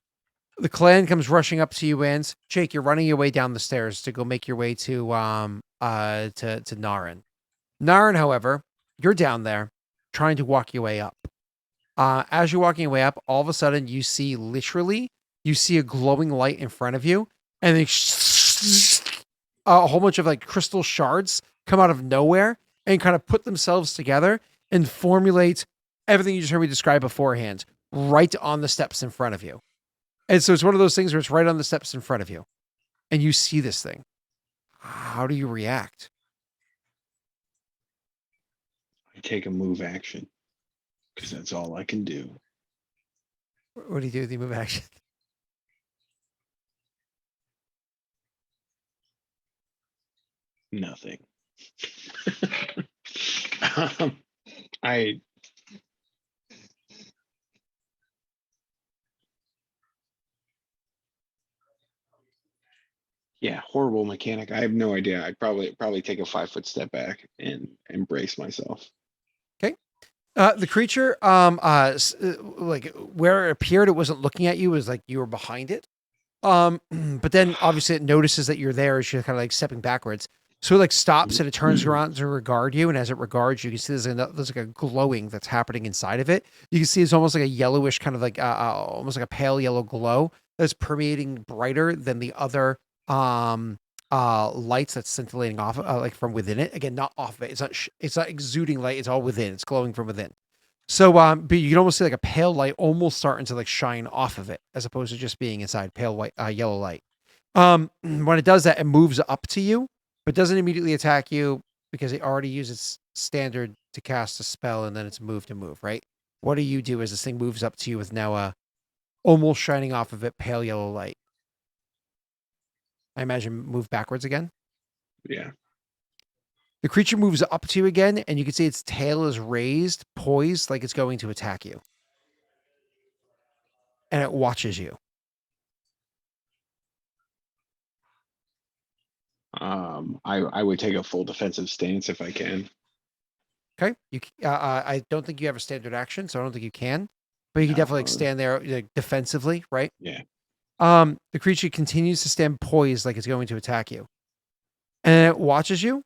The clan comes rushing up to you, and Jake, you're running your way down the stairs to go make your way to Naren. Naren, however, you're down there trying to walk your way up. As you're walking your way up, all of a sudden you see a glowing light in front of you, and then a whole bunch of like crystal shards come out of nowhere and kind of put themselves together and formulate everything you just heard me describe beforehand right on the steps in front of you. And so it's one of those things where it's right on the steps in front of you, and you see this thing. How do you react? I take a move action because that's all I can do. What do you do with the move action? Nothing. I Yeah, horrible mechanic. I have no idea. I'd probably take a 5-foot step back and embrace myself. The creature, like where it appeared, it wasn't looking at you. It was like you were behind it. But then obviously it notices that you're there as you're kind of like stepping backwards. So it like stops and it turns around to regard you. And as it regards you, you can see there's like a glowing that's happening inside of it. You can see it's almost like a yellowish kind of like almost like a pale yellow glow that's permeating brighter than the other lights that's scintillating off like from within it. Again, not off of it. It's not exuding light. It's all within. It's glowing from within. So but you can almost see like a pale light almost starting to like shine off of it as opposed to just being inside pale white yellow light. When it does that, it moves up to you, but doesn't immediately attack you because it already uses standard to cast a spell and then it's move to move, right? What do you do as this thing moves up to you with now a almost shining off of it pale yellow light? I imagine move backwards again. Yeah. The creature moves up to you again, and you can see its tail is raised, poised, like it's going to attack you. And it watches you. I would take a full defensive stance if I can. Okay. I don't think you have a standard action, so I don't think you can. But you can definitely like, stand there like, defensively, right? Yeah. The creature continues to stand poised like it's going to attack you. And it watches you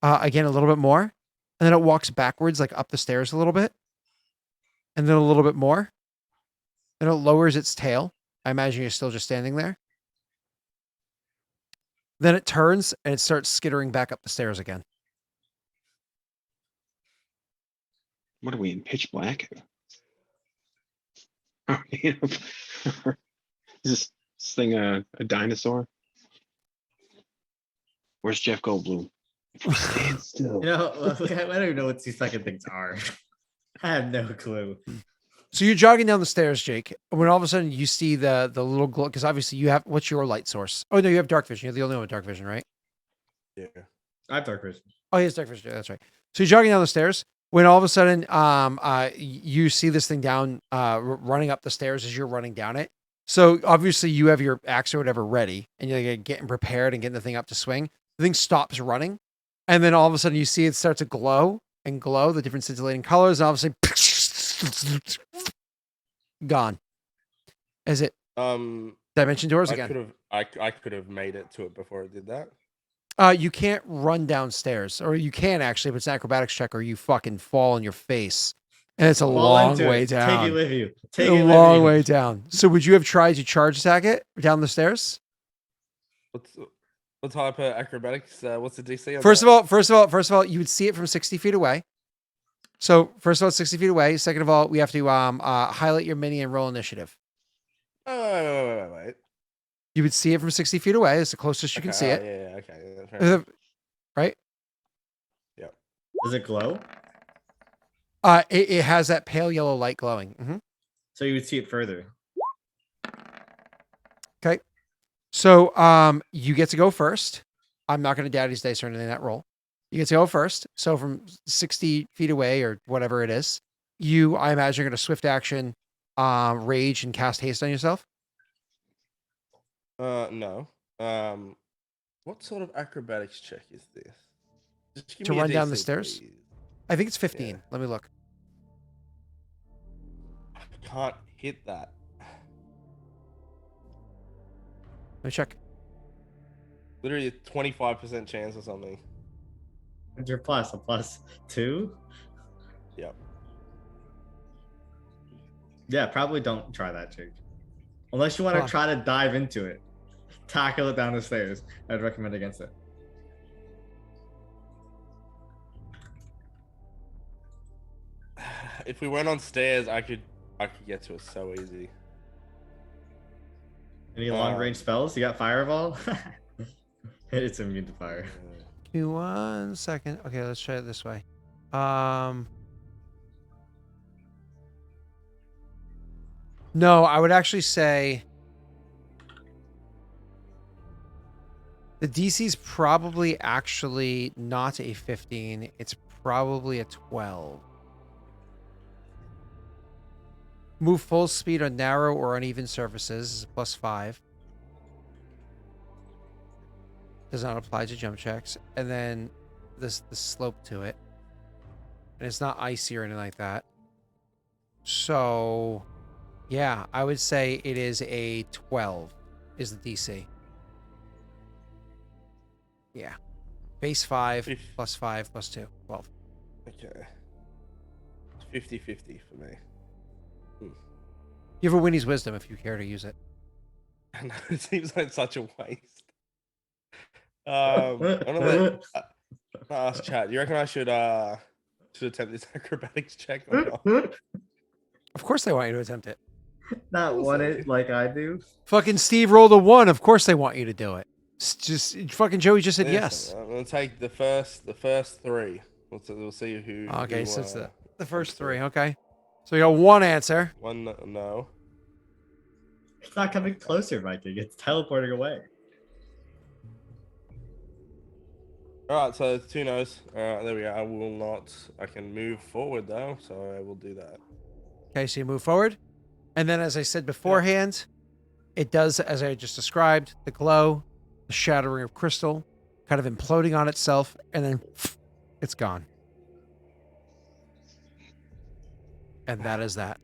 again a little bit more. And then it walks backwards, like up the stairs a little bit. And then a little bit more. Then it lowers its tail. I imagine you're still just standing there. Then it turns and it starts skittering back up the stairs again. What are we in pitch black? Is this thing a dinosaur? Where's Jeff Goldblum? Stand still. You know, I don't even know what these fucking things are. I have no clue. So you're jogging down the stairs, Jake, when all of a sudden you see the little glow, because obviously you have, what's your light source? Oh, no, you have dark vision. You're the only one with dark vision, right? Yeah. I have dark vision. Oh, he has dark vision. That's right. So you're jogging down the stairs when all of a sudden you see this thing down, running up the stairs as you're running down it. So obviously you have your axe or whatever ready, and you're like, getting prepared and getting the thing up to swing. The thing stops running, and then all of a sudden you see it start to glow and glow, the different scintillating colors, and obviously gone. Is it dimension doors again? I could have made it to it before it did that. You can't run downstairs, or you can actually, if it's an acrobatics check, or you fucking fall on your face, and it's a Fall long into way it. down. Take it with you. Take a it with long you. way down. So would you have tried to charge attack it down the stairs? What type of acrobatics? What's the DC? On First that? of all, you would see it from 60 feet away. So first of all, it's 60 feet away. Second of all, we have to highlight your mini and roll initiative. Oh, wait. You would see it from 60 feet away. It's the closest you can see it. Yeah, okay. Yeah, fair enough. Right? Yeah. Does it glow? It has that pale yellow light glowing. Mm-hmm. So you would see it further. Okay. So you get to go first. I'm not going to daddy's dice or anything in that roll. You get to go first. So from 60 feet away or whatever it is, I imagine, are going to swift action, rage, and cast haste on yourself. No. What sort of acrobatics check is this? Just give To me a run down the DC, stairs? please. I think it's 15. Yeah. Let me look. I can't hit that. Let me check. Literally a 25% chance or something. What's your plus? A +2? Yep. Yeah, probably don't try that, Jake. Unless you want Come to on. try to dive into it. Tackle it down the stairs. I'd recommend against it. If we went on stairs, I could get to it so easy. Any long range spells? You got Fireball? It's immune to fire. Give me 1 second. Okay, let's try it this way. No, I would actually say the DC's probably actually not a 15. It's probably a 12. Move full speed on narrow or uneven surfaces is a +5. Does not apply to jump checks. And then the slope to it. And it's not icy or anything like that. So, yeah, I would say it is a 12 is the DC. Yeah. Base 5, +5, +2, 12. Okay. 50-50 for me. Give her Winnie's wisdom if you care to use it. I know, it seems like such a waste. I'm gonna ask chat. You reckon I should attempt this acrobatics check or not? Of course they want you to attempt it. Not want it like I do. Fucking Steve rolled a 1. Of course they want you to do it. It's just fucking Joey just said yes. I'm gonna take the first 3. We'll see who. Okay, who, so it's the first 3. Okay, so we got 1 answer. One no. It's not coming closer, Viking. It's teleporting away. All right, so it's 2 no's. All right, there we go. I will not. I can move forward though, so I will do that. Okay, so you move forward, and then as I said beforehand, it does, as I just described, the glow, the shattering of crystal, kind of imploding on itself, and then it's gone. And that is that.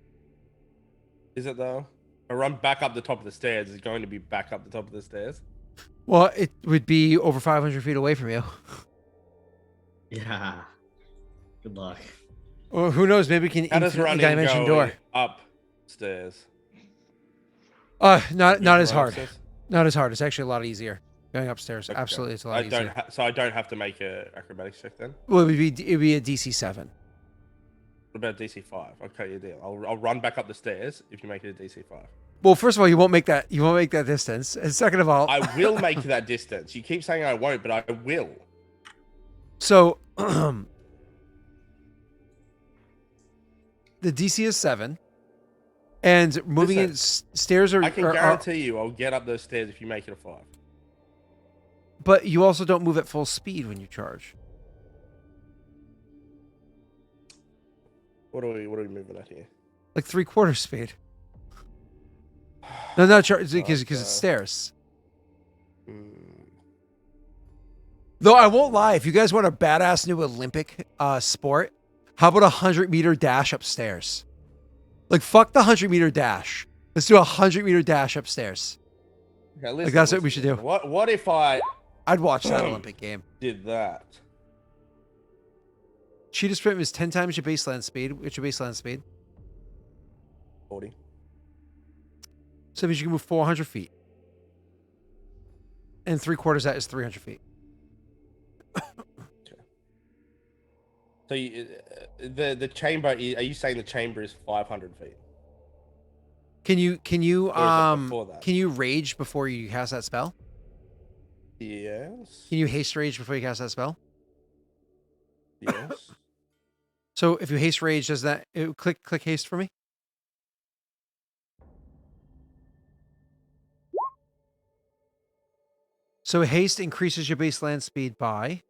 Is it though? I run back up the top of the stairs. It's going to be back up the top of the stairs. Well, it would be over 500 feet away from you. Yeah. Good luck. Or who knows? Maybe we can How does running dimension going door. upstairs? Not as hard. Upstairs? Not as hard. It's actually a lot easier going upstairs. Okay. Absolutely, it's a lot easier. So I don't have to make a acrobatics check then. Well, it'd be a DC 7. What about DC 5? I'll cut you a deal. I'll run back up the stairs if you make it a DC 5. Well, first of all, you won't make that distance. And second of all, I will make that distance. You keep saying I won't, but I will. So the DC is 7. And moving in stairs are... I can guarantee you I'll get up those stairs if you make it a 5. But you also don't move at full speed when you charge. What are we moving at here? Like 3/4 speed. No, not charge because it's stairs. Though I won't lie, if you guys want a badass new Olympic sport, how about a 100-meter dash upstairs? Like fuck the 100-meter dash. Let's do a 100-meter dash upstairs. Okay, like that's what we should do. What if I'd watch that Olympic game. Did that? Cheetah sprint is 10 times your baseline speed. What's your baseline speed? 40. So that means you can move 400 feet. And 3/4 of that is 300 feet. So the chamber, are you saying the chamber is 500 feet? Can you can you rage before you cast that spell? Yes. Can you haste rage before you cast that spell? Yes. So if you haste rage, does that click haste for me? So haste increases your baseline speed by...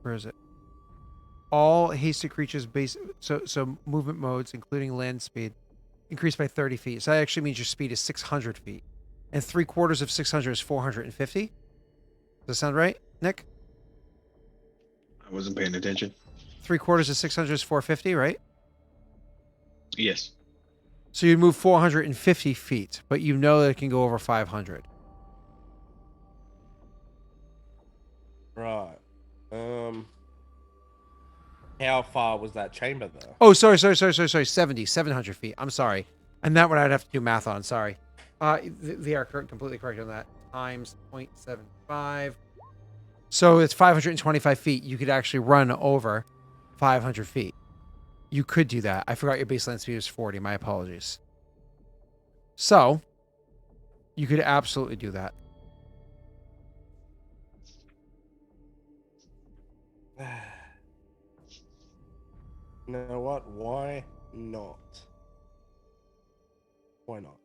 Where is it? All hasted creatures so movement modes, including land speed, increase by 30 feet. So that actually means your speed is 600 feet. And 3/4 of 600 is 450. Does that sound right, Nick? I wasn't paying attention. 3/4 of 600 is 450, right? Yes. So you'd move 450 feet, but you know that it can go over 500. Right. How far was that chamber though? Oh, sorry. 700 feet. I'm sorry. And that one I'd have to do math on. Sorry. They are completely correct on that. Times 0.75. So it's 525 feet. You could actually run over 500 feet. You could do that. I forgot your baseline speed was 40. My apologies. So you could absolutely do that. You know what? Why not? Why not?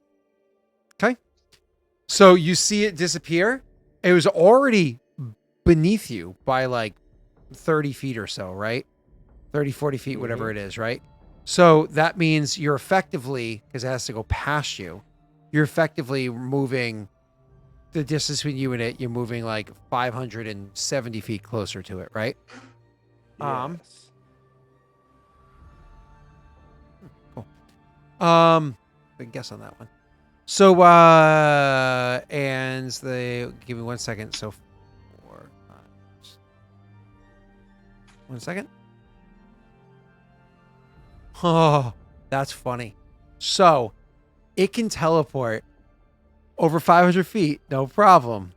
Okay. So you see it disappear. It was already beneath you by like 30 feet or so, right? 30, 40 feet, whatever it is, right? So that means you're effectively, because it has to go past you, you're effectively moving the distance between you and it. You're moving like 570 feet closer to it, right? Yes. Good guess on that one. So, and they give me 1 second. So, 4 times. 1 second. Oh, that's funny. So, it can teleport over 500 feet, no problem.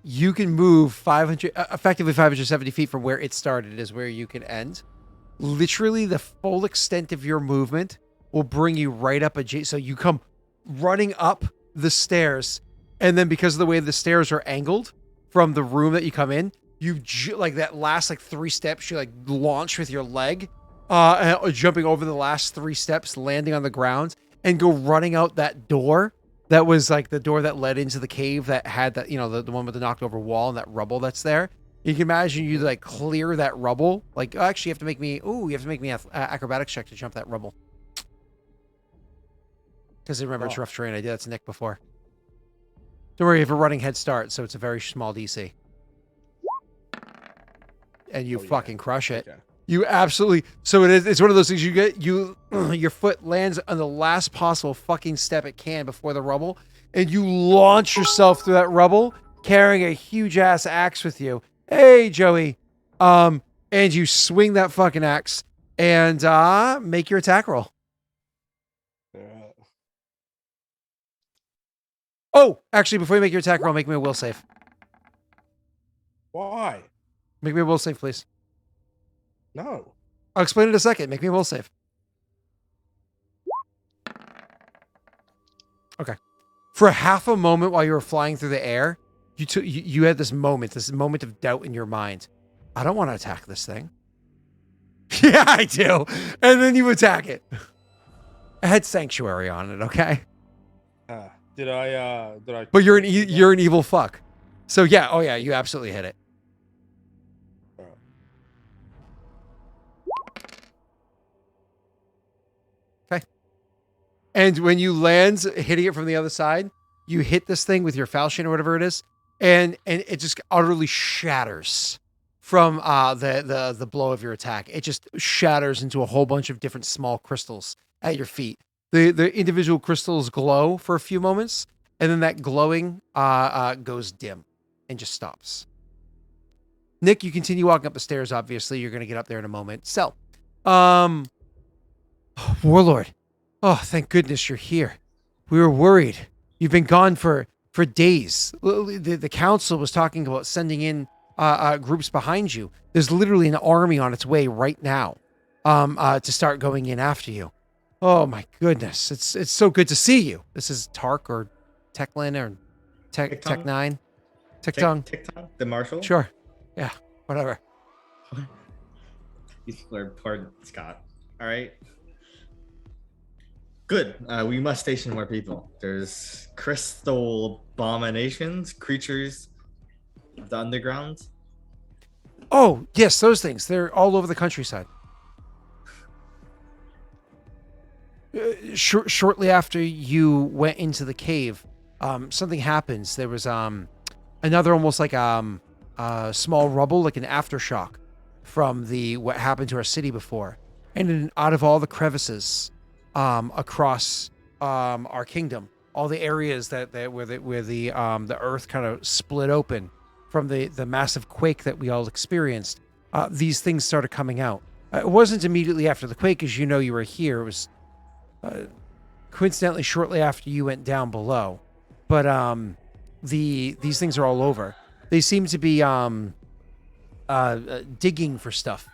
You can move 500, effectively 570 feet from where it started is where you can end. Literally, the full extent of your movement will bring you right up so you come running up the stairs, and then because of the way the stairs are angled from the room that you come in, you like that last like 3 steps, you like launch with your leg, jumping over the last 3 steps, landing on the ground, and go running out that door that was like the door that led into the cave that had that, you know, the one with the knocked over wall and that rubble that's there. You can imagine you like clear that rubble. Like, actually, you have to make me an acrobatics check to jump that rubble. Because remember, it's rough terrain. I did that to Nick before. Don't worry, you have a running head start, so it's a very small DC. And you fucking crush it. Okay. You absolutely. So it's one of those things your foot lands on the last possible fucking step it can before the rubble, and you launch yourself through that rubble, carrying a huge ass axe with you. Hey, Joey. And you swing that fucking axe and make your attack roll. Oh, actually, before you make your attack roll, make me a will save. Why? Make me a will save, please. No. I'll explain in a second. Make me a will save. Okay. For half a moment while you were flying through the air, you had this moment of doubt in your mind. I don't want to attack this thing. Yeah, I do. And then you attack it. It had sanctuary on it, okay? Did I? But you're an evil fuck. So yeah, oh yeah, you absolutely hit it. Okay. And when you land, hitting it from the other side, you hit this thing with your falchion or whatever it is, and it just utterly shatters from the blow of your attack. It just shatters into a whole bunch of different small crystals at your feet. The individual crystals glow for a few moments, and then that glowing goes dim and just stops. Nick, you continue walking up the stairs. Obviously, you're going to get up there in a moment. So, Warlord, oh, thank goodness you're here. We were worried. You've been gone for days. The council was talking about sending in groups behind you. There's literally an army on its way right now to start going in after you. Oh my goodness. It's so good to see you. This is Tark or Techlin or Tech9. Tick-Tongue. Tick-Tongue? The Marshal? Sure. Yeah, whatever. You slurred pardon, Scott. All right. Good. We must station more people. There's crystal abominations, creatures of the underground. Oh, yes, those things. They're all over the countryside. Shortly after you went into the cave, something happens. There was another almost like small rubble, like an aftershock from what happened to our city before. And then out of all the crevices across our kingdom, all the areas where the earth kind of split open from the massive quake that we all experienced, these things started coming out. It wasn't immediately after the quake, as you know you were here. It was coincidentally shortly after you went down below. But these things are all over. They seem to be digging for stuff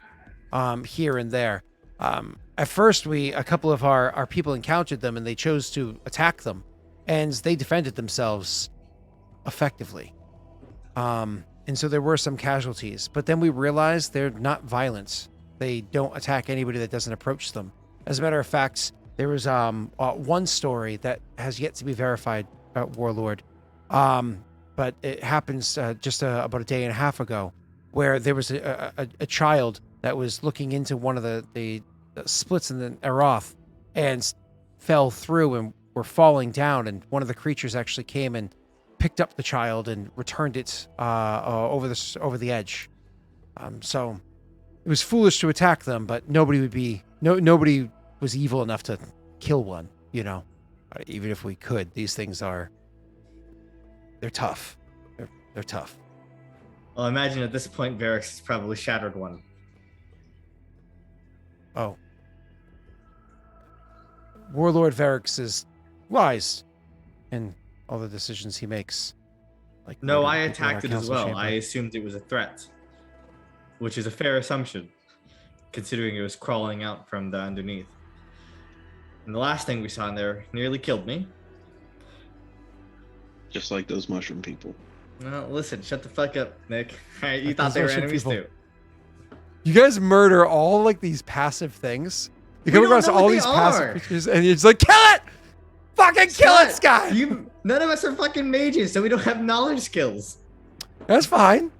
here and there. At first, a couple of our people encountered them, and they chose to attack them, and they defended themselves effectively. And so there were some casualties, but then we realized they're not violent. They don't attack anybody that doesn't approach them. As a matter of fact, there was one story that has yet to be verified, Warlord, but it happens just about a day and a half ago, where there was a child that was looking into one of the splits in the Aroth and fell through and were falling down, and one of the creatures actually came and picked up the child and returned it over the edge. So it was foolish to attack them, but nobody was evil enough to kill one, you know. Even if we could, these things they're tough. They're tough. Well, imagine at this point, Varix has probably shattered one. Oh. Warlord Varix is wise in all the decisions he makes. Like No, murdering I people in our attacked it as council well. chamber. I assumed it was a threat, which is a fair assumption, considering it was crawling out from the underneath. And the last thing we saw in there nearly killed me. Just like those mushroom people. No, listen, shut the fuck up, Nick. You Like thought those they were mushroom enemies people. too. You guys murder all like these passive things. You We come don't across know all what these they passive are. creatures, and you're just like, kill it! Fucking kill it, Scott! None of us are fucking mages, so we don't have knowledge skills. That's fine.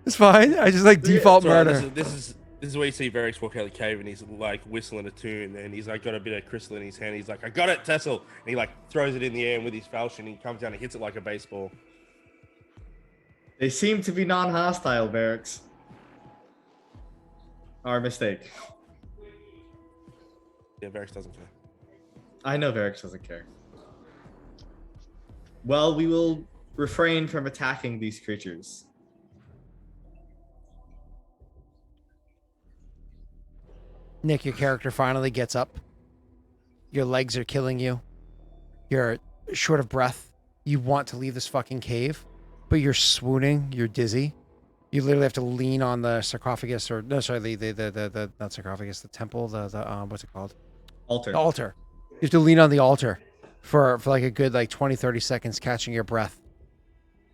It's fine. I just like default It's all right, murder. This is where you see Varix walk out of the cave, and he's like whistling a tune, and he's like got a bit of crystal in his hand. He's like, "I got it, Tessel!" And he like throws it in the air, and with his falchion, he comes down and hits it like a baseball. They seem to be non-hostile, Varix. Our mistake. Yeah, Varix doesn't care. I know Varix doesn't care. Well, we will refrain from attacking these creatures. Nick, your character finally gets up. Your legs are killing you. You're short of breath. you want to leave this fucking cave, but you're swooning, you're dizzy. You literally have to lean on the sarcophagus, or no, sorry, the not sarcophagus, the temple, the what's it called? Altar. The altar. You have to lean on the altar for like a good like 20, 30 seconds, catching your breath.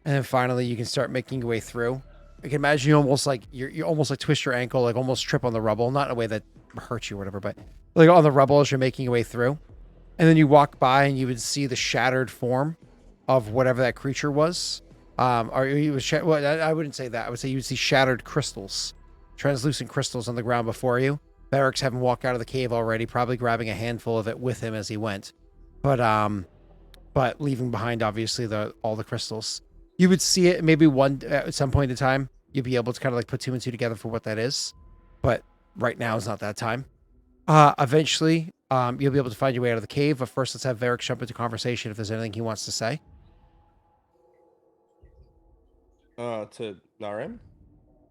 And then finally you can start making your way through. I can imagine you almost like you almost like twist your ankle, like almost trip on the rubble, not in a way that hurts you or whatever, but like on the rubble as you're making your way through. And then you walk by and you would see the shattered form of whatever that creature was. Or you was well, I wouldn't say that. I would say you would see shattered crystals, translucent crystals on the ground before you. Daelic's having walked out of the cave already, probably grabbing a handful of it with him as he went, but leaving behind obviously all the crystals. You would see it maybe at some point in time. You'd be able to kind of like put two and two together for what that is, but right now is not that time. Eventually, you'll be able to find your way out of the cave. But first, let's have Daelric jump into conversation if there's anything he wants to say. To Narem?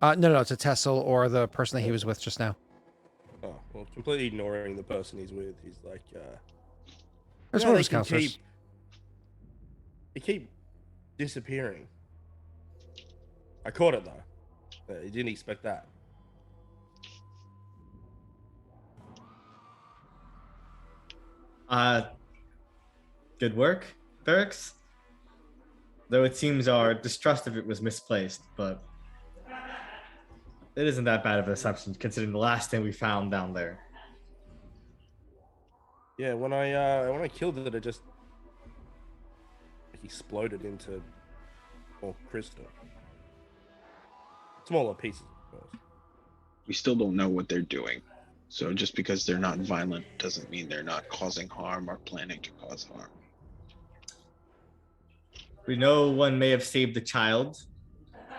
No, to Tessel or the person that he was with just now. Oh, well, completely ignoring the person he's with. He's like, There's "Yeah, one of they his can counselors. They keep disappearing. I caught it though. You didn't expect that. Good work, Barracks. Though it seems our distrust of it was misplaced, but it isn't that bad of an assumption considering the last thing we found down there. Yeah, when I killed it, it just exploded into more crystal. Smaller pieces, of course. We still don't know what they're doing. So just because they're not violent doesn't mean they're not causing harm or planning to cause harm. We know one may have saved the child.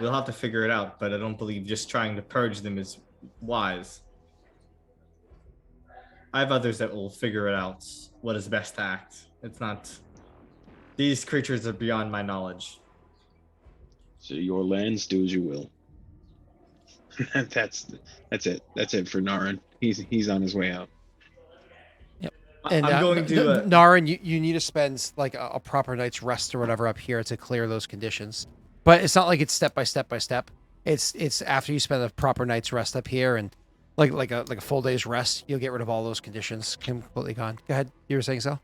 We'll have to figure it out, but I don't believe just trying to purge them is wise. I have others that will figure it out, what is best to act. It's not... These creatures are beyond my knowledge. So your lands, do as you will. That's it. That's it for Naren. He's on his way out. Yep. And I'm going to... Naren, you need to spend like a proper night's rest or whatever up here to clear those conditions. But it's not like it's step by step by step. It's after you spend a proper night's rest up here and like a full day's rest, you'll get rid of all those conditions completely gone. Go ahead. You were saying so?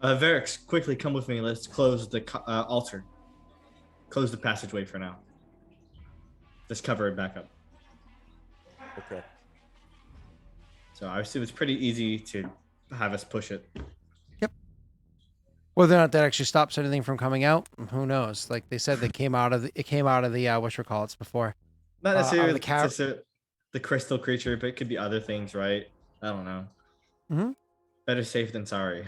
Varix, quickly come with me. Let's close the altar. Close the passageway for now. Just cover it back up. Okay. So I assume it's pretty easy to have us push it. Yep. Whether or not that actually stops anything from coming out, who knows? Like they said, it came out of the whatchamacallits before. Not necessarily the the crystal creature, but it could be other things, right? I don't know. Mm-hmm. Better safe than sorry.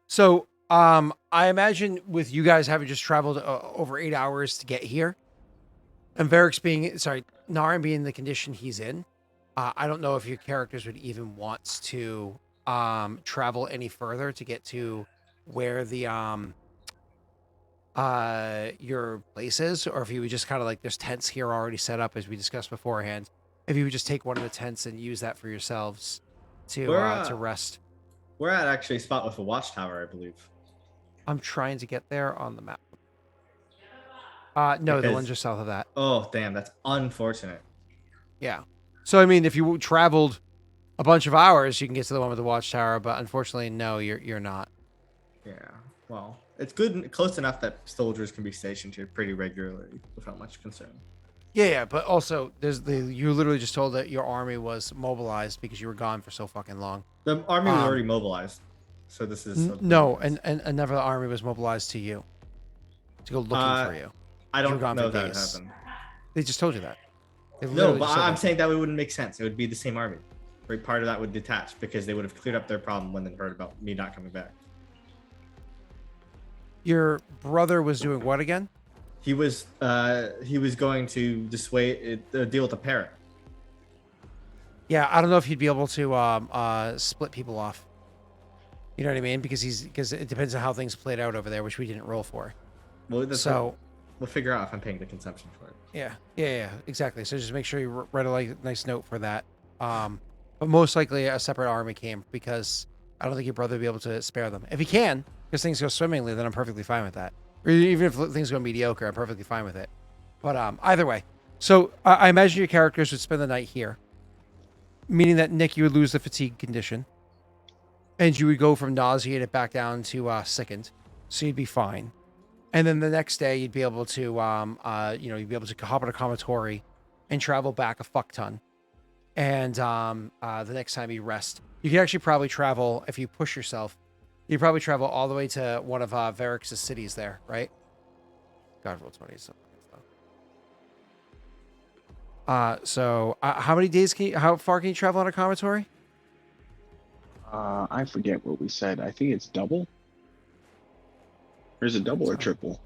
So, I imagine with you guys having just traveled over 8 hours to get here, and Naren being in the condition he's in, I don't know if your characters would even want to travel any further to get to where the your place is, or if you would just kind of like there's tents here already set up as we discussed beforehand. If you would just take one of the tents and use that for yourselves to rest. We're at actually a spot with a watchtower, I believe. I'm trying to get there on the map. No, the one just south of that. Oh, damn, that's unfortunate. Yeah. So, I mean, if you traveled a bunch of hours, you can get to the one with the watchtower, but unfortunately, no, you're not. Yeah, well, it's good, close enough that soldiers can be stationed here pretty regularly without much concern. Yeah, but also, you literally just told that your army was mobilized because you were gone for so fucking long. The army was already mobilized, so this is... No, and another army was mobilized to you to go looking for you. I don't know that happened. They just told you that. No, but I'm saying that it wouldn't make sense. It would be the same army. Right, part of that would detach because they would have cleared up their problem when they heard about me not coming back. Your brother was doing what again? He was going to deal with the parrot. Yeah, I don't know if he'd be able to split people off. You know what I mean? Because it depends on how things played out over there, which we didn't roll for. Well, we'll figure out if I'm paying the consumption for it. Yeah, exactly. So just make sure you write a nice note for that. But most likely a separate army came because I don't think your brother would be able to spare them. If he can, because things go swimmingly, then I'm perfectly fine with that. Or even if things go mediocre, I'm perfectly fine with it. But either way. So I imagine your characters would spend the night here, meaning that, Nick, you would lose the fatigue condition. And you would go from nauseated back down to sickened. So you'd be fine. And then the next day, you'd be able to, you'd be able to hop on a commatory and travel back a fuck ton. And the next time you rest, you could actually probably travel, if you push yourself, you'd probably travel all the way to one of Varrix's cities there, right? God, roll 20 is so slow. How many days how far can you travel on a commatory? I forget what we said. I think it's double. Or is it double or triple? 1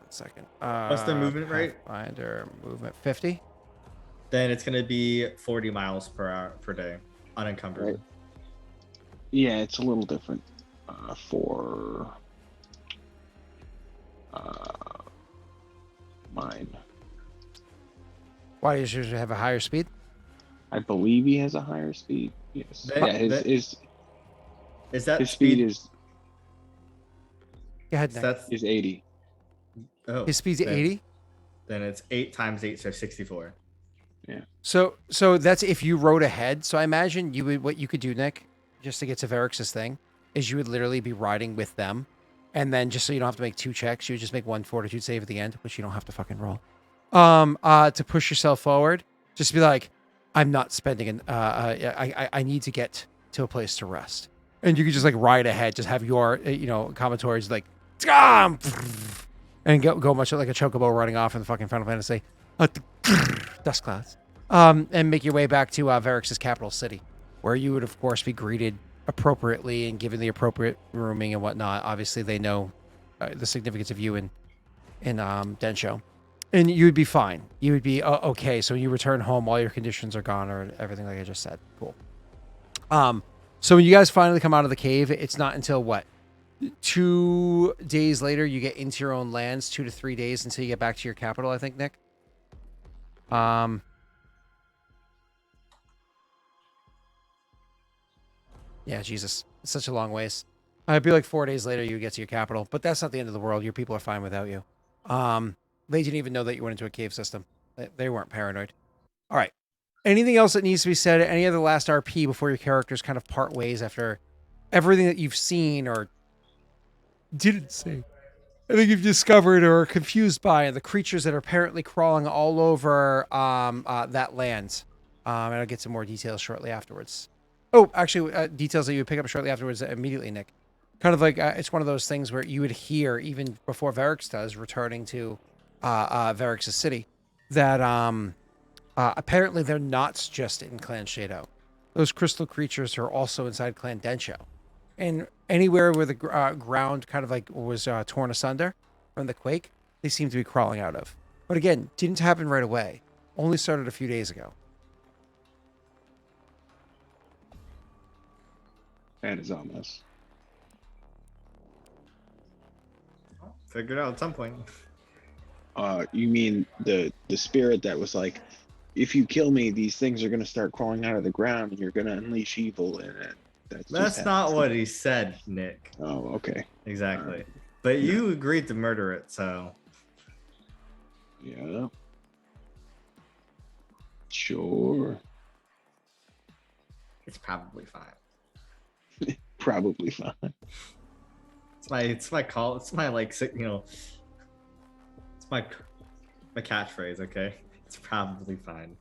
second. What's the movement rate? Pathfinder movement 50. Then it's gonna be 40 miles per hour per day, unencumbered. Right. Yeah, it's a little different for mine. Why, does yours have a higher speed? I believe he has a higher speed. Yes. That- Yeah, his Is that speed is Go ahead, Nick. That's 80. oh, His speed's then- 80. Then it's 8 times 8, so 64. So that's if you rode ahead. So I imagine what you could do, Nick, just to get to Varrix's thing, is you would literally be riding with them, and then just so you don't have to make 2 checks, you would just make 1 fortitude save at the end, which you don't have to fucking roll. To push yourself forward, just be like, I'm not spending I need to get to a place to rest, and you could just like ride ahead, just have your commentaries like, and go much like a chocobo running off in the fucking Final Fantasy. Dust clouds. And make your way back to Varrix's capital city, where you would, of course, be greeted appropriately and given the appropriate rooming and whatnot. Obviously, they know the significance of you in Densho. And you would be fine. You would be okay. So when you return home, all your conditions are gone or everything like I just said. Cool. So when you guys finally come out of the cave, it's not until what? 2 days later, you get into your own lands, 2 to 3 days until you get back to your capital, I think, Nick. Yeah, Jesus. It's such a long ways. It'd be like 4 days later you get to your capital, but that's not the end of the world. Your people are fine without you. They didn't even know that you went into a cave system. They weren't paranoid. All right. Anything else that needs to be said? Any other last RP before your characters kind of part ways after everything that you've seen or didn't see? I think you've discovered or are confused by the creatures that are apparently crawling all over that land. And I'll get some more details shortly afterwards. Oh, actually, details that you would pick up shortly afterwards immediately, Nick. Kind of like it's one of those things where you would hear, even before Varrix does, returning to Varrix's city, that apparently they're not just in Clan Shadow. Those crystal creatures are also inside Clan Densho. And anywhere where the ground kind of like was torn asunder from the quake, they seem to be crawling out of. But again, didn't happen right away. Only started a few days ago. That is almost. Figured out at some point. You mean the spirit that was like, if you kill me, these things are gonna start crawling out of the ground, and you're gonna unleash evil in it. That's not what he said, Nick. Oh, okay. Exactly. But you agreed to murder it, so. Yeah. Sure. It's probably fine. Probably fine. It's my call. It's my it's my catchphrase. Okay, it's probably fine.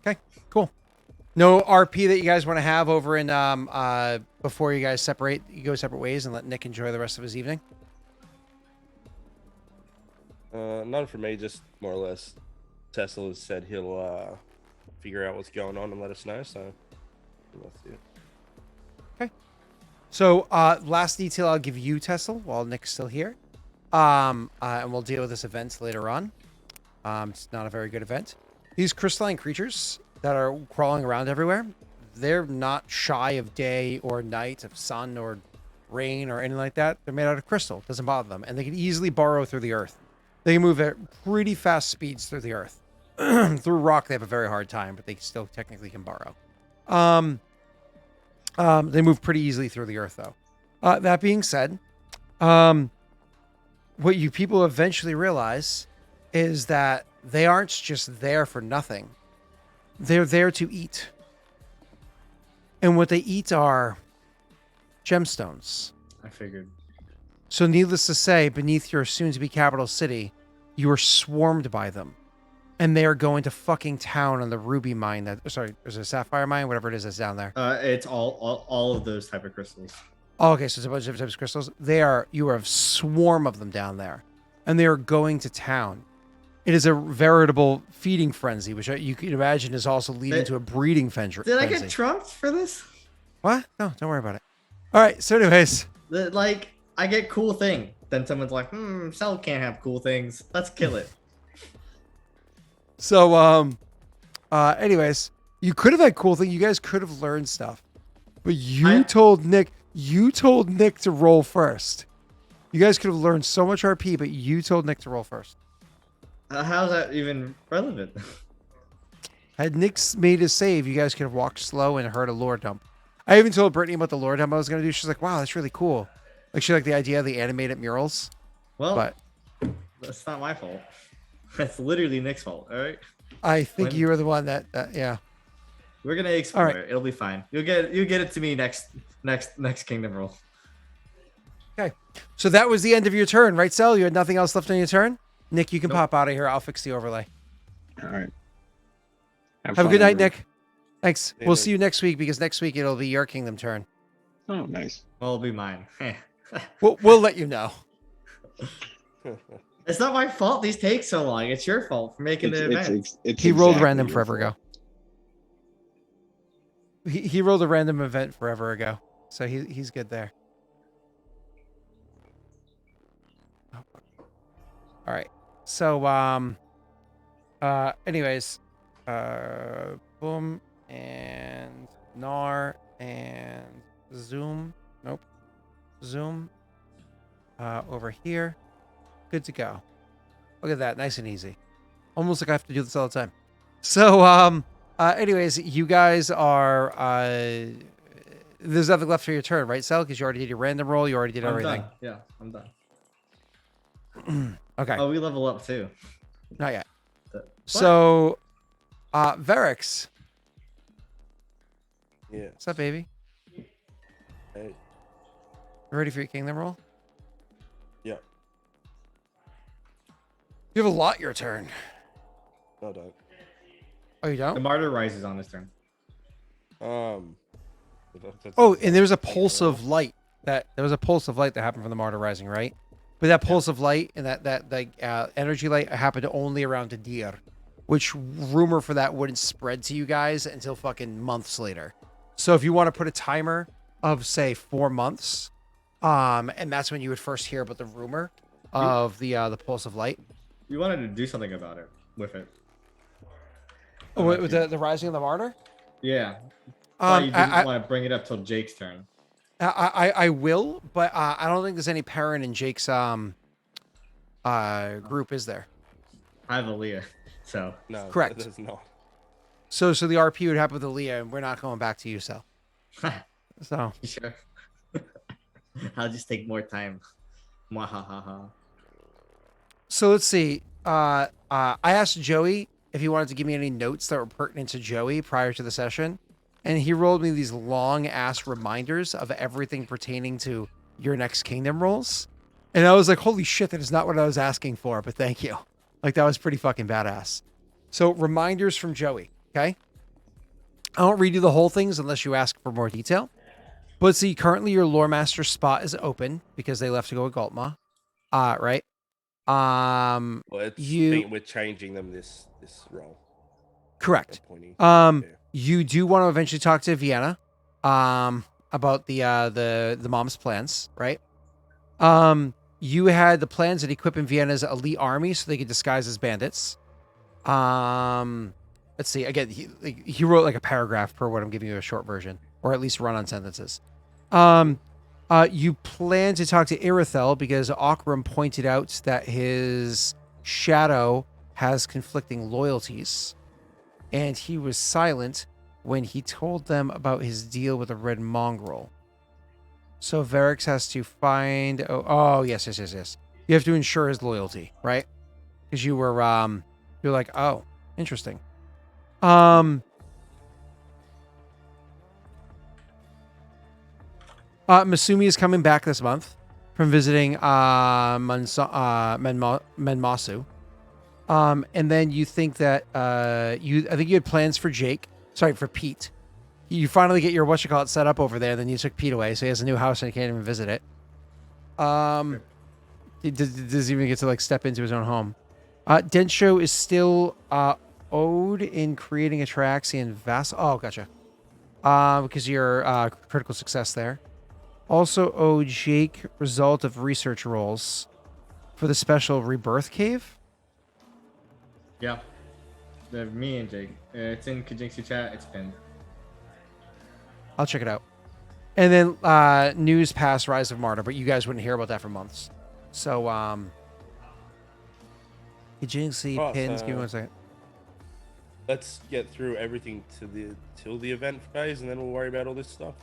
Okay, cool. No RP that you guys want to have over in before you guys separate, you go separate ways and let Nick enjoy the rest of his evening. None for me, just more or less. Tesla has said he'll figure out what's going on and let us know. So that's it. Okay. So last detail I'll give you, Tesla, while Nick's still here. And we'll deal with this event later on. It's not a very good event. These crystalline creatures that are crawling around everywhere, they're not shy of day or night, of sun or rain or anything like that. They're made out of crystal. It doesn't bother them. And they can easily burrow through the earth. They can move at pretty fast speeds through the earth. Through rock, they have a very hard time, but they still technically can burrow. They move pretty easily through the earth, though. That being said, what you people eventually realize is that they aren't just there for nothing. They're there to eat. And what they eat are gemstones. I figured. So needless to say, beneath your soon-to-be capital city, you are swarmed by them. And they are going to fucking town on the ruby mine sorry, is it a sapphire mine? Whatever it is that's down there. It's all of those type of crystals. Oh, okay, so it's a bunch of different types of crystals. You are a swarm of them down there. And they are going to town. It is a veritable feeding frenzy, which you can imagine is also leading to a breeding frenzy. Did I get trumped for this? What? No, don't worry about it. All right, so anyways. Like, I get cool thing. Then someone's like, Cell can't have cool things. Let's kill it. So, anyways, you could have had cool thing. You guys could have learned stuff. But you told Nick to roll first. You guys could have learned so much RP, but you told Nick to roll first. How's that even relevant? Had Nick made his save, you guys could have walked slow and heard a lore dump. I even told Brittany about the lore dump I was going to do. She's like, wow, that's really cool. Like, she liked the idea of the animated murals. Well, but that's not my fault. That's literally Nick's fault, all right? I think you were the one that yeah. We're going to explore right. it. It'll be fine. You'll get it to me next Kingdom roll. Okay. So that was the end of your turn, right, Sel? You had nothing else left on your turn? Nick, you can pop out of here. I'll fix the overlay. All right. Have a good night, Nick. Thanks. Yeah, We'll Nick. see you next week because next week it'll be your kingdom turn. Oh, nice. Well, it'll be mine. We'll let you know. It's not my fault these take so long. It's your fault for making the event. He rolled exactly random your forever fault. ago. He rolled a random event forever ago, so he's good there. All right. So anyways, boom and Nar and zoom. Nope. Zoom. Over here. Good to go. Look at that, nice and easy. Almost like I have to do this all the time. So anyways, you guys are there's nothing left for your turn, right, Sel? Because you already did your random roll, you already did everything. Done. Yeah, I'm done. Okay. Oh, we level up too. Not yet. What? So Verix. Yeah. What's up, baby? Hey. Ready for your kingdom roll? Yeah. You have a lot your turn. No, I don't. Oh, you The don't? martyr rises on his turn. Oh, and there was a pulse of light that happened from the martyr rising, right? But that pulse of light and that energy light happened only around Dir, which rumor for that wouldn't spread to you guys until fucking months later. So if you want to put a timer of say 4 months, and that's when you would first hear about the rumor of the pulse of light. We wanted to do something about it with it. Oh, with the rising of the martyr. Yeah. You didn't I want to bring it up till Jake's turn. will, but I don't think there's any parent in Jake's group, is there? I have Aaliyah, so No, Correct. There's not. So the RP would happen with Aaliyah, and we're not going back to you, Sel. So sure. I'll just take more time. Mwahaha. So let's see. I asked Joey if he wanted to give me any notes that were pertinent to Joey prior to the session, and he rolled me these long ass reminders of everything pertaining to your next kingdom rolls. And I was like, holy shit, that is not what I was asking for, but thank you. Like, that was pretty fucking badass. So reminders from Joey. Okay. I won't read you the whole things unless you ask for more detail. But see, currently your lore master spot is open because they left to go with Galtma. Right. Well, we're changing them this role. Correct. You do want to eventually talk to Vienna, about the mom's plans, right? You had the plans of equipping Vienna's elite army so they could disguise as bandits. Let's see. Again, he wrote like a paragraph per what I'm giving you a short version, or at least run-on sentences. You plan to talk to Irithel because Aurorum pointed out that his shadow has conflicting loyalties, and he was silent when he told them about his deal with the red mongrel. So Varix has to find. Oh, yes. You have to ensure his loyalty, right? Because you're like, oh, interesting. Masumi is coming back this month from visiting Menmasu. And then you think that I think you had plans for for Pete. You finally get your whatchamacallit set up over there, then you took Pete away, so he has a new house and he can't even visit it. He doesn't even get to like step into his own home. Densho is still owed in creating Ataraxian Vassal. Oh, gotcha. Because of your critical success there. Also owe Jake result of research rolls for the special rebirth cave. Yeah. Me and Jake. It's in Kajinxu chat. It's pinned. I'll check it out. And then news past Rise of Martyr, but you guys wouldn't hear about that for months. So, Kajinxu pins. Give me 1 second. Let's get through everything till the event phase, and then we'll worry about all this stuff.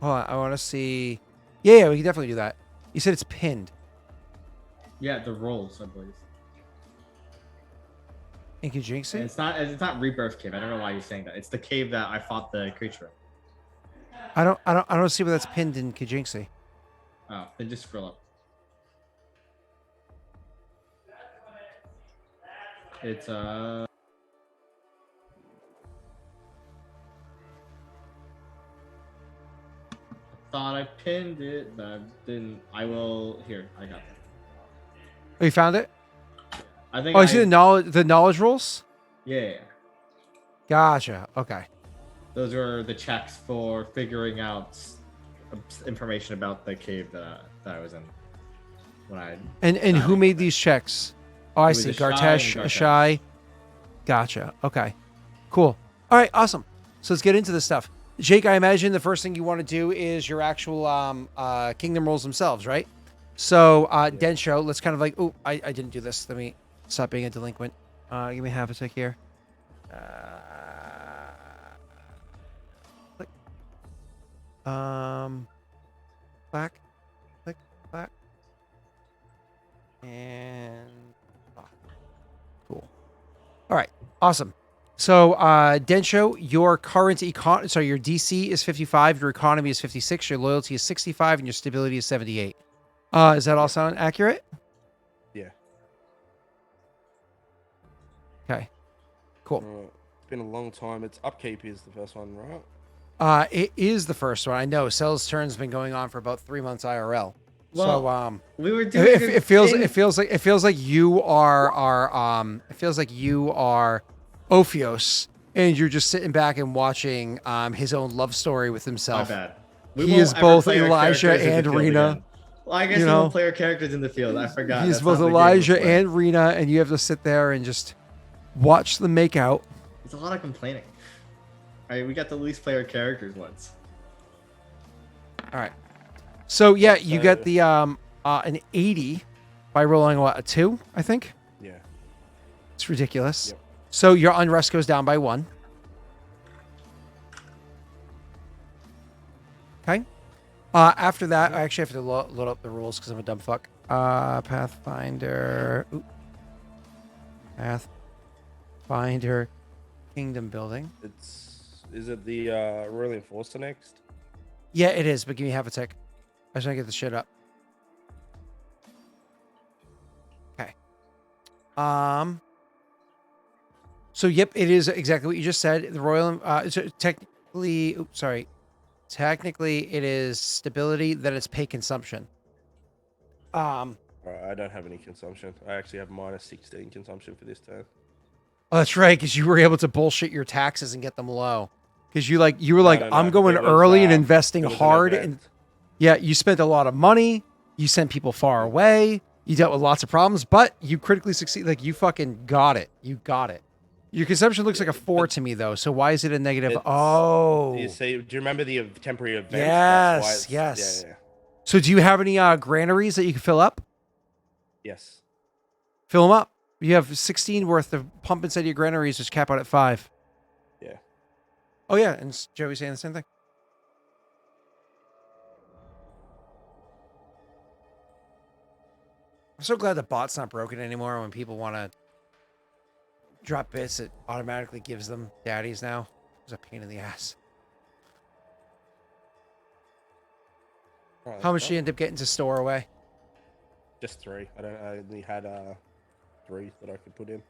Hold on, I want to see. Yeah, we can definitely do that. You said it's pinned. Yeah, the rolls, I believe. In Kajinxu? It's not Rebirth Cave. I don't know why you're saying that. It's the cave that I fought the creature in. I don't see where that's pinned in Kajinxu. Oh, then just scroll up. It's thought I pinned it, but I didn't. I will. Here, I got that. Oh, you found it? I think. Oh, you see the knowledge rolls? Yeah. Gotcha. Okay. Those are the checks for figuring out information about the cave that I was in when I. And who made these checks? Oh, I see. Gartesh, Ashai. Gotcha. Okay. Cool. All right. Awesome. So let's get into this stuff. Jake, I imagine the first thing you want to do is your actual kingdom rolls themselves, right? So, Densho, let's kind of like, oh, I didn't do this. Let me stop being a delinquent. Give me half a sec here. Click. Clack. And cool. All right. Awesome. So, Densho, your current your DC is 55, your economy is 56, your loyalty is 65, and your stability is 78. Does that all sound accurate? Yeah. Okay. Cool. It's been a long time. It's upkeep is the first one, right? It is the first one. I know. Cell's turn's been going on for about 3 months IRL. Well, so we were doing it feels like you are Ophios, and you're just sitting back and watching his own love story with himself. My bad. He is both Elijah and Rena. Well, I guess we won't play our characters in the field. I forgot. He's both Elijah and Rena, and you have to sit there and just watch them make out. It's a lot of complaining. All right, we got to at least play our characters once. All right. So yeah, you get the an 80 by rolling a 2, I think. Yeah. It's ridiculous. Yep. So your unrest goes down by 1. Okay. After that, I actually have to load up the rules because I'm a dumb fuck. Pathfinder. Pathfinder. Kingdom building. Is it the Royal Enforcer next? Yeah, it is, but give me half a tick. I just want to get the shit up. Okay. So yep, it is exactly what you just said. The Royal technically it is stability, then it's pay consumption. Alright, I don't have any consumption. I actually have -16 consumption for this turn. Oh, that's right, because you were able to bullshit your taxes and get them low. Because you were like, No. I'm going early and investing hard, and yeah, you spent a lot of money. You sent people far away. You dealt with lots of problems, but you critically succeed. Like, you fucking got it. You got it. Your consumption looks like a 4 to me, though. So why is it a negative? Oh. Do you remember the temporary event? Yes. Yeah. So do you have any granaries that you can fill up? Yes. Fill them up. You have 16 worth of pump inside your granaries, just cap out at 5. Yeah. Oh yeah, and Joey's saying the same thing. I'm so glad the bot's not broken anymore. When people want to drop bits, it automatically gives them daddies now. It's a pain in the ass. Alright, How let's much go. do you end up getting to store away? Just 3. I only had 3 that I could put in.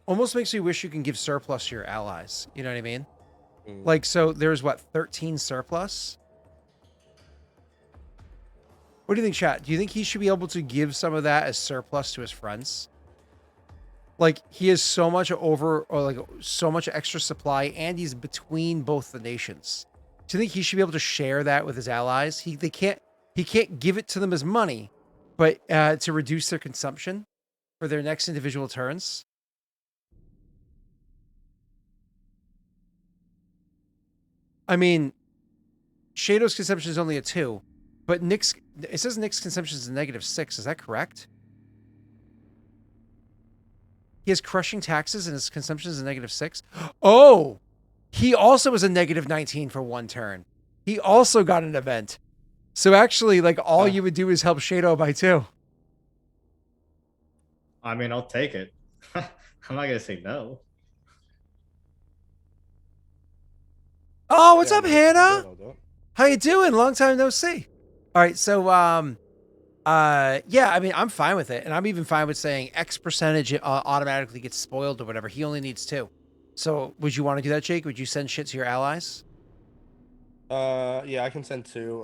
Almost makes me wish you can give surplus to your allies. You know what I mean? Mm. Like, so there's what, 13 surplus? What do you think, chat? Do you think he should be able to give some of that as surplus to his friends? Like, he has so much so much extra supply, and he's between both the nations. Do you think he should be able to share that with his allies? He can't give it to them as money, but to reduce their consumption for their next individual turns. I mean, Shadow's consumption is only a 2, but it says Nick's consumption is a -6. Is that correct? He has crushing taxes and his consumption is a -6. Oh, he also was a -19 for 1 turn. He also got an event. So actually, like, all you would do is help Shadow by 2. I mean, I'll take it. I'm not gonna say no. Oh, what's Yeah, up, I mean, if you can do Hannah? it, I'll do it. How you doing? Long time no see. All right, so yeah, I mean, I'm fine with it, and I'm even fine with saying X percentage automatically gets spoiled or whatever. He only needs 2. So, would you want to do that, Jake? Would you send shit to your allies? Yeah, I can send 2.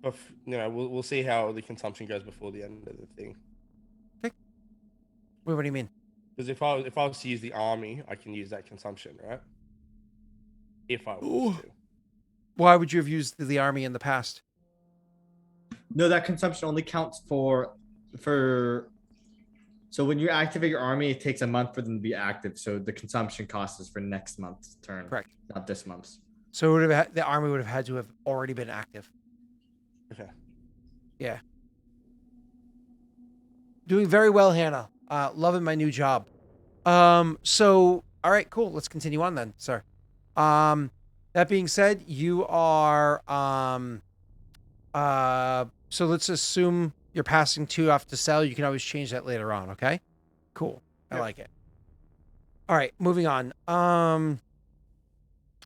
We'll see how the consumption goes before the end of the thing. Okay. Wait, what do you mean? Because if I was to use the army, I can use that consumption, right? If I was to. Why would you have used the army in the past? No, that consumption only counts for. So when you activate your army, it takes a month for them to be active. So the consumption cost is for next month's turn, Correct. not this month's. So the army would have had to have already been active. Okay. Yeah. Doing very well, Hannah. Loving my new job. So all right, cool. Let's continue on then, sir. That being said, you are so let's assume you're passing 2 off to sell. You can always change that later on, okay? Cool. I like it. All right, moving on.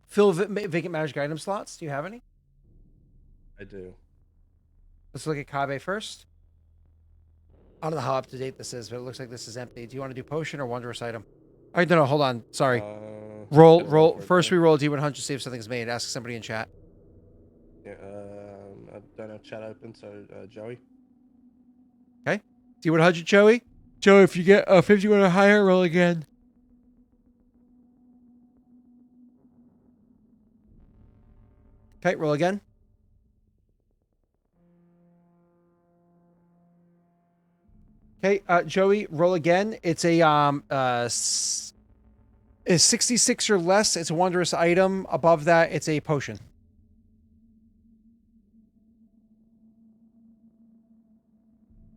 Fill vacant magic item slots. Do you have any? I do. Let's look at Kabe first. I don't know how up to date this is, but it looks like this is empty. Do you want to do potion or wondrous item? All right, no, hold on. Sorry. Roll. First, we roll a D100 to see if something's made. Ask somebody in chat. Yeah, I don't have chat open, so Joey. Okay. D100, Joey. Joey, if you get 51 or higher, roll again. Okay, roll again. Okay, Joey, roll again. It's a is 66 or less. It's a wondrous item. Above that, it's a potion.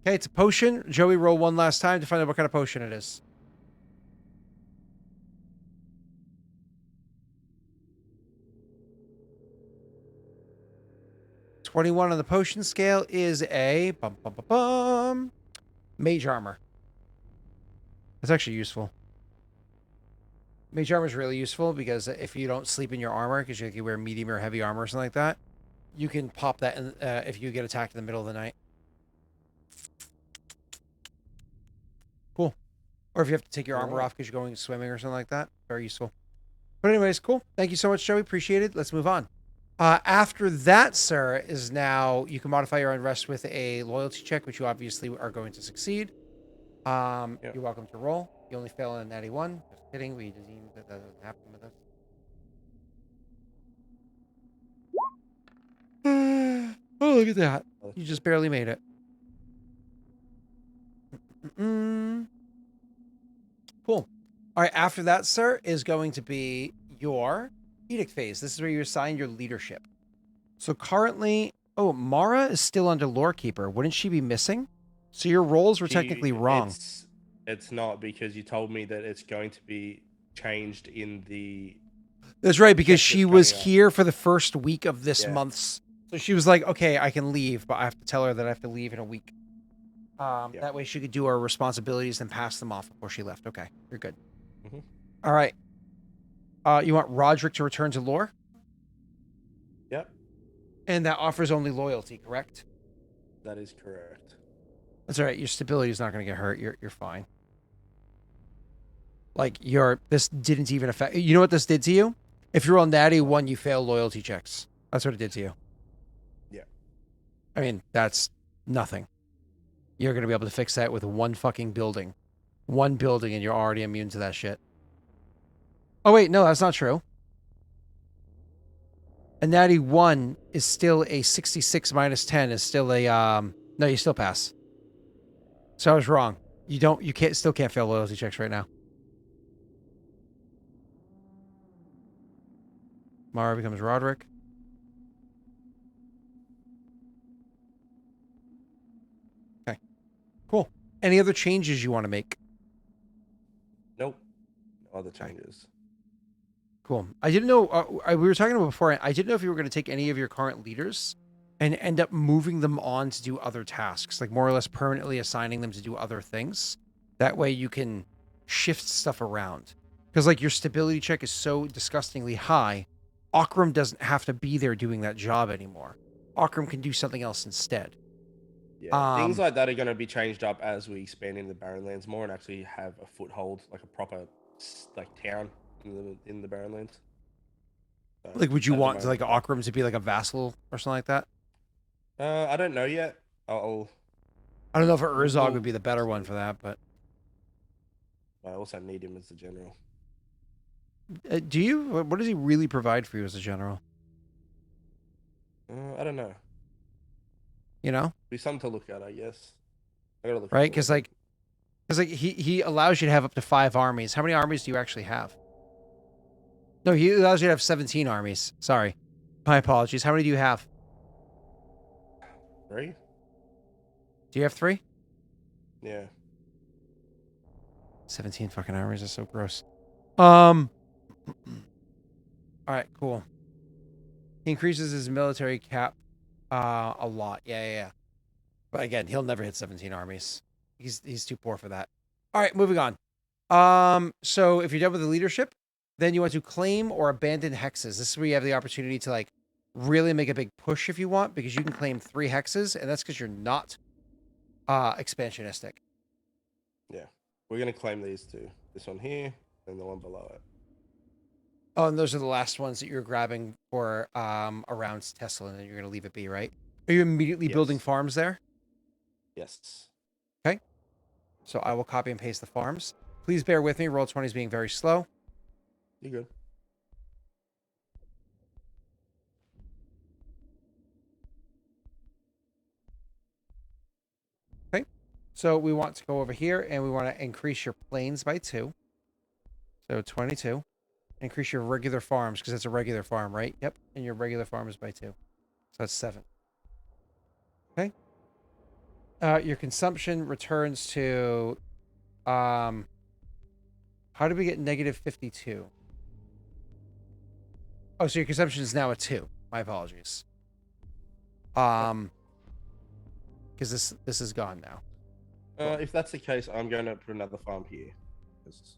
Okay, it's a potion. Joey, roll one last time to find out what kind of potion it is. .21 on the potion scale is a mage armor. That's actually useful. Mage armor is really useful because if you don't sleep in your armor, because you wear medium or heavy armor or something like that, you can pop that in, if you get attacked in the middle of the night. Cool. Or if you have to take your armor off because you're going swimming or something like that. Very useful. But anyways, cool. Thank you so much, Joey. Appreciate it. Let's move on. After that, sir, is now you can modify your unrest with a loyalty check, which you obviously are going to succeed. You're welcome to roll. You only fail on a natty 1. Just kidding. We deem that doesn't happen with us. Oh, look at that. You just barely made it. Cool. All right. After that, sir, is going to be your edict phase. This is where you assign your leadership. So currently, Mara is still under lore keeper. Wouldn't she be missing? So your roles were technically wrong. It's not, because you told me that it's going to be changed in the That's right, because Check she this was coming up. here for the first week of this Yeah. month's. So she was like, okay, I can leave, but I have to tell her that I have to leave in a week. Yeah. That way she could do her responsibilities and pass them off before she left. Okay, you're good. Mhm. All right. You want Roderick to return to lore? Yep, And that offers only loyalty, correct? that is correct. That's all right. Your stability is not going to get hurt. You're fine. Like this didn't even affect. You know what this did to you? If you're on natty 1, you fail loyalty checks. That's what it did to you. Yeah. I mean, that's nothing. You're going to be able to fix that with one fucking building. One building, and you're already immune to that shit. Oh wait, no, that's not true. A natty 1 is still a 66 minus 10 is still a no, you still pass. So I was wrong. You still can't fail loyalty checks right now. Mara becomes Roderick. Okay. Cool. Any other changes you want to make? Nope. No other changes. Cool. I didn't know, we were talking about before, I didn't know if you were going to take any of your current leaders and end up moving them on to do other tasks, like more or less permanently assigning them to do other things. That way you can shift stuff around. Because like your stability check is so disgustingly high, Aurorum doesn't have to be there doing that job anymore. Aurorum can do something else instead. Yeah, things like that are going to be changed up as we expand into the Barrenlands more and actually have a foothold, like a proper like town in the Barrenlands. So, Like, would you at the want to, like moment- Aurorum to be like a vassal or something like that? I don't know yet. I'll I don't know if Urzog Well, would be the better one for that, but I also need him as the general. do you? What does he really provide for you as a general? I don't know. You know? Be something to look at, I guess. I gotta look. Right? into it. Because he allows you to have up to 5 armies. How many armies do you actually have? No, he allows you to have 17 armies. Sorry. My apologies. How many do you have? 3? Do you have 3? Yeah. 17 fucking armies. That's so gross. All right, cool. He increases his military cap a lot. Yeah. But again, he'll never hit 17 armies. He's too poor for that. All right, moving on. So if you're done with the leadership, then you want to claim or abandon hexes. This is where you have the opportunity to like really make a big push if you want, because you can claim 3 hexes, and that's because you're not expansionistic. Yeah. We're gonna claim these 2. This one here and the one below it. Oh, and those are the last ones that you're grabbing for around Tesla, and then you're gonna leave it be, right? Are you immediately building Yes. farms there? Yes. So I will copy and paste the farms. Please bear with me. Roll20 is being very slow. You good? So we want to go over here, and we want to increase your plains by 2. So 22. Increase your regular farms, because that's a regular farm, right? Yep. And your regular farm is by 2. So that's 7. Okay. Your consumption returns to... how did we get negative 52? Oh, so your consumption is now a 2. My apologies. Because this is gone now. If that's the case, I'm going to put another farm here.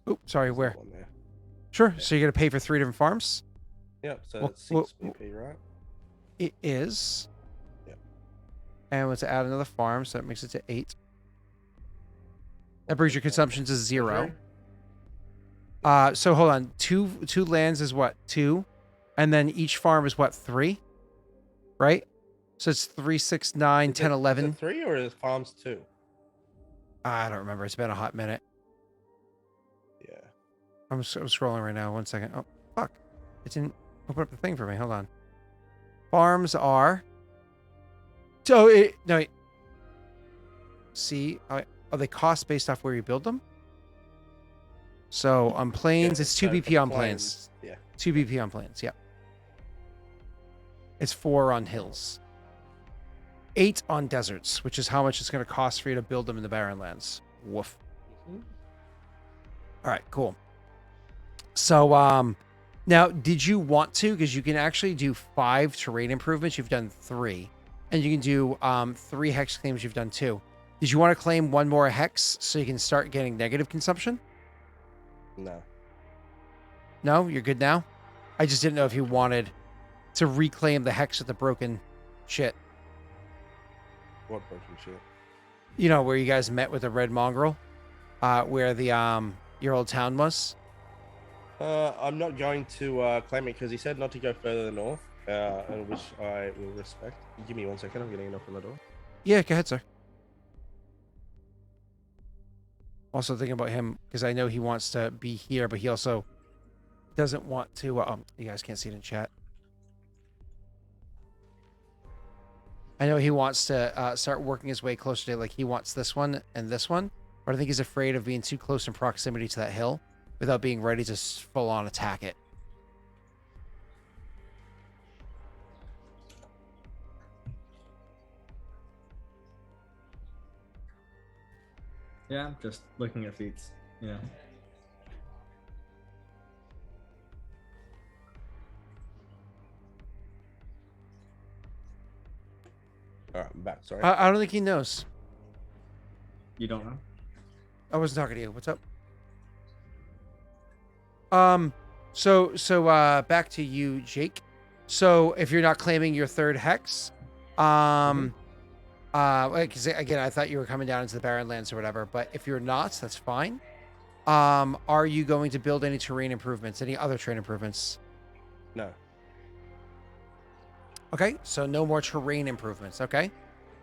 Oops, sorry, There's where? one there. Sure. Yeah. So you're going to pay for 3 different farms? Yep. So Well, it's 6 BP, right? It is. Yep. And let's add another farm, so that makes it to 8. That brings your consumption to 0. So hold on. Two lands is what? 2? And then each farm is what? 3? Right? So it's 3, 6, 9, 10, 11. Is it 3 or is farms 2? I don't remember. It's been a hot minute. Yeah. I'm scrolling right now. 1 second. Oh, fuck. It didn't open up the thing for me. Hold on. Farms are... So, no, wait. See? Are they cost based off where you build them? So, on plains, it's 2 so BP for on plains. Yeah. 2 BP on plains, yeah. It's 4 on hills. 8 on deserts, which is how much it's going to cost for you to build them in the Barrenlands. Woof. Mhm. All right, cool. So, Now, did you want to? Because you can actually do 5 terrain improvements. You've done 3. And you can do 3 hex claims. You've done 2. Did you want to claim 1 more hex so you can start getting negative consumption? No. No? You're good now? I just didn't know if you wanted to reclaim the hex with the broken shit. What broken shit? You know, where you guys met with the red mongrel? Where the your old town was? I'm not going to claim it because he said not to go further north, and which I will respect. Give me 1 second. I'm getting a knock on the door. Yeah, go ahead, sir. Also thinking about him because I know he wants to be here, but he also doesn't want to. You guys can't see it in chat. I know he wants to start working his way closer to, like, he wants this one and this one, but I think he's afraid of being too close in proximity to that hill without being ready to full on attack it. Yeah, just looking at feats. Yeah. All right, I'm back. Sorry. I don't think he knows. You don't know? I wasn't talking to you. What's up? So back to you, Jake. So if you're not claiming your 3rd hex, because again, I thought you were coming down into the Barren Lands or whatever, but if you're not, that's fine. Are you going to build any terrain improvements, any other terrain improvements? No. Okay, so no more terrain improvements. Okay.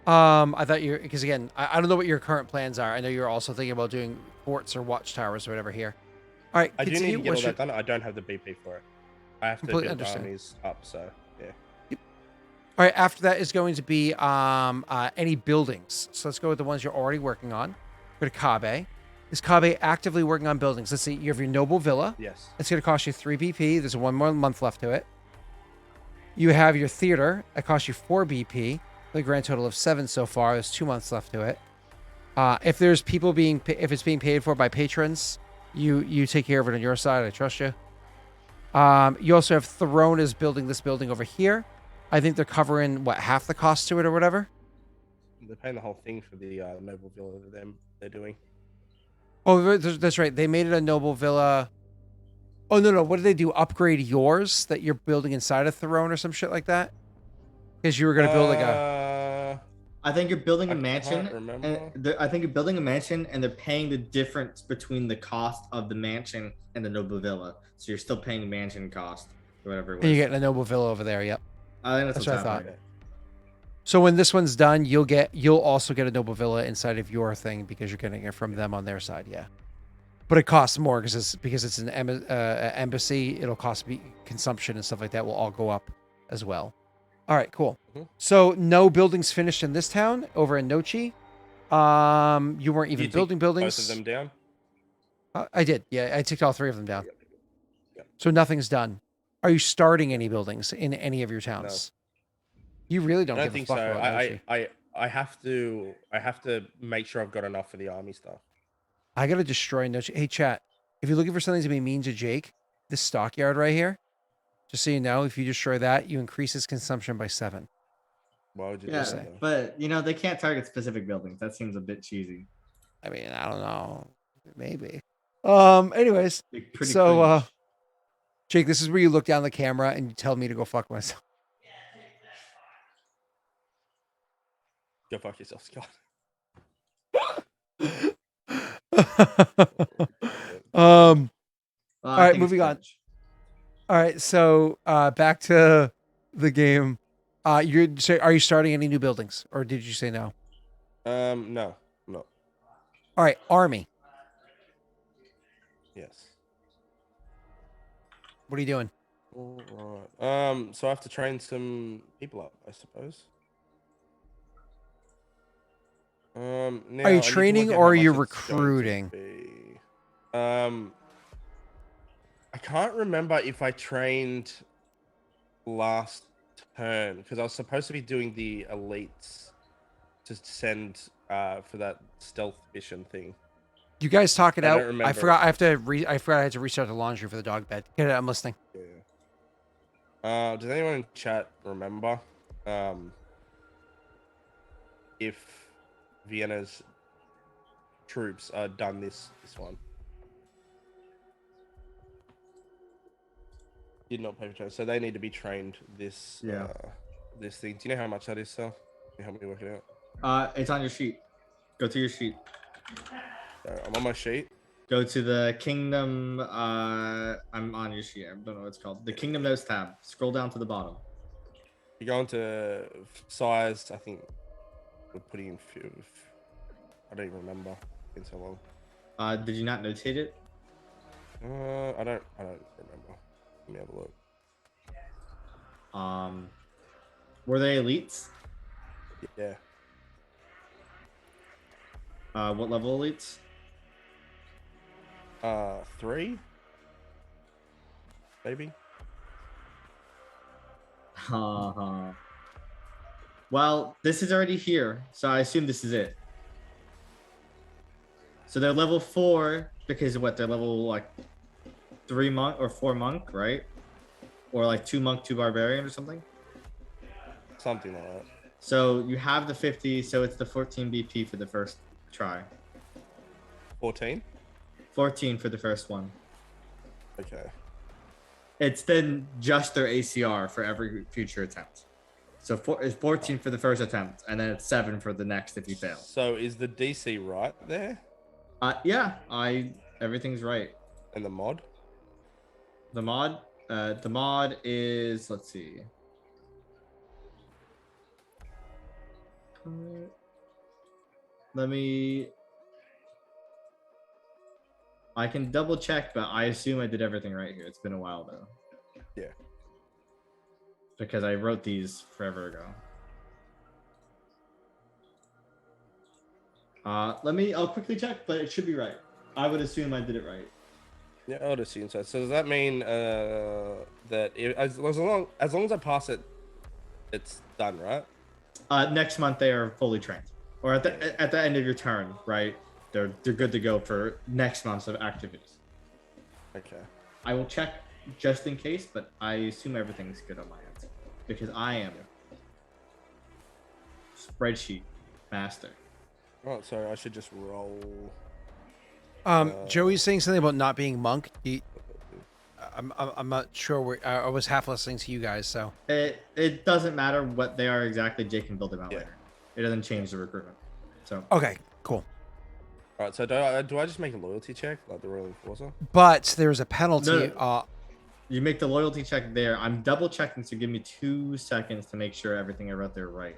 I thought you, because again, I don't know what your current plans are. I know you're also thinking about doing forts or watchtowers or whatever here. All right, I do need continue. to get all What's your- that done. I don't have the BP for it. I have to Completely build understand. armies up, so yeah. All right, after that is going to be any buildings. So let's go with the ones you're already working on. Go to Kabe. Is Kabe actively working on buildings? Let's see. You have your noble villa. Yes. It's going to cost you 3 BP. There's 1 more month left to it. You have your theater. It costs you 4 BP. The grand total of 7 so far. There's 2 months left to it. If there's people if it's being paid for by patrons, you take care of it on your side. I trust you. You also have Throne is building this building over here. I think they're covering half the cost to it or whatever. They're paying the whole thing for the noble villa that they're doing. Oh, that's right. They made it a noble villa. Oh, no. What did they do? Upgrade yours that you're building inside a Throne or some shit like that? Because you were going to build like a... I think you're building a I mansion. can't remember. I think you're building a mansion, and they're paying the difference between the cost of the mansion and the noble villa. So you're still paying the mansion cost or whatever it was. And you're getting a noble villa over there. Yep. I think That's what's what I happening. So when this one's done, you'll also get a noble villa inside of your thing because you're getting it from them on their side. Yeah. But it costs more because it's an embassy. It'll cost consumption and stuff like that will all go up as well. All right, cool. Mhm. So no buildings finished in this town over in Nochi. You weren't even You building took buildings. Both of them down. I did. Yeah, I ticked all 3 of them down. Yep. So nothing's done. Are you starting any buildings in any of your towns? You really don't I give don't think a fuck so. about Nochi. I have to make sure I've got enough for the army stuff. I gotta destroy Nochi. Hey, chat. If you're looking for something to be mean to Jake, this stockyard right here, just so you know, if you destroy that, you increase his consumption by 7. Why would you do Yeah, that? though? but they can't target specific buildings. That seems a bit cheesy. I mean, I don't know. Maybe. Anyways, Like, pretty so cringe. Jake, this is where you look down the camera and you tell me to go fuck myself. Go fuck yourself, Scott. All Well, right, I think it's moving on. cringe. right, so back to the game. Are you starting any new buildings, or did you say no? No. All right, army. Yes. What are you doing? All right. So I have to train some people up, I suppose. Now Are I you need to work training out or how are you much it's going to recruiting? be. I can't remember if I trained last turn because I was supposed to be doing the elites to send for that stealth mission thing. You guys talk it I out. don't remember. I forgot. I forgot I had to restart the laundry for the dog bed. Get it? I'm listening. Yeah. Does anyone in chat remember if Vienna's troops are done this one? Did not pay for training, so they need to be trained this this thing. Do you know how much that is, Sal? Can you help me work it out? It's on your sheet. Go to your sheet. I'm on my sheet. Go to the Kingdom. I'm on your sheet. I don't know what it's called. The Kingdom Notes tab. Scroll down to the bottom. You go into size. I think we're putting in. I don't even remember. It's been so long. Did you not notate it? I don't remember. Let me have a look. Were they elites? Yeah. What level elites? 3, maybe. Well, this is already here, so I assume this is it. So they're level 4 because what? They're level like 3 monk or 4 monk, right? Or like 2 monk, 2 barbarian or something. Something like that. So you have the 50, so it's the 14 BP for the first try. 14. 14 for the first one. Okay. It's then just their ACR for every future attempt. So it's 14 for the first attempt, and then it's 7 for the next if you fail. So is the DC right there? Yeah, everything's right. And the mod? The mod is, let's see. I can double check, but I assume I did everything right here. It's been a while though. Yeah. Because I wrote these forever ago. I'll quickly check, but it should be right. I would assume I did it right. Yeah, I would assume so. So does that mean that as long as I pass it, it's done, right? Next month they are fully trained, or at the end of your turn, right? They're good to go for next month's of activities. Okay. I will check just in case, but I assume everything's good on my end because I am spreadsheet master. Oh, so I should just roll. Joey's saying something about not being monk. I'm not sure where. I was half listening to you guys, so it doesn't matter what they are exactly. Jake can build them out later. It doesn't change the recruitment. So okay, cool. All right. So do I just make a loyalty check like the Royal Enforcer? But there's a penalty. No. You make the loyalty check there. I'm double checking, so give me 2 seconds to make sure everything I wrote there right.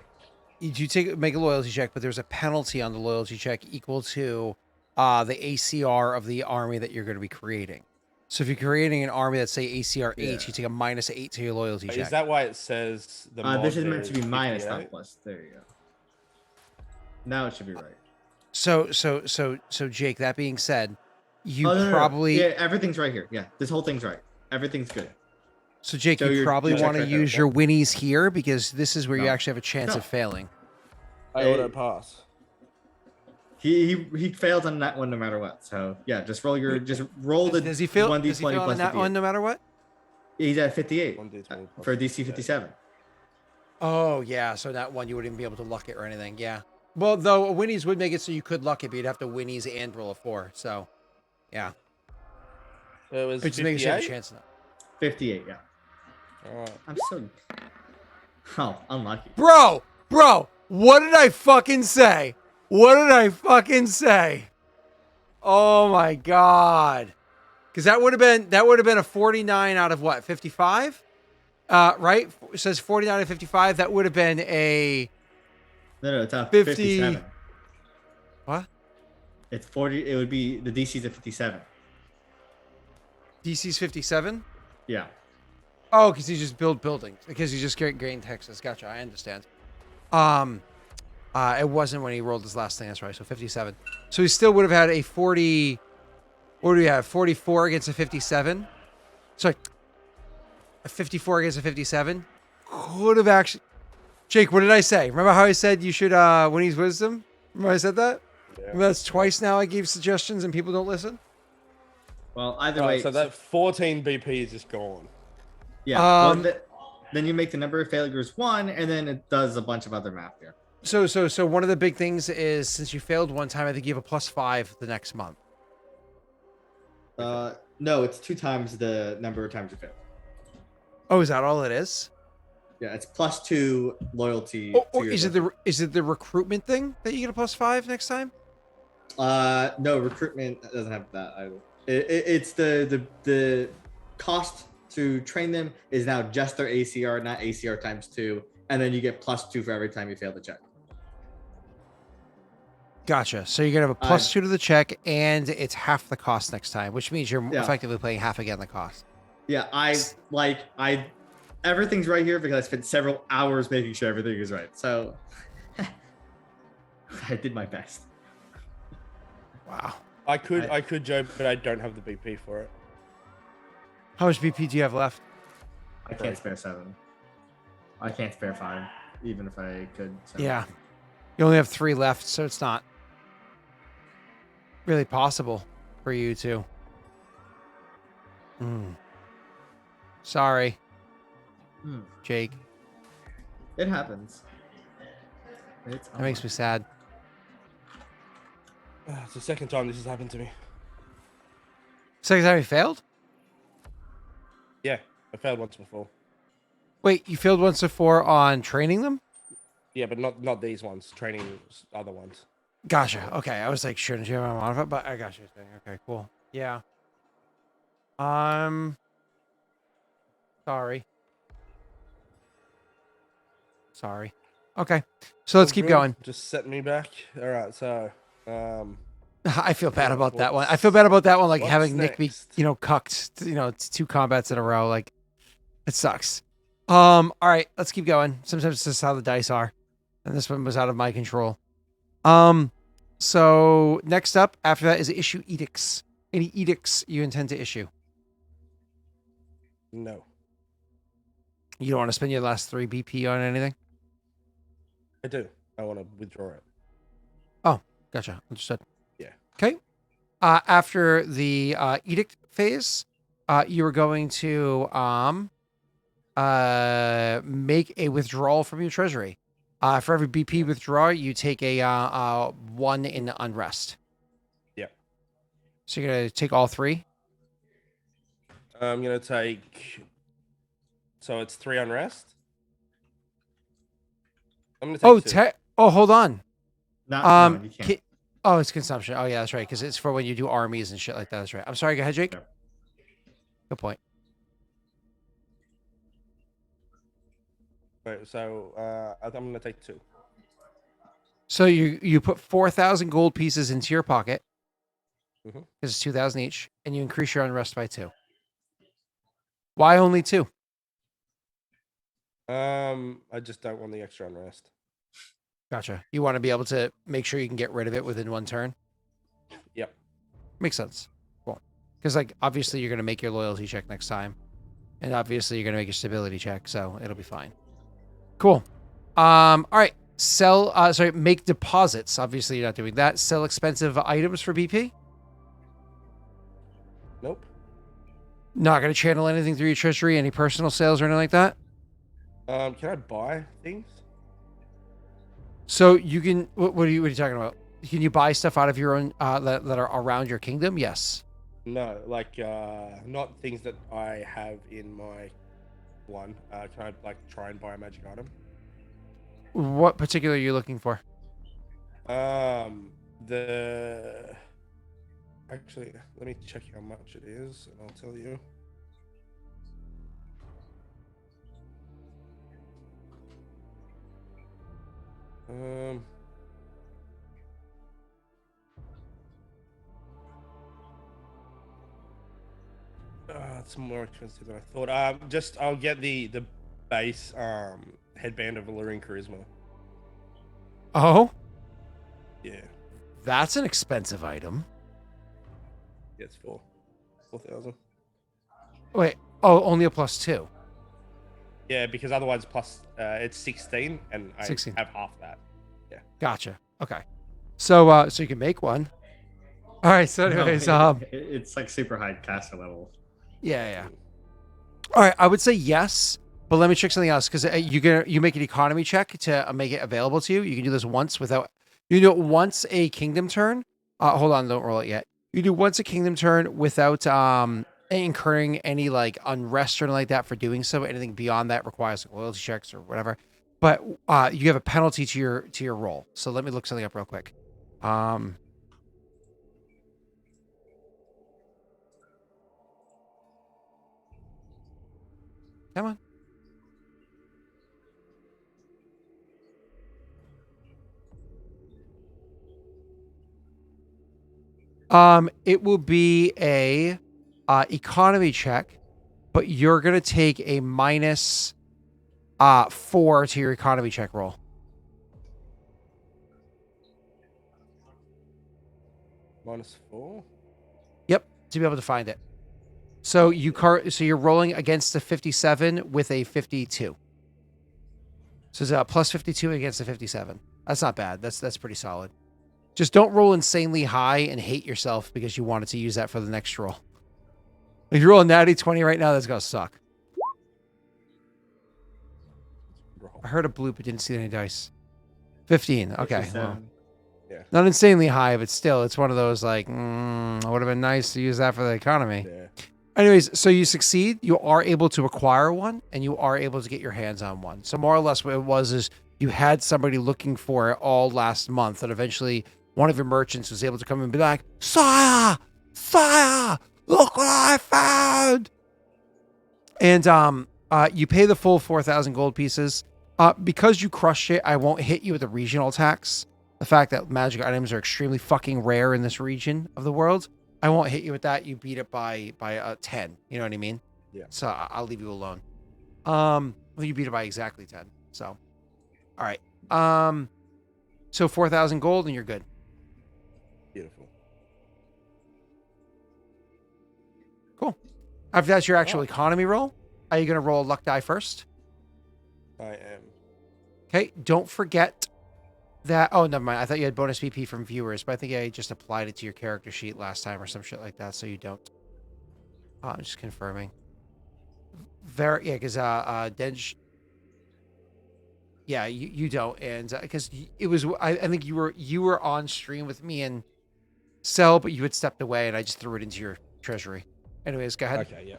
You make a loyalty check, but there's a penalty on the loyalty check equal to the ACR of the army that you're going to be creating. So if you're creating an army that's say ACR 8, you take a -8 to your loyalty check. Is that why it says the mod this is meant to be 58? minus, not plus. There you go. Now it should be right. So Jake, that being said, you No. probably Yeah, everything's right here. Yeah, this whole thing's right. Everything's good. So Jake, So you probably you want to check right use there. your winnies here because this is where you No. actually have a chance No. of failing. I auto pass. He failed on that one no matter what. So yeah, just roll the Does he fail? 1d20 Does he fail on plus that 58. one no matter what? He's at 58 1d20 plus for DC 58. 57. Oh yeah, so that one you wouldn't even be able to luck it or anything. Yeah. Well, though winnies would make it so you could luck it, but you'd have to winnies and roll a 4. So, yeah. So it was But just making sure you have a 58? chance of that. 58, yeah. All right. I'm so unlucky. Bro, what did I fucking say? Oh my god. Because that would have been a 49 out of what, 55? Right? It says 49 out of 55. That would have been a No, it's 50. 57. What? It's 40. It would be the DC's at 57. DC's 57? Yeah. Oh, because you just build buildings. Because you just gain Texas. Gotcha. I understand. It wasn't when he rolled his last thing. That's right. So 57. So he still would have had a 40. What do we have? 44 against a 57. Sorry. A 54 against a 57. Could have actually. Jake, what did I say? Remember how I said you should winnie's wisdom? Remember I said that? Yeah. That's twice now I gave suggestions and people don't listen. Well, either Right, way. so that 14 BP is just gone. Yeah. Well, Um, then you make the number of failures 1, and then it does a bunch of other math here. So one of the big things is since you failed one time, I think you have a +5 the next month. No, it's 2 times the number of times you fail. Oh, is that all it is? Yeah, it's +2 loyalty. Or is it the recruitment thing that you get a +5 next time? No, recruitment doesn't have that either. It's the cost to train them is now just their ACR, not ACR times 2, and then you get +2 for every time you fail the check. Gotcha. So you're gonna have a +2 to the check, and it's half the cost next time, which means you're effectively paying half again the cost. Yeah, I everything's right here because I spent several hours making sure everything is right. So I did my best. Wow. I could joke, but I don't have the BP for it. How much BP do you have left? I can't spare 7. I can't spare 5, even if I could. So. Yeah. You only have 3 left, so it's not really possible for you to. Sorry, Jake. It happens. That makes me sad. It's the second time this has happened to me. Second time you failed? Yeah, I failed once before. Wait, you failed once before on training them? Yeah, but not these ones. Training other ones. Gotcha. Okay, I was like, shouldn't you have a modifier? But I got you. Okay, cool. Yeah. Sorry. Okay, so let's keep going. Just set me back. All right, so I feel bad about that one. I feel bad about that one, like what's having Nick be, next? cucked, 2 combats in a row. Like, it sucks. All right, let's keep going. Sometimes it's just how the dice are, and this one was out of my control. So next up after that is issue edicts. Any edicts you intend to issue? No, You don't want to spend your last 3 BP on anything? I do. I want to withdraw it. Oh, gotcha. Understood. Yeah. Okay. After the edict phase, you are going to make a withdrawal from your treasury. For every BP withdrawal, you take a 1 in unrest. Yeah. So you're gonna take all 3. I'm gonna take. So it's 3 unrest. I'm gonna take 2. Hold on. No, you can't. Oh, it's consumption. Oh yeah, that's right. Because it's for when you do armies and shit like that. That's right. I'm sorry. Go ahead, Jake. Yeah. Good point. Right, so I'm gonna take 2. So you put 4,000 gold pieces into your pocket. Mhm. Because it's 2,000 each, and you increase your unrest by 2. Why only 2? I just don't want the extra unrest. Gotcha. You want to be able to make sure you can get rid of it within 1 turn? Yep. Makes sense. Cool. Because, like, obviously you're going to make your loyalty check next time. And obviously you're going to make your stability check, so it'll be fine. Cool. All right. Make deposits. Obviously you're not doing that. Sell expensive items for BP? Nope. Not going to channel anything through your treasury? Any personal sales or anything like that? Can I buy things? So you can. What are you talking about? Can you buy stuff out of your own that are around your kingdom? Yes. No, like not things that I have in my one. Can I like try and buy a magic item? What particular are you looking for? Actually, let me check how much it is, and I'll tell you. It's more expensive than I thought. I'll get the base headband of Alluring Charisma. Oh, Yeah, that's an expensive item. yeah, it's 4,000. Wait. Oh, only a +2. Yeah, because otherwise plus it's 16, and I 16. have half that. Gotcha. Okay. So you can make one. All right. So No, anyways, it's like super high caster level. yeah. All right. I would say yes, but let me check something else because you make an economy check to make it available to you. You can do this once without. You do it once a kingdom turn. Hold on, don't roll it yet. You do once a kingdom turn without incurring any like unrest or anything like that for doing so. Anything beyond that requires like, loyalty checks or whatever. But you have a penalty to your roll. So let me look something up real quick. Come on. It will be a economy check, but you're gonna take a minus 4 to your economy check roll. -4. Yep, to be able to find it. So so you're rolling against a 57 with a 52. So it's a plus 52 against a 57. That's not bad. That's pretty solid. Just don't roll insanely high and hate yourself because you wanted to use that for the next roll. If you roll a natty 20 right now, that's gonna suck. I heard a bloop, but didn't see any dice. 15. Okay. Well, Yeah. not insanely high, but still, it's one of those like, would have been nice to use that for the economy. Yeah. Anyways, so you succeed. You are able to acquire one, and you are able to get your hands on one. So more or less, what it was is you had somebody looking for it all last month, and eventually one of your merchants was able to come and be like, "Sire, sire, look what I found!" And you pay the full 4,000 gold pieces. Because you crushed it, I won't hit you with the regional tax. The fact that magic items are extremely fucking rare in this region of the world, I won't hit you with that. You beat it by 10. You know what I mean? Yeah. So I'll leave you alone. Well, you beat it by exactly 10. So, all right. So 4,000 gold and you're good. Beautiful. Cool. After that's your actual economy roll. Are you going to roll a luck die first? I am. Okay. Don't forget that. Oh, never mind. I thought you had bonus BP from viewers, but I think I just applied it to your character sheet last time or some shit like that, so you don't. I'm just confirming. Yeah, because Denj. Yeah, you don't, and because it was, I think you were on stream with me and Cell, but you had stepped away, and I just threw it into your treasury. Anyways, go ahead. Okay. Yeah.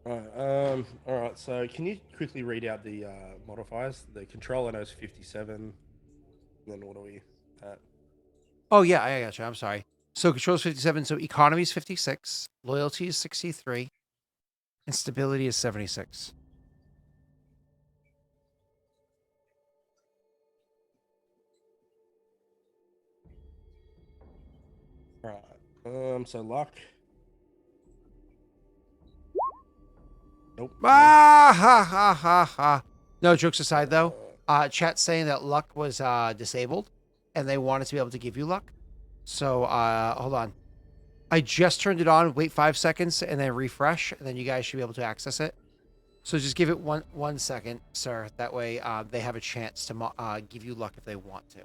All right. So, can you quickly read out the modifiers? The control I know is 57. And then what are we at? Oh yeah, I got you. I'm sorry. So control is 57. So economy is 56. Loyalty is 63. And stability is 76. All right. So luck. Nope. Ah ha ha ha ha. No, jokes aside though. Chat's saying that luck was disabled, and they wanted to be able to give you luck. So hold on. I just turned it on. Wait 5 seconds, and then refresh, and then you guys should be able to access it. So just give it one second, sir. That way they have a chance to give you luck if they want to.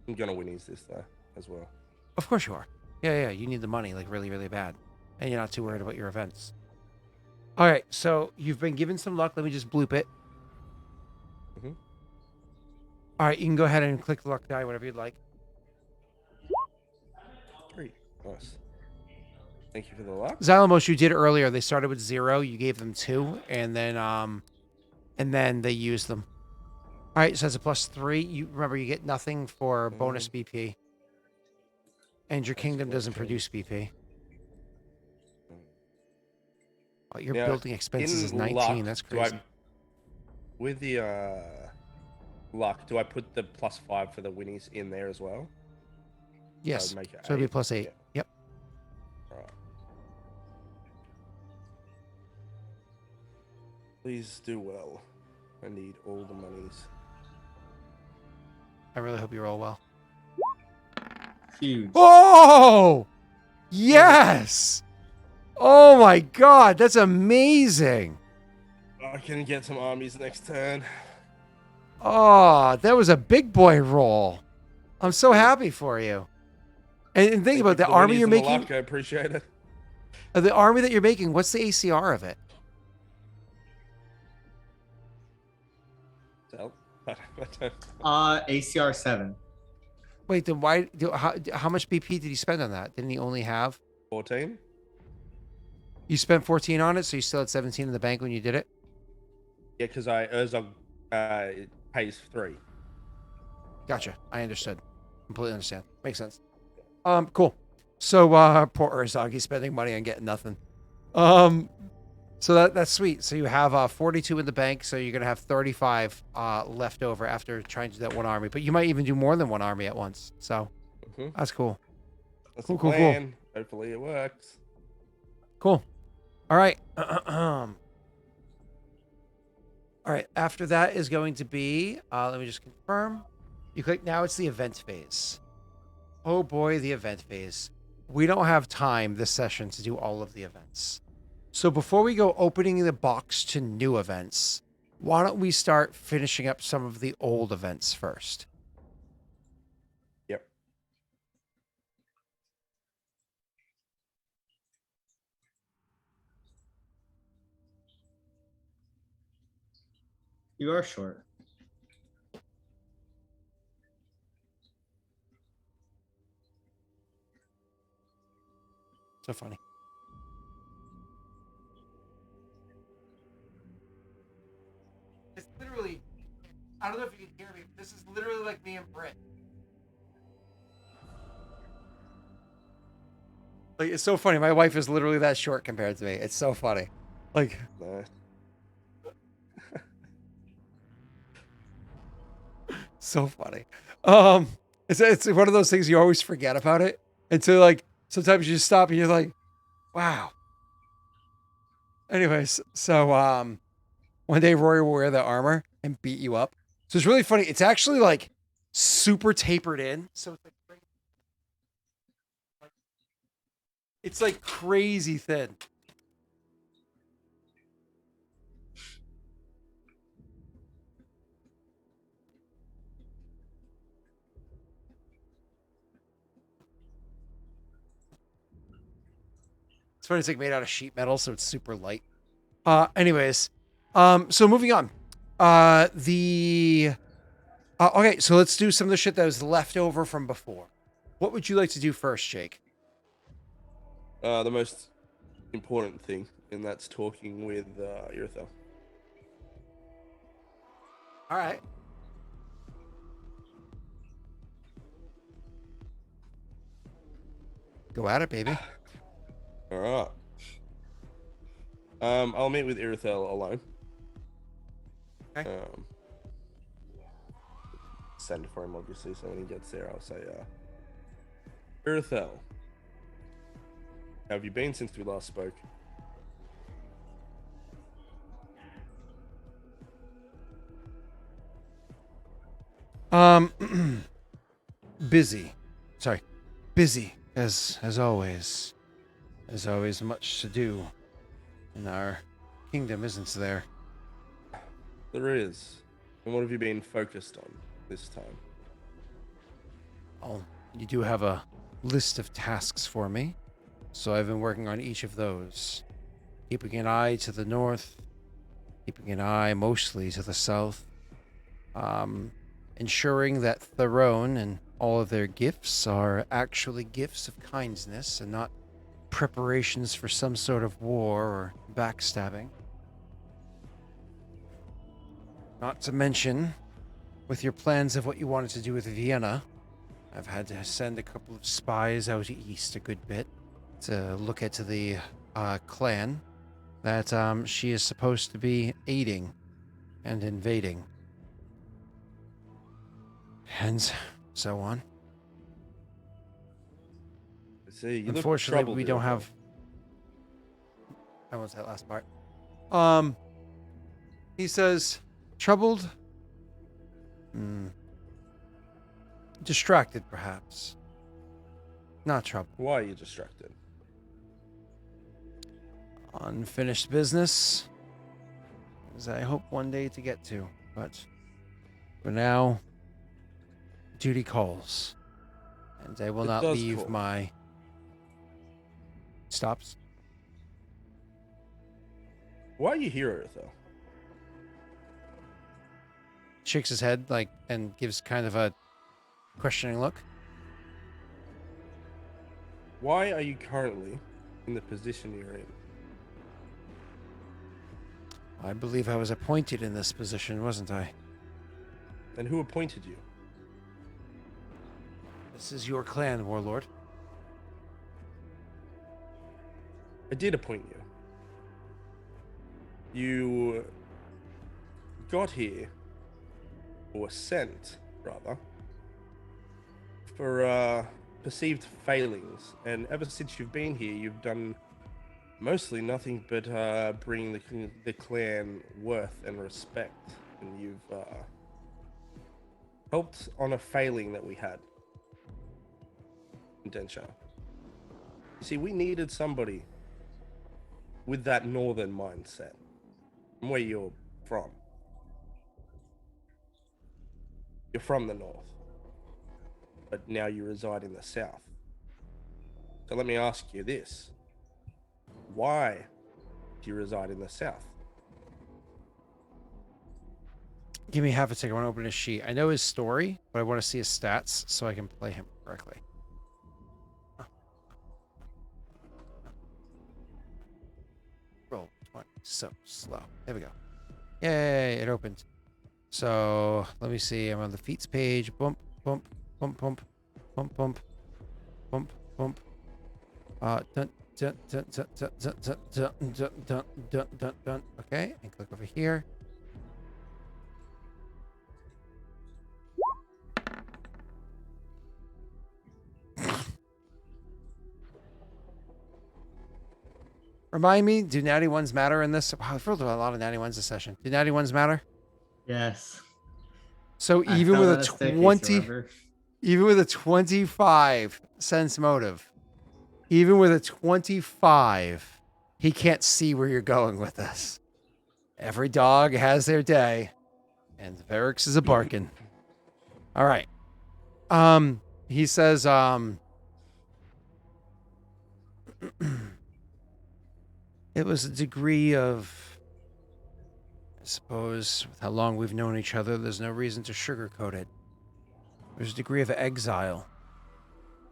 I'm gonna winnies this though as well. Of course you are. Yeah. You need the money like really, really bad, and you're not too worried about your events. All right, so you've been given some luck. Let me just bloop it. Mm-hmm. All right, you can go ahead and click the luck die, whatever you'd like. 3. Nice. Thank you for the luck. Xylamos, you did earlier. They started with 0. You gave them 2, and then they used them. All right, so that's a +3. You remember you get nothing for bonus BP, and your kingdom doesn't produce BP. Oh, your building expenses is 19. Luck, That's crazy. With the luck, do I put the +5 for the winnies in there as well? Yes. So, make it So it'd be +8. Yeah. Yep. All right. Please do well. I need all the monies. I really hope you roll well. Huge. Oh, yes. Oh my God, that's amazing. I can get some armies next turn. Oh, that was a big boy roll. I'm so happy for you. And think about the army you're making. I appreciate it. The army that you're making, what's the ACR of it? So, ACR 7. Wait, then how much BP did he spend on that? Didn't he only have 14. You spent 14 on it, so you still had 17 in the bank when you did it? Yeah, because Urzog pays 3. Gotcha. I understood. Completely understand. Makes sense. Cool. So poor Urzog, he's spending money on getting nothing. So that's sweet. So you have 42 in the bank, so you're gonna have 35 left over after trying to do that one army. But you might even do more than one army at once. So that's cool. That's Cool, the cool, cool. plan. Hopefully it works. Cool. All right. All right. After that is going to be, let me just confirm. You click now. It's the event phase. Oh boy, the event phase. We don't have time this session to do all of the events. So before we go opening the box to new events, why don't we start finishing up some of the old events first? Yep. You are short. So funny. It's literally, I don't know if you can hear me, but this is literally like me and Britt. Like, it's so funny. My wife is literally that short compared to me. It's so funny. Like, Nice. so funny. It's one of those things you always forget about it. And so like sometimes you just stop and you're like, wow. Anyways, so one day Rory will wear the armor and beat you up. So it's really funny. It's actually like super tapered in. So it's like crazy thin. It's funny. It's like made out of sheet metal, so it's super light. Anyways, so moving on. Okay, so let's do some of the shit that was left over from before. What would you like to do first, Jake? The most important thing, and that's talking with Irithel. All right. Go at it, baby. All right. I'll meet with Irithel alone. Okay. Send for him, obviously, so when he gets there, I'll say, Irithel, how have you been since we last spoke? Busy. Sorry. Busy, as always. There's always much to do in our kingdom, isn't there? There is. And what have you been focused on this time? Oh, you do have a list of tasks for me, so I've been working on each of those. Keeping an eye to the north, keeping an eye mostly to the south, ensuring that Throne and all of their gifts are actually gifts of kindness and not preparations for some sort of war or backstabbing. Not to mention, with your plans of what you wanted to do with Vienna, I've had to send a couple of spies out east a good bit to look at the clan that she is supposed to be aiding and invading. And so on. See, you Unfortunately, look we troubled, don't Irithel. have... I was that last part. He says, troubled? Distracted, perhaps. Not trouble. Why are you distracted? Unfinished business, as I hope one day to get to. But for now, duty calls. And I will It not does leave call. my... Stops. Why are you here, though? Shakes his head, like, and gives kind of a questioning look. Why are you currently in the position you're in? I believe I was appointed in this position, wasn't I? And who appointed you? This is your clan, Warlord. I did appoint you. You got here, or were sent, rather, for perceived failings. And ever since you've been here, you've done mostly nothing but bring the clan worth and respect. And you've helped on a failing that we had in Densha. You see, we needed somebody with that northern mindset, from where you're from. You're from the north, but now you reside in the south. So let me ask you this. Why do you reside in the south? Give me half a second. I want to open his sheet. I know his story, but I want to see his stats so I can play him correctly. Roll 20. So slow. There we go. Yay, it opened. So let me see. I'm on the feats page. Bump, bump, bump, bump, bump, bump, bump, bump. Dun, dun, dun, dun, dun, dun, dun, dun, dun, dun, dun, dun, dun. Okay, and click over here. Remind me, do natty ones matter in this? Wow, I've rolled a lot of natty ones this session. Do natty ones matter? Yes. So I even fell with down a staircase, 20, remember? even with a 25 sense motive, even with a 25, he can't see where you're going with this. Every dog has their day, and Varix is a barking. All right. He says, it was a degree of, I suppose, with how long we've known each other, there's no reason to sugarcoat it. There's a degree of exile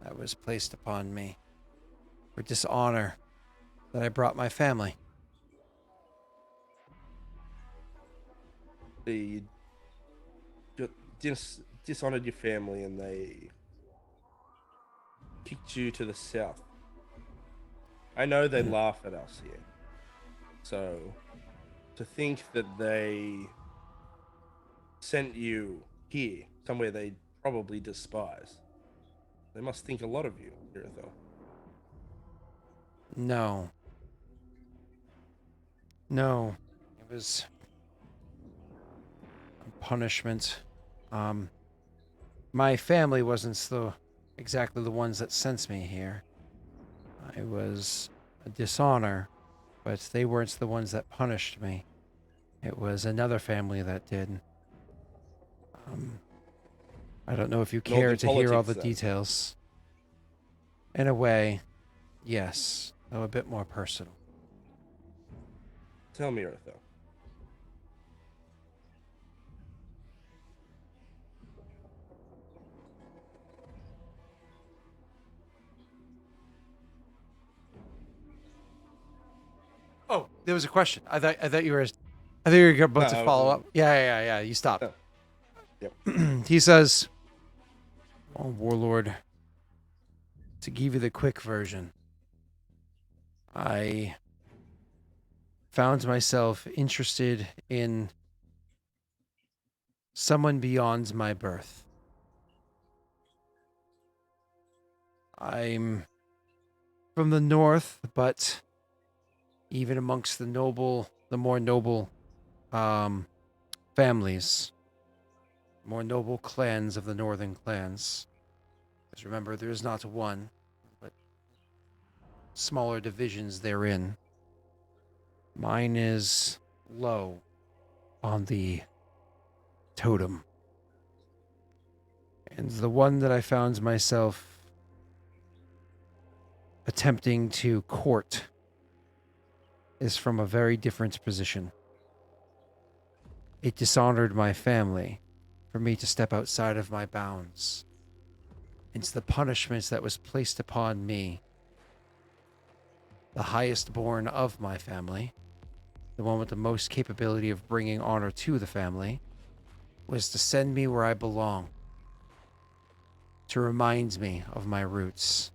that was placed upon me for dishonor that I brought my family. You dishonored your family and they kicked you to the south. I know they laugh at us here. So, to think that they sent you here, somewhere they probably despise, they must think a lot of you, Irithel. No. No. It was a punishment. My family wasn't exactly the ones that sent me here. I was a dishonor, but they weren't the ones that punished me. It was another family that did. I don't know if you care Northern to hear all the politics, then. details. In a way, yes, though a bit more personal. Tell me, Irithel. Oh, there was a question. I thought you were about to follow up. Yeah. You stop. Yep. He says, "Oh, Warlord, to give you the quick version, I found myself interested in someone beyond my birth. I'm from the north, but even amongst the more noble families, more noble clans of the northern clans. Because remember, there is not one, smaller divisions therein. Mine is low on the totem. And the one that I found myself attempting to court is from a very different position. It dishonored my family for me to step outside of my bounds. It's the punishments that was placed upon me, the highest born of my family, the one with the most capability of bringing honor to the family, was to send me where I belong, to remind me of my roots.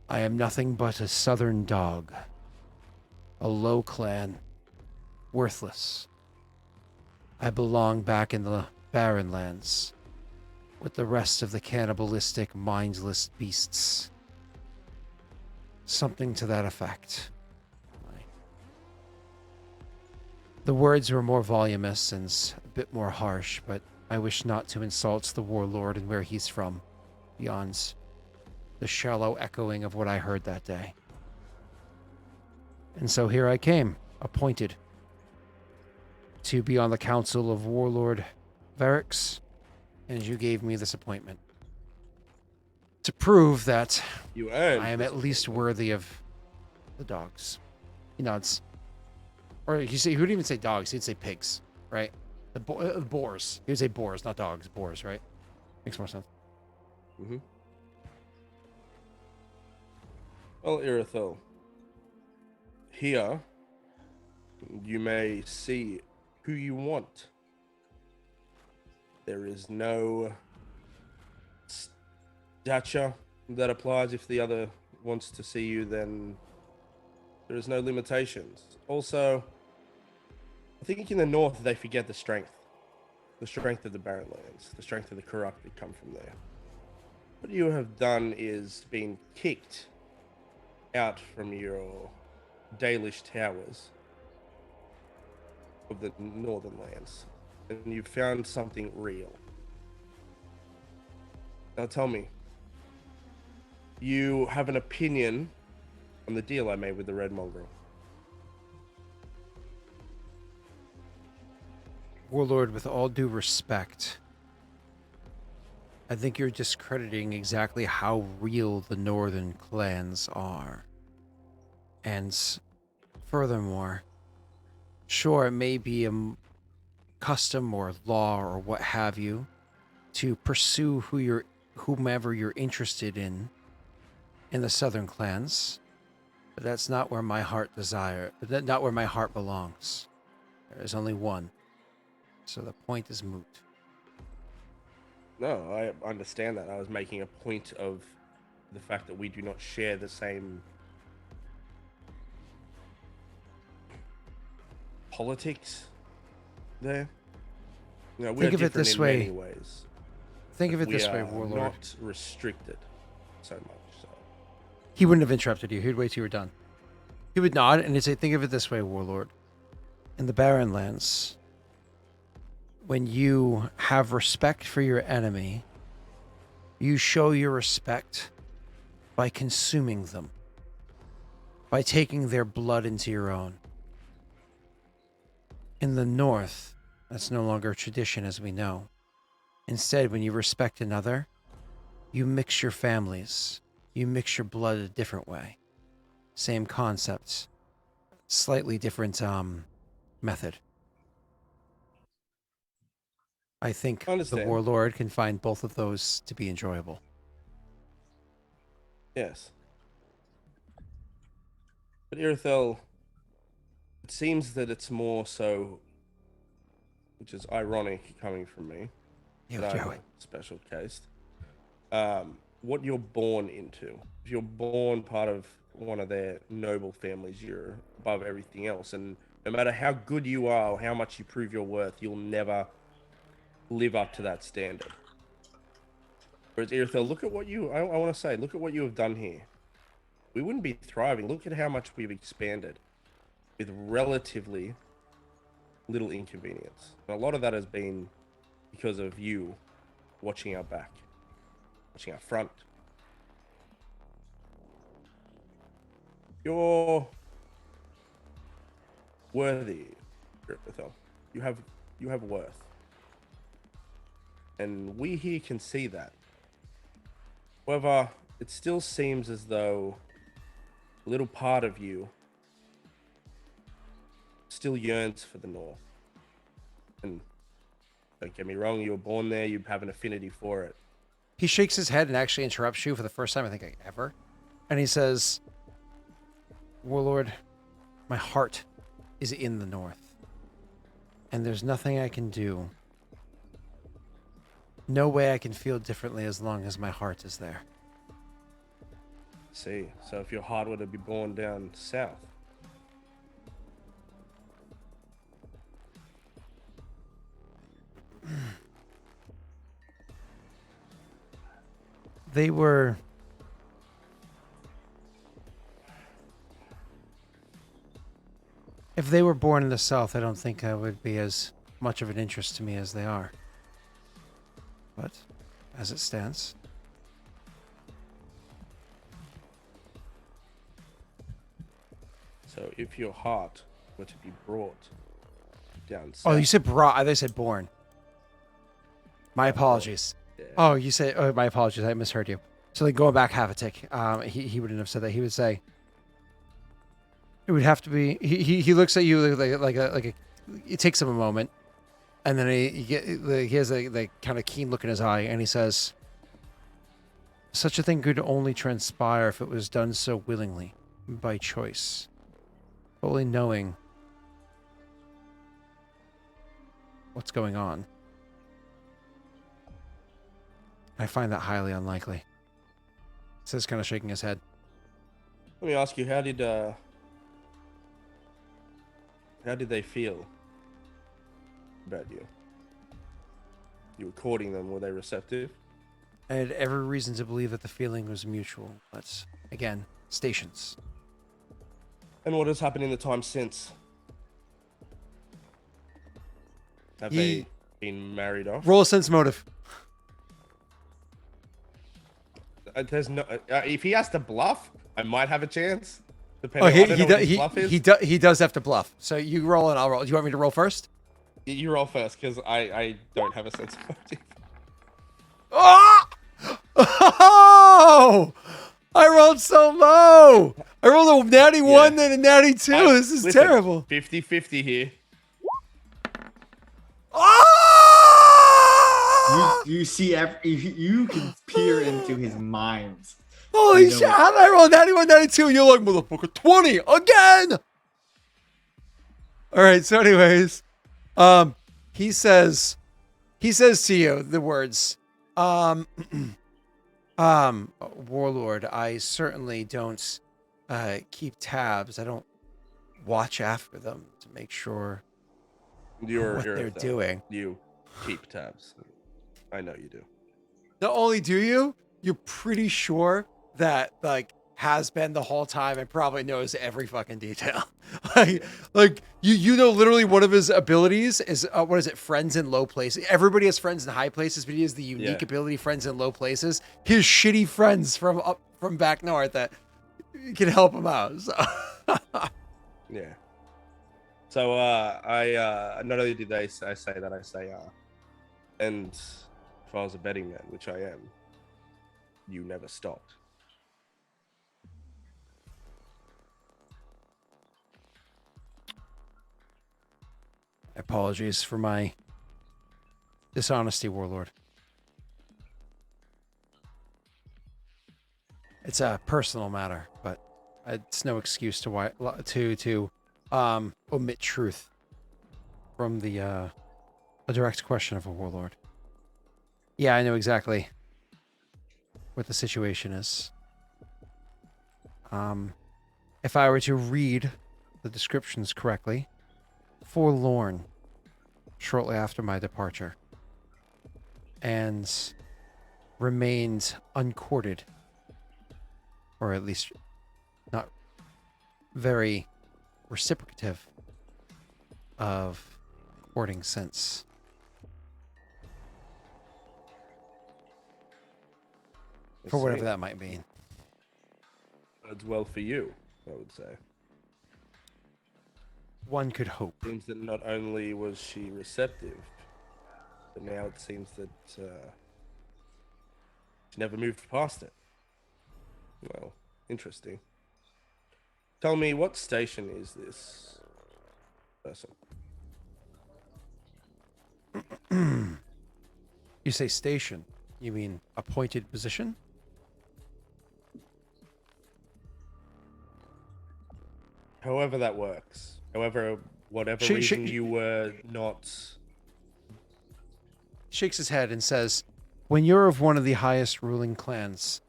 I am nothing but a southern dog, a low clan, worthless. I belong back in the barren lands with the rest of the cannibalistic, mindless beasts. Something to that effect. The words were more voluminous and a bit more harsh, but I wish not to insult the warlord and where he's from, beyond the shallow echoing of what I heard that day. And so here I came, appointed to be on the council of Warlord Daelric, and you gave me this appointment to prove that You earned I am this at least appointment. worthy of the dogs. He nods. Or he wouldn't even say dogs, he'd say pigs, right? The boars. He would say boars, not dogs. Boars, right? Makes more sense. Mm-hmm. Well, Irithel, here you may see who you want. There is no stature that applies. If the other wants to see you, then there is no limitations. Also, I think in the north they forget the strength of the barren lands, the strength of the corrupt that come from there. What you have done is been kicked out from your Dalish towers of the northern lands, and you've found something real. Now tell me, you have an opinion on the deal I made with the Red Mongrel? Warlord, with all due respect, I think you're discrediting exactly how real the northern clans are. And furthermore, sure, it may be a custom or law or what have you to pursue whomever you're interested in the southern clans, but that's not where my heart not where my heart belongs. There is only one. So the point is moot. No, I understand that. I was making a point of the fact that we do not share the same politics there. You know, we Think are of it different this in way. many ways. Think of it We this way, are Warlord. not restricted so much. So. He wouldn't have interrupted you. He'd wait till you were done. He would nod and he'd say, think of it this way, Warlord. In the Barren Lands, when you have respect for your enemy, you show your respect by consuming them, by taking their blood into your own. In the North, that's no longer a tradition as we know. Instead, when you respect another, you mix your families. You mix your blood a different way. Same concept, slightly different method. I think the Understand. Warlord can find both of those to be enjoyable. Yes. But Irithel, it seems that it's more so, which is ironic coming from me, Yo, that I'm Joey. a special case. What you're born into. If you're born part of one of their noble families, you're above everything else. And no matter how good you are or how much you prove your worth, you'll never live up to that standard. Whereas Irithel, look at what I want to say, look at what you have done here. We wouldn't be thriving. Look at how much we've expanded with relatively little inconvenience. And a lot of that has been because of you watching our back, watching our front. You're worthy, Griffithel. You have worth. And we here can see that. However, it still seems as though a little part of you still yearns for the North. And don't get me wrong, you were born there, you have an affinity for it. He shakes his head and actually interrupts you for the first time, I think, ever. And he says, Warlord, my heart is in the North. And there's nothing I can do. No way I can feel differently as long as my heart is there. See, so if your heart were to be born down south, They were... If they were born in the South, I don't think that would be as much of an interest to me as they are. But, as it stands... so if your heart were to be brought down south. Oh, you said brought. I said born. My apologies. Yeah. Oh, you said... Oh, my apologies. I misheard you. So, like, going back half a tick, he wouldn't have said that. He would say... It would have to be... He looks at you like a... It takes him a moment. And then he has a kind of keen look in his eye. And he says... Such a thing could only transpire if it was done so willingly. By choice. Fully knowing... what's going on. I find that highly unlikely. Says, kind of shaking his head. Let me ask you, how did they feel about you? You were courting them, were they receptive? I had every reason to believe that the feeling was mutual, but again, stations. And what has happened in the time since? Have they been married off? Roll a sense motive. There's no. If he has to bluff, I might have a chance. Oh, Depending on what his bluff is. he does have to bluff. So you roll and I'll roll. Do you want me to roll first? You roll first, because I don't have a sense of motive. Oh! I rolled so low. I rolled a natty 1, then a natty 2. This is terrible. 50-50 here. Oh! You see, you can peer into his mind. Holy shit! How did I roll a natty 1, natty 2? And you're like, motherfucker, 20 again. All right. So, anyways, he says to you the words, Warlord, I certainly don't keep tabs. I don't watch after them to make sure what they're doing. You keep tabs. I know you do. Not only do you, you're pretty sure that like has been the whole time and probably knows every fucking detail. like you know, literally one of his abilities is what is it? Friends in low places. Everybody has friends in high places, but he has the unique ability, friends in low places. His shitty friends from back north that can help him out. So. Yeah. So I not only did I say that, I say and if I was a betting man, which I am, you never stopped. Apologies for my dishonesty, Warlord. It's a personal matter, but it's no excuse to omit truth from a direct question of a warlord. Yeah, I know exactly what the situation is. If I were to read the descriptions correctly, forlorn shortly after my departure and remained uncourted, or at least not very reciprocative of courting since. For whatever that might mean. Bodes well for you. I would say. One could hope. Seems that not only was she receptive, but now it seems that she never moved past it. Well, interesting. Tell me, what station is this person? You say station. You mean appointed position? However that works. However, whatever reason you were not... Shakes his head and says, when you're of one of the highest ruling clans,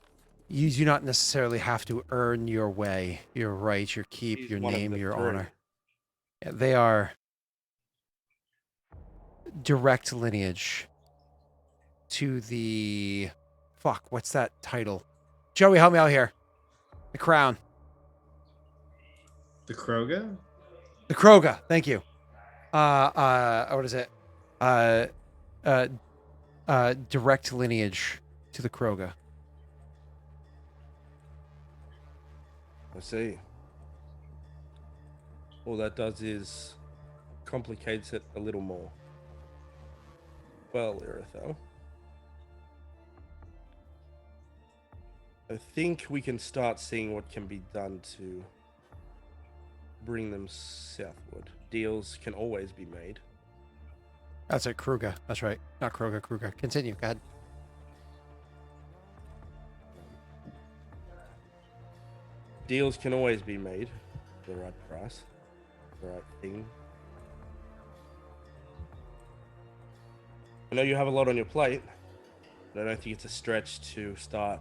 you do not necessarily have to earn your way, your right, your keep, He's your one of name, the your three. honor. Yeah, they are direct lineage to the... Fuck, what's that title? Joey, help me out here. The crown. The Kroga? The Kroga, thank you. What is it? Direct lineage to the Kroga. I see. All that does is complicates it a little more. Well, Irithel, I think we can start seeing what can be done to bring them southward. Deals can always be made. That's it, Kruga. That's right. Not Kroga, Kruga. Continue, go ahead. Deals can always be made for the right price, the right thing. I know you have a lot on your plate, but I don't think it's a stretch to start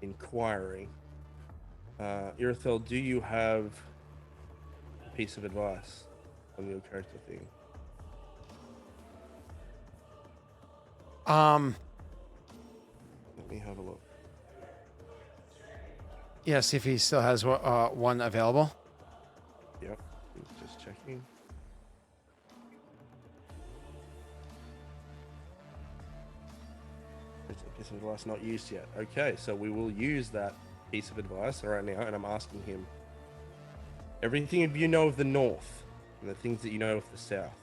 inquiring. Irithel, do you have a piece of advice on your character thing? Let me have a look. Yeah, see if he still has one available. Yep, just checking. It's a piece of advice not used yet. Okay, so we will use that piece of advice right now, and I'm asking him everything you know of the north and the things that you know of the south.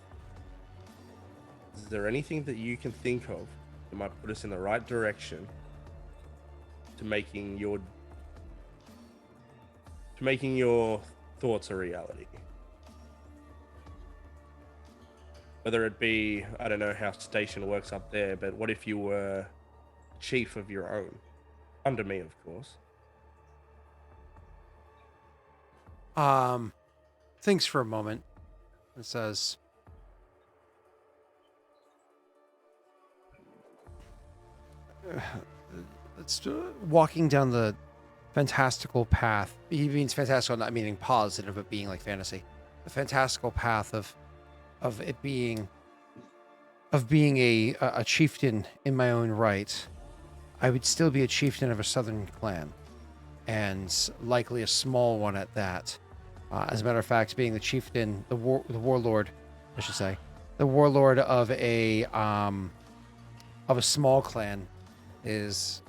Is there anything that you can think of that might put us in the right direction to making your thoughts a reality? Whether it be, I don't know how station works up there, but what if you were chief of your own? Under me, of course. Thinks for a moment and says, it's walking down the fantastical path. He means fantastical, not meaning positive, but being like fantasy. The fantastical path of it being a chieftain in my own right. I would still be a chieftain of a southern clan, and likely a small one at that. As a matter of fact, being the chieftain, the warlord, I should say, the warlord of a small clan is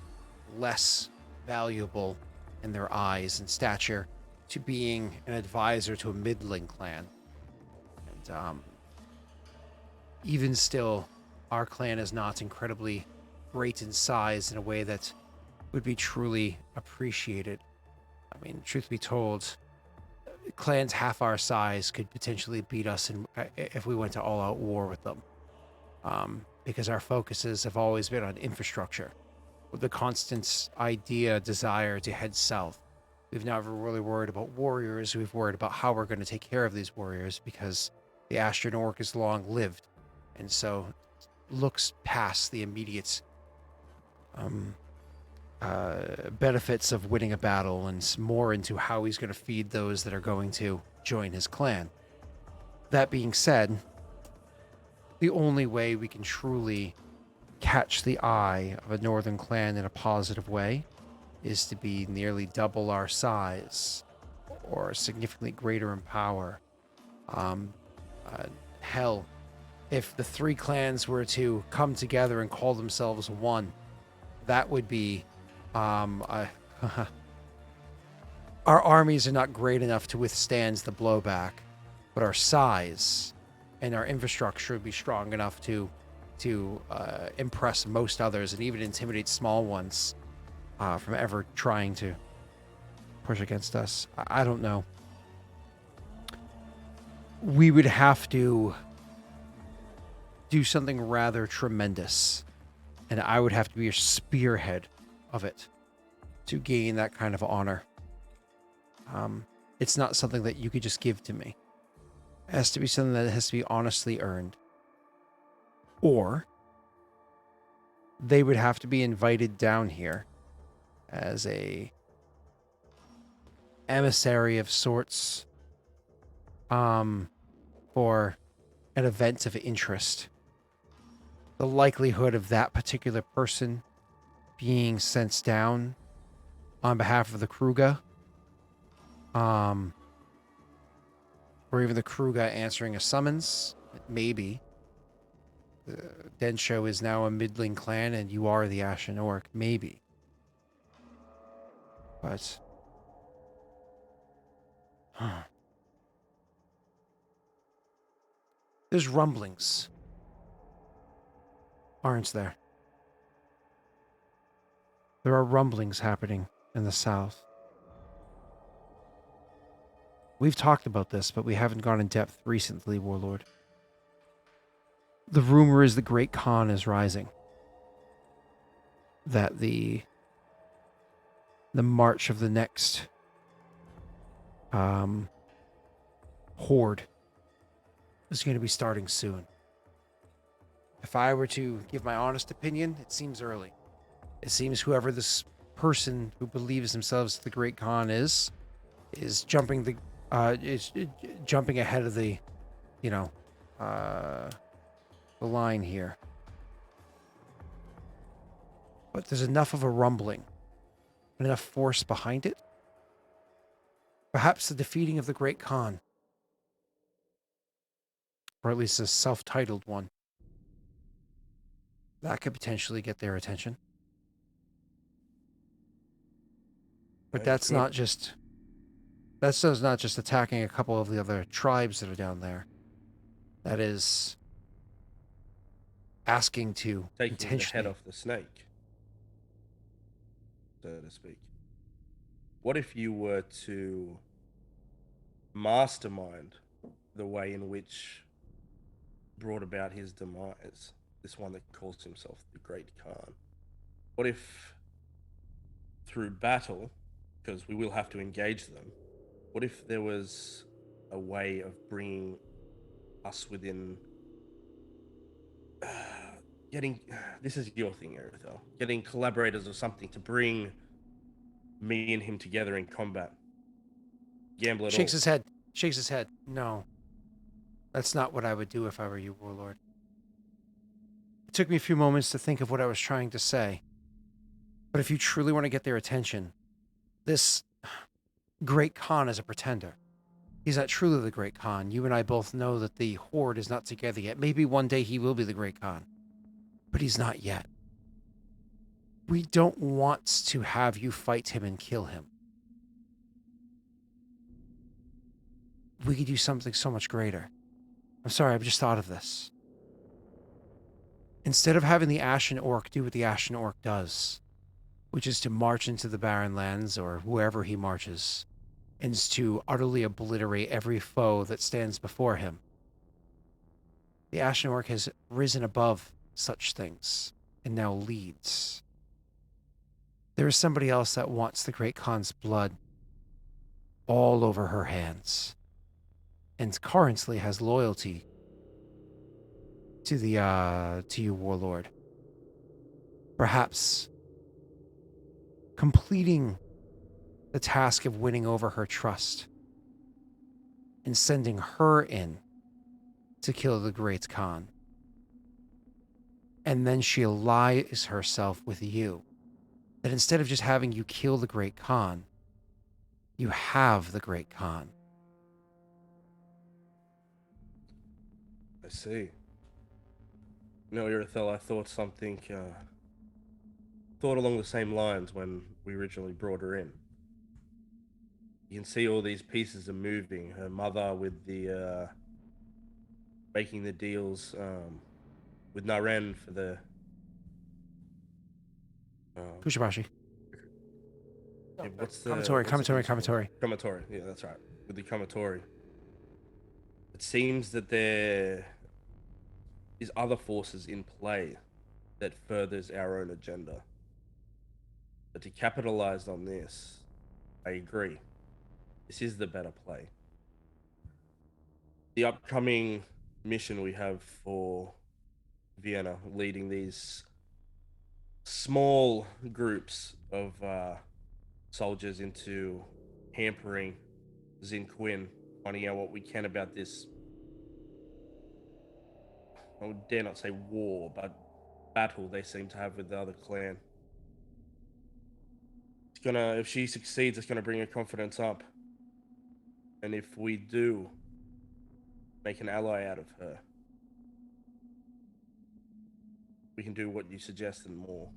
less valuable in their eyes and stature to being an advisor to a middling clan. And even still, our clan is not incredibly great in size in a way that would be truly appreciated. I mean, truth be told, clans half our size could potentially beat us if we went to all-out war with them. Because our focuses have always been on infrastructure, with the constant desire to head south. We've never really worried about warriors. We've worried about how we're going to take care of these warriors, because the Astron Orc is long-lived, and so looks past the immediate benefits of winning a battle and more into how he's going to feed those that are going to join his clan. That being said, the only way we can truly catch the eye of a northern clan in a positive way is to be nearly double our size or significantly greater in power. Hell, if the three clans were to come together and call themselves one, that would be our armies are not great enough to withstand the blowback, but our size and our infrastructure would be strong enough to impress most others and even intimidate small ones from ever trying to push against us. I don't know. We would have to do something rather tremendous, and I would have to be a spearhead of it to gain that kind of honor. It's not something that you could just give to me. It has to be something that has to be honestly earned. Or they would have to be invited down here as a emissary of sorts for an event of interest. The likelihood of that particular person being sent down on behalf of the Kruga, or even the Kruga answering a summons, maybe. Densho is now a middling clan and you are the Ashen Orc, maybe. But there's rumblings, aren't there? There are rumblings happening in the south. We've talked about this, but we haven't gone in depth recently, Warlord. The rumor is the Great Khan is rising. That the march of the next horde is going to be starting soon. If I were to give my honest opinion, it seems early. It seems whoever this person who believes themselves the Great Khan is jumping jumping ahead of the, the line here. But there's enough of a rumbling and enough force behind it. Perhaps the defeating of the Great Khan, or at least a self-titled one, that could potentially get their attention. But that's not just attacking a couple of the other tribes that are down there. That is asking to Taking the intentionally head off the snake, so to speak. What if you were to mastermind the way in which brought about his demise, this one that calls himself the Great Khan? What if through battle, because we will have to engage them, what if there was a way of bringing us within getting, this is your thing, Erithel, getting collaborators or something to bring me and him together in combat? Gamble at all. Shakes his head. No. That's not what I would do if I were you, Warlord. It took me a few moments to think of what I was trying to say. But if you truly want to get their attention, this Great Khan is a pretender. He's not truly the Great Khan. You and I both know that the Horde is not together yet. Maybe one day he will be the Great Khan. But he's not yet. We don't want to have you fight him and kill him. We could do something so much greater. I'm sorry, I've just thought of this. Instead of having the Ashen Orc do what the Ashen Orc does, which is to march into the Barren Lands or wherever he marches, and to utterly obliterate every foe that stands before him, the Ashen Orc has risen above such things and now leads. There is somebody else that wants the Great Khan's blood all over her hands, and currently has loyalty to you, Warlord. Perhaps completing the task of winning over her trust and sending her in to kill the Great Khan. And then she allies herself with you. That instead of just having you kill the Great Khan, you have the Great Khan. I see. No, Irithel, I thought thought along the same lines when we originally brought her in. You can see all these pieces are moving. Her mother with the making the deals with Naren for the Kushibashi. yeah, what's the Kametori. Kametori. Yeah, that's right. With the Kametori. It seems that there is other forces in play that furthers our own agenda. But to capitalize on this, I agree. This is the better play. The upcoming mission we have for Vienna, leading these small groups of soldiers into hampering Zin Quinn, finding out what we can about this, I would dare not say war, but battle they seem to have with the other clan. It's gonna, if she succeeds, it's gonna bring her confidence up. And if we do make an ally out of her, we can do what you suggest and more.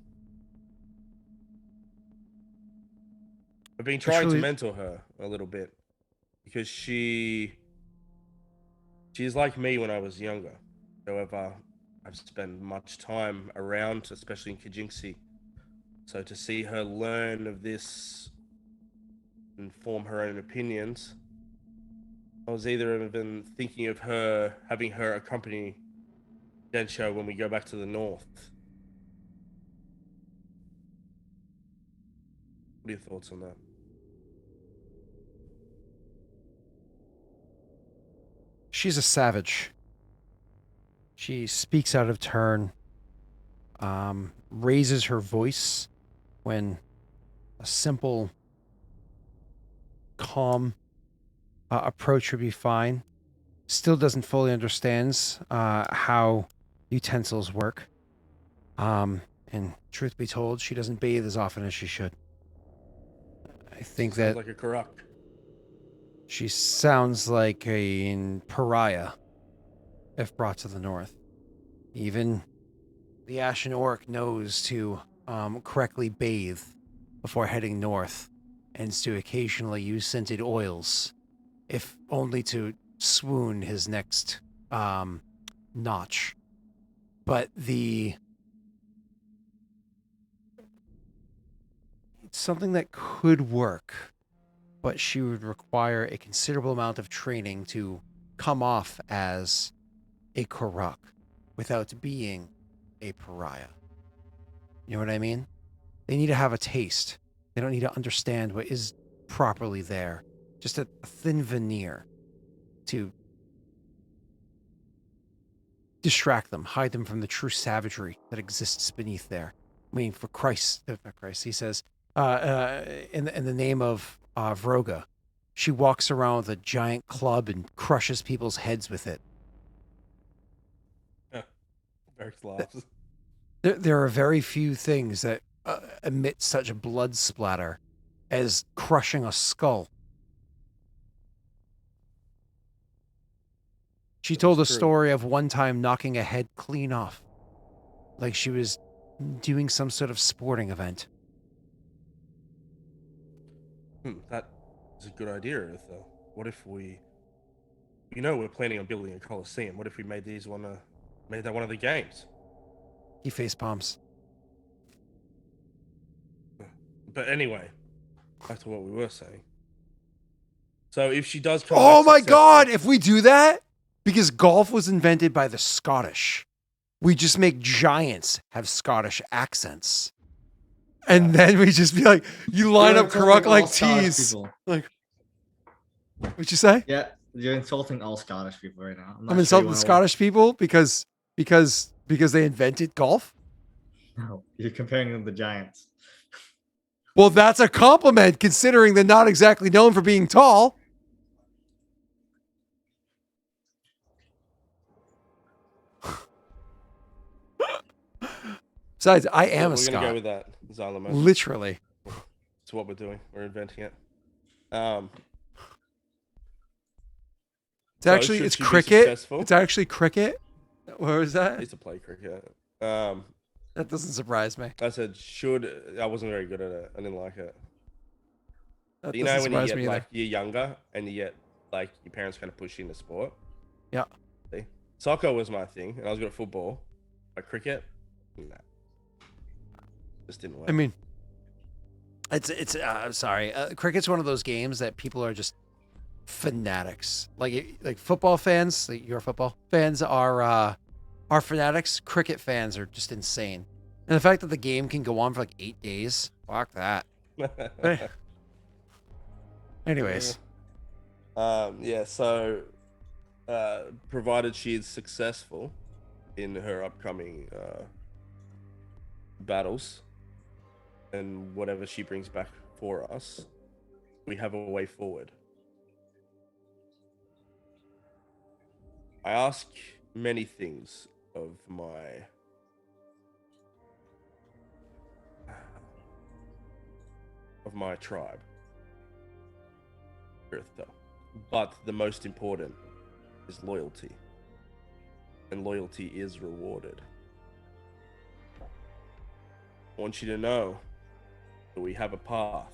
I've been trying to mentor her a little bit because she's like me when I was younger. However, I've spent much time around, especially in Kijinksi. So to see her learn of this and form her own opinions, I was either even thinking of her, having her accompany Densho when we go back to the north. What are your thoughts on that? She's a savage. She speaks out of turn, raises her voice when a simple, calm approach would be fine. Still doesn't fully understands how utensils work. And truth be told, she doesn't bathe as often as she should. I think Sounds that like a Karak. she sounds like a pariah if brought to the north. Even the Ashen Orc knows to correctly bathe before heading north, and to occasionally use scented oils, if only to swoon his next notch. But it's something that could work, but she would require a considerable amount of training to come off as a Karak without being a pariah. You know what I mean? They need to have a taste. They don't need to understand what is properly there. Just a thin veneer to distract them, hide them from the true savagery that exists beneath there. I mean, for Christ, not Christ, he says, in the name of Vroga, she walks around with a giant club and crushes people's heads with it. Eric's laughs. There are very few things that emit such blood splatter as crushing a skull. She told a story of one time knocking a head clean off, like she was doing some sort of sporting event. That is a good idea, though. What if we, we're planning on building a coliseum. What if we made that one of the games? He face palms. But anyway, back to what we were saying. So if she does come Oh back my successful- God, if we do that, because golf was invented by the Scottish, we just make giants have Scottish accents. And then we just be like, you line You're up Karak insulting like all Scottish tees. people. Like, what'd you say? Yeah, you're insulting all Scottish people right now. I'm insulting the Scottish people because they invented golf? No, you're comparing them to giants. Well, that's a compliment considering they're not exactly known for being tall. Besides, I am a We're Scot. gonna go with that, Zalamo. Literally. It's what we're doing. We're inventing it. It's actually, should it's she be cricket. successful? It's actually cricket. Where was I that? used to play cricket. That doesn't surprise me. I said I wasn't very good at it. I didn't like it. That You doesn't know when you surprise get me either. like you're younger and you get like your parents kind of push you into sport. Yeah. See? Soccer was my thing, and I was good at football. But cricket, nah, just didn't work. I mean, it's sorry. Cricket's one of those games that people are just fanatics. Like football fans, like your football fans are fanatics. Cricket fans are just insane. And the fact that the game can go on for like 8 days, fuck that. Anyways, Yeah. So, provided she is successful in her upcoming battles and whatever she brings back for us, we have a way forward. I ask many things of my tribe, Eartha. But the most important is loyalty. And loyalty is rewarded. I want you to know that we have a path.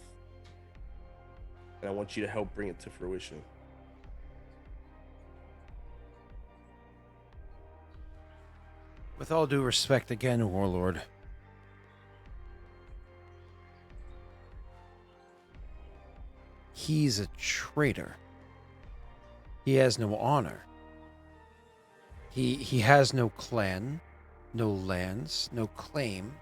And I want you to help bring it to fruition. with all due respect again, Warlord, he's a traitor. He has no honor. He has no clan, no lands, no claim,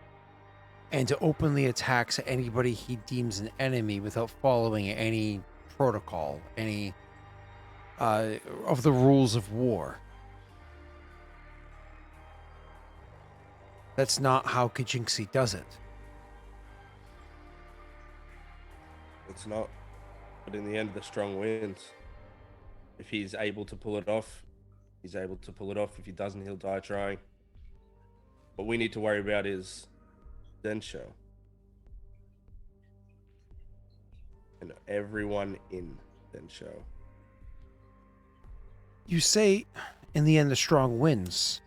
and to openly attacks anybody he deems an enemy without following any protocol, any of the rules of war. That's not how Kajinksi does it. It's not. But in the end, the strong wins. If he's able to pull it off, he's able to pull it off. If he doesn't, he'll die trying. What we need to worry about is Densho. And everyone in Densho. You say, in the end, the strong wins.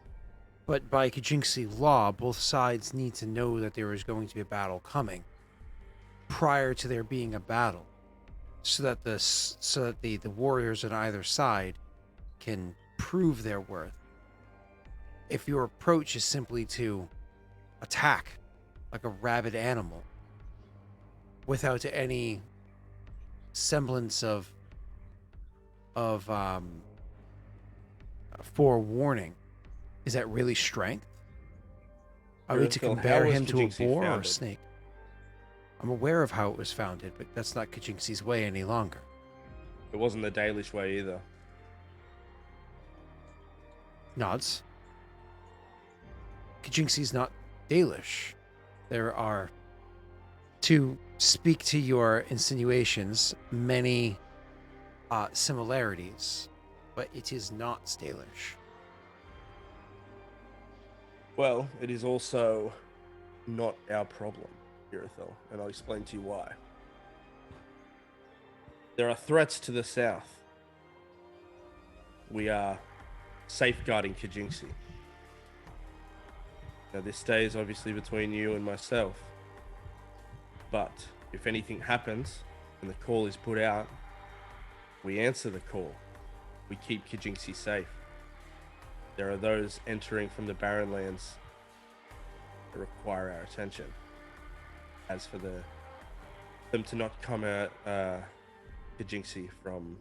But by Kajinksi law, both sides need to know that there is going to be a battle coming prior to there being a battle, so that the warriors on either side can prove their worth. If your approach is simply to attack like a rabid animal without any semblance of forewarning, is that really strength? Are we to Phil, compare how was him to a Kajinksi boar or a founded? snake? I'm aware of how it was founded, but that's not Kajinksi's way any longer. It wasn't the Daelish way either. Nods. Kajinksi's not Daelish. There are, to speak to your insinuations, many similarities, but it is not Dalish. Well, it is also not our problem, Irithel, and I'll explain to you why. There are threats to the south. We are safeguarding Kajinksi. Now, this stays obviously between you and myself. But if anything happens and the call is put out, we answer the call. We keep Kajinksi safe. There are those entering from the barren lands that require our attention. As for them to not come at Kajinksi from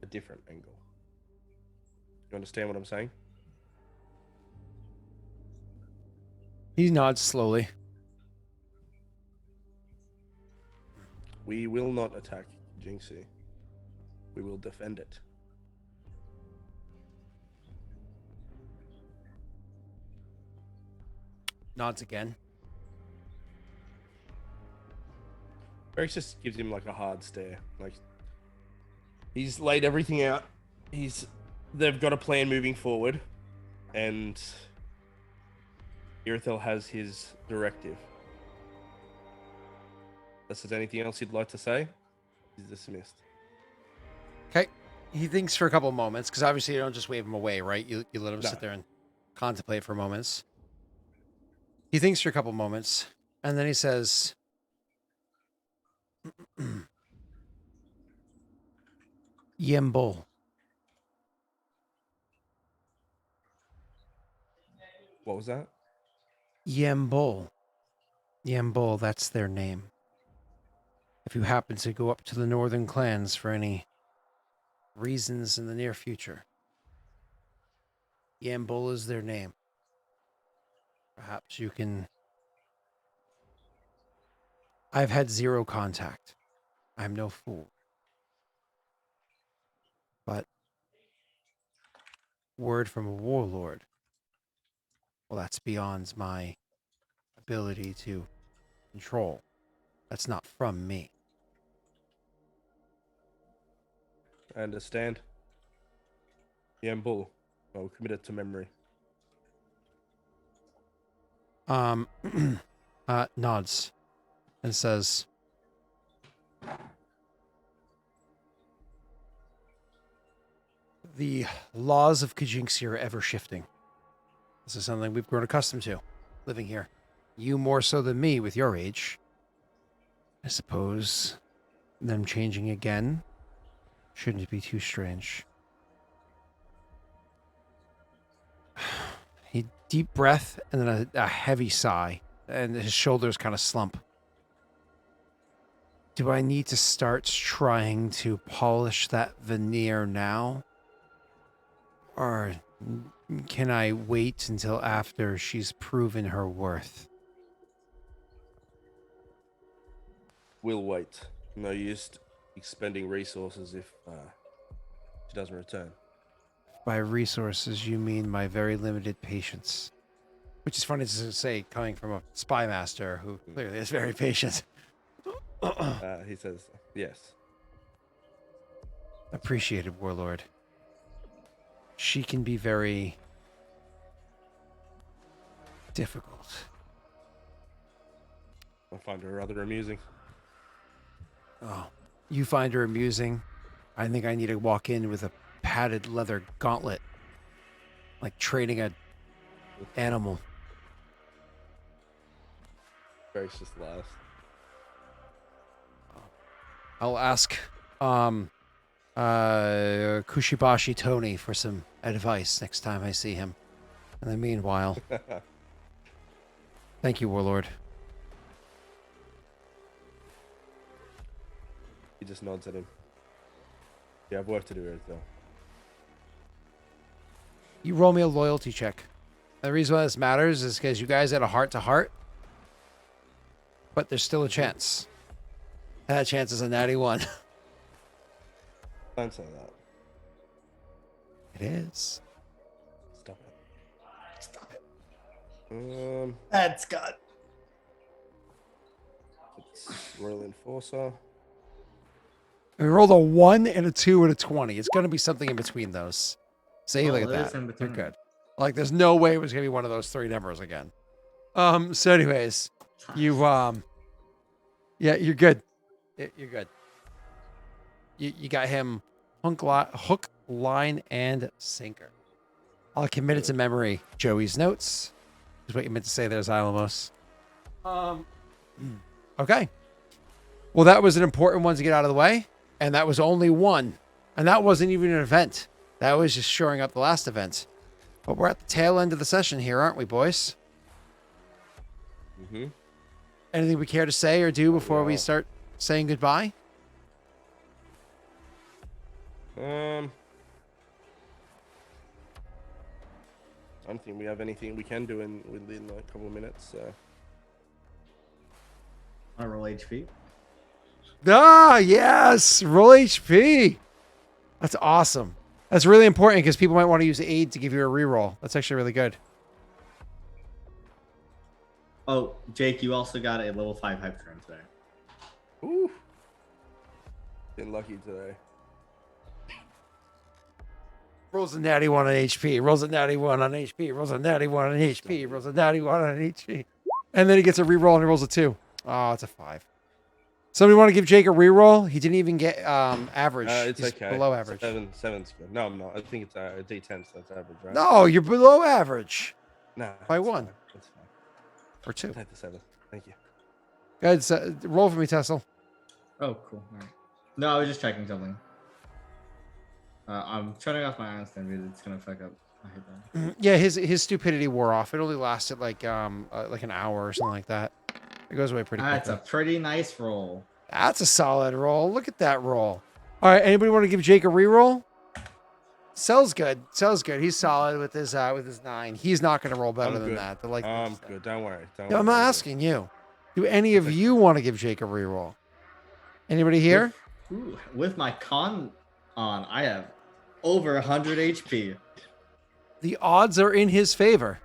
a different angle. You understand what I'm saying? He nods slowly. We will not attack Kajinksi. We will defend it. Nods again. Rex just gives him like a hard stare. Like he's laid everything out. They've got a plan moving forward, and Irithel has his directive. Unless there's anything else you'd like to say, he's dismissed. Okay. He thinks for a couple of moments, because obviously you don't just wave him away, right? You let him No. sit there and contemplate for moments. He thinks for a couple of moments, and then he says, Yembol. What was that? Yembol. Yembol, that's their name. If you happen to go up to the northern clans for any reasons in the near future, Yembol is their name. Perhaps you can... I've had zero contact. I'm no fool. But word from a warlord, well, that's beyond my ability to control. That's not from me. I understand. Bull. Well, committed to memory. Nods and says, the laws of Kajinxi are ever shifting. This is something we've grown accustomed to, living here. You more so than me with your age. I suppose them changing again shouldn't be too strange. He deep breath and then a heavy sigh, and his shoulders kind of slump. Do I need to start trying to polish that veneer now? Or can I wait until after she's proven her worth? We'll wait. No use expending resources if she doesn't return. By resources, you mean my very limited patience. Which is funny to say coming from a spy master who clearly is very patient. He says, yes. Appreciated, Warlord. She can be very difficult. I find her rather amusing. Oh, you find her amusing. I think I need to walk in with a padded leather gauntlet. Like training an animal. Gracious laugh. I'll ask Kushibashi Tony for some advice next time I see him. In the meanwhile, thank you, Warlord. He just nods at him. You have work to do, though. You roll me a loyalty check. The reason why this matters is because you guys had a heart-to-heart, but there's still a chance. And that chance is a natty 1. Don't say that. It is. Stop it. Bad Scott. It's Royal Enforcer. We rolled a 1 and a 2 and a 20. It's going to be something in between those. See, look at it is that. in You're between. good. Like, there's no way it was going to be one of those 3 numbers again. So anyways, you, yeah, you're good. You're good. You got him hook, line, and sinker. I'll commit it to memory. Joey's notes is what you meant to say there, Xylamos. Okay. Well, that was an important one to get out of the way, and that was only one. And that wasn't even an event. That was just shoring up the last event. But we're at the tail end of the session here, aren't we, boys? Mm-hmm. Anything we care to say or do before we start saying goodbye? I don't think we have anything we can do within a couple of minutes. So. I roll HP. Ah, yes. Roll HP. That's awesome. That's really important because people might want to use aid to give you a reroll. That's actually really good. Oh, Jake, you also got a level 5 hype train today. Ooh. Been lucky today. Rolls a natty 1 on HP. Rolls a natty 1 on HP. Rolls a natty 1 on HP. Rolls a natty 1 on HP. And then he gets a reroll and he rolls a 2. Oh, it's a 5. Somebody want to give Jake a reroll? He didn't even get average. It's He's okay. below average. Seven's good. No, I'm not. I think it's a D10, so that's average, right? No, you're below average. No. By that's 1. Fine. That's fine. Or 2. I'll take the 7. Thank you. Go ahead, roll for me, Tessel. Oh, cool. All right. No, I was just checking something. I'm turning off my iron stand because it's gonna fuck up. I hate that. Yeah, his stupidity wore off. It only lasted like an hour or something like that. It goes away pretty That's quickly. a pretty nice roll. That's a solid roll. Look at that roll. All right, anybody want to give Jake a reroll? Cell's good. Cell's good. He's solid with his 9. He's not going to roll better I'm than good. that. I'm good. Don't worry. No, I'm not asking you. Do any of you want to give Jake a reroll? Anybody here? With my con on, I have over 100 HP. The odds are in his favor.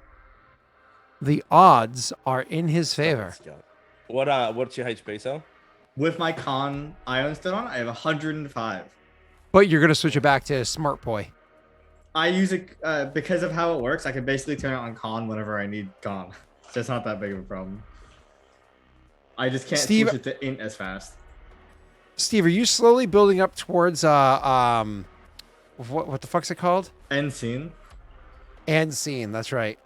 The odds are in his favor. What's your HP, Sal? With my con iron still on, I have 105. But you're going to switch it back to Smart Boy. I use it because of how it works. I can basically turn it on con whenever I need con. So it's not that big of a problem. I just can't switch it to int as fast. Steve, are you slowly building up towards what the fuck's it called? End scene. End scene. That's right.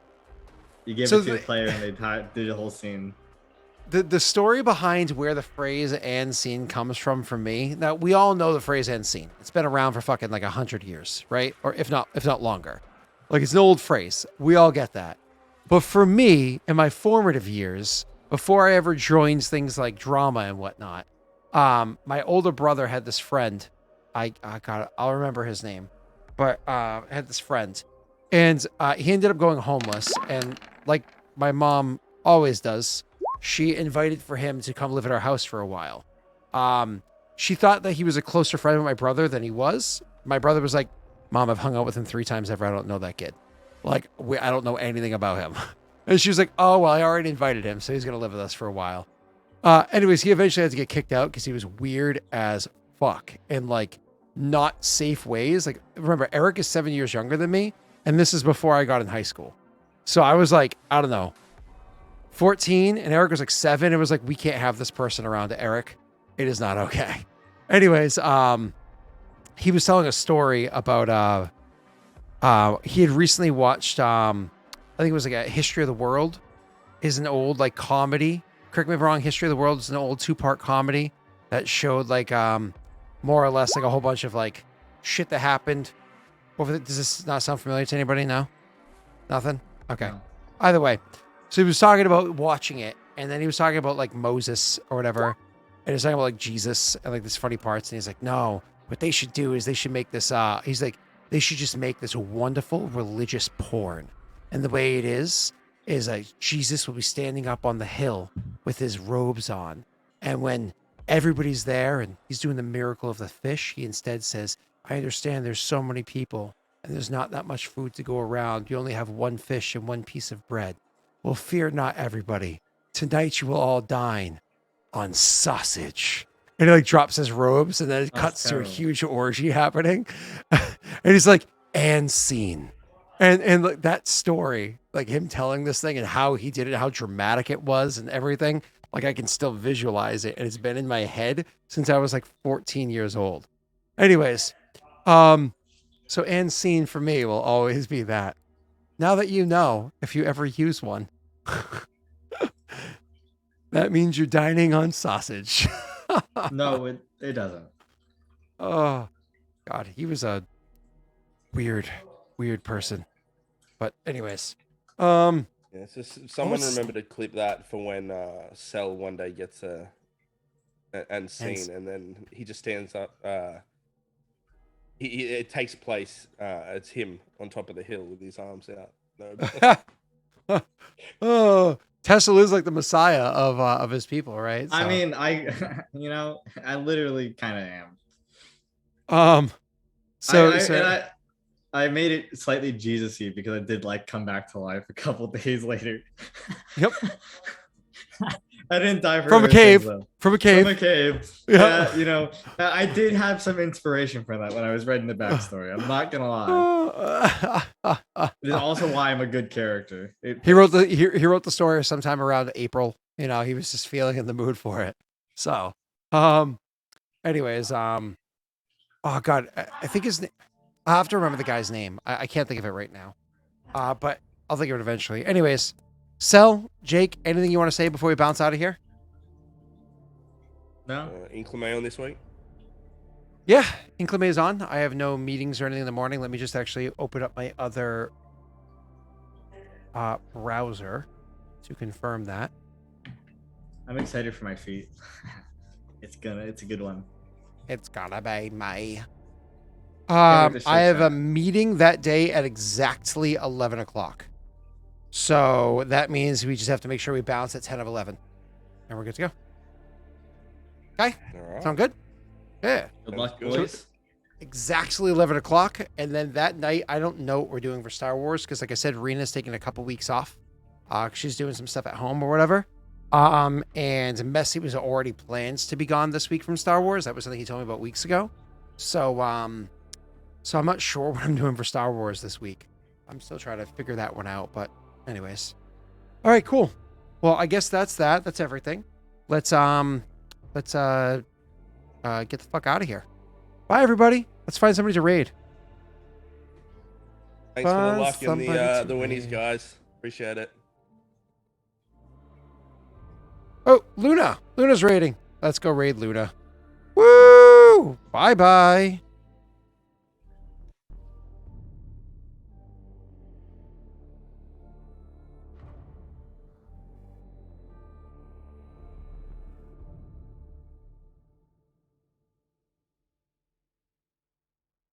You give it to the player and they do the whole scene. The story behind where the phrase "end scene" comes from for me. Now we all know the phrase "end scene." It's been around for fucking like 100 years, right? Or if not longer. Like it's an old phrase. We all get that. But for me, in my formative years, before I ever joined things like drama and whatnot, my older brother had this friend. I'll remember his name, but had this friend, and he ended up going homeless. And like my mom always does, she invited for him to come live at our house for a while. She thought that he was a closer friend with my brother than he was. My brother was like, "Mom, I've hung out with him 3 times ever. I don't know that kid. Like, I don't know anything about him." And she was like, "Oh, well, I already invited him, so he's going to live with us for a while." Anyways, he eventually had to get kicked out because he was weird as fuck in like not safe ways. Like, remember, Eric is 7 years younger than me, and this is before I got in high school. So I was like, I don't know, 14, and Eric was like 7. It was like, we can't have this person around Eric. It is not okay. Anyways, he was telling a story about he had recently watched I think it was like a History of the World is an old like comedy. Correct me if I'm wrong, History of the World is an old 2-part comedy that showed like more or less like a whole bunch of like shit that happened over does this not sound familiar to anybody? No? Nothing? Okay. No. Either way. So he was talking about watching it, and then he was talking about like Moses or whatever, and he was talking about like Jesus and like these funny parts, and he's like, no, what they should do is they should make this he's like, they should just make this wonderful religious porn. And the way it is like Jesus will be standing up on the hill with his robes on. And when everybody's there and he's doing the miracle of the fish, he instead says, I understand there's so many people and there's not that much food to go around. You only have 1 fish and 1 piece of bread. Well, fear not, everybody. Tonight you will all dine on sausage. And he like drops his robes and then it cuts to a huge orgy happening. And he's like, and scene. And like that story, like him telling this thing and how he did it, how dramatic it was and everything, like I can still visualize it. And it's been in my head since I was like 14 years old. Anyways, so end scene for me will always be that. Now that you know, if you ever use one, that means you're dining on sausage. No, it doesn't. Oh, God, he was a weird person. But anyways, Yeah, so someone remember to clip that for when Cell one day gets and scene, and then he just stands up. It takes place. It's him on top of the hill with his arms out. No. Oh, Tesla is like the messiah of his people, right? So, I mean, I literally kind of am. I made it slightly Jesus-y because I did like come back to life a couple days later. Yep. I didn't die from a cave. From a cave. From a cave. Yeah. I did have some inspiration for that when I was reading the backstory. I'm not gonna lie. It's also why I'm a good character. He wrote the story sometime around April. He was just feeling in the mood for it. So, anyways, oh God, I think his name. I have to remember the guy's name. I can't think of it right now. But I'll think of it eventually. Anyways, Cell, Jake, anything you want to say before we bounce out of here? No. Inclamail this week? Yeah, Inclame is on. I have no meetings or anything in the morning. Let me just actually open up my other browser to confirm that. I'm excited for my feat. It's a good one. It's gonna be me. wait to I search have a that. meeting that day at exactly 11 o'clock. So that means we just have to make sure we bounce at 10 of 11. And we're good to go. Okay, All right. sound good? Yeah. Good Sounds luck, good. boys. Exactly 11 o'clock. And then that night, I don't know what we're doing for Star Wars because, like I said, Rena's taking a couple weeks off. She's doing some stuff at home or whatever. And Messi was already plans to be gone this week from Star Wars. That was something he told me about weeks ago. So I'm not sure what I'm doing for Star Wars this week. I'm still trying to figure that one out. But anyways, all right, cool. Well, I guess that's that. That's everything. Let's get the fuck out of here. Bye, everybody. Let's find somebody to raid. Thanks for the Find luck and somebody the to winnies, raid. guys. Appreciate it. Oh, Luna. Luna's raiding. Let's go raid Luna. Woo! Bye-bye.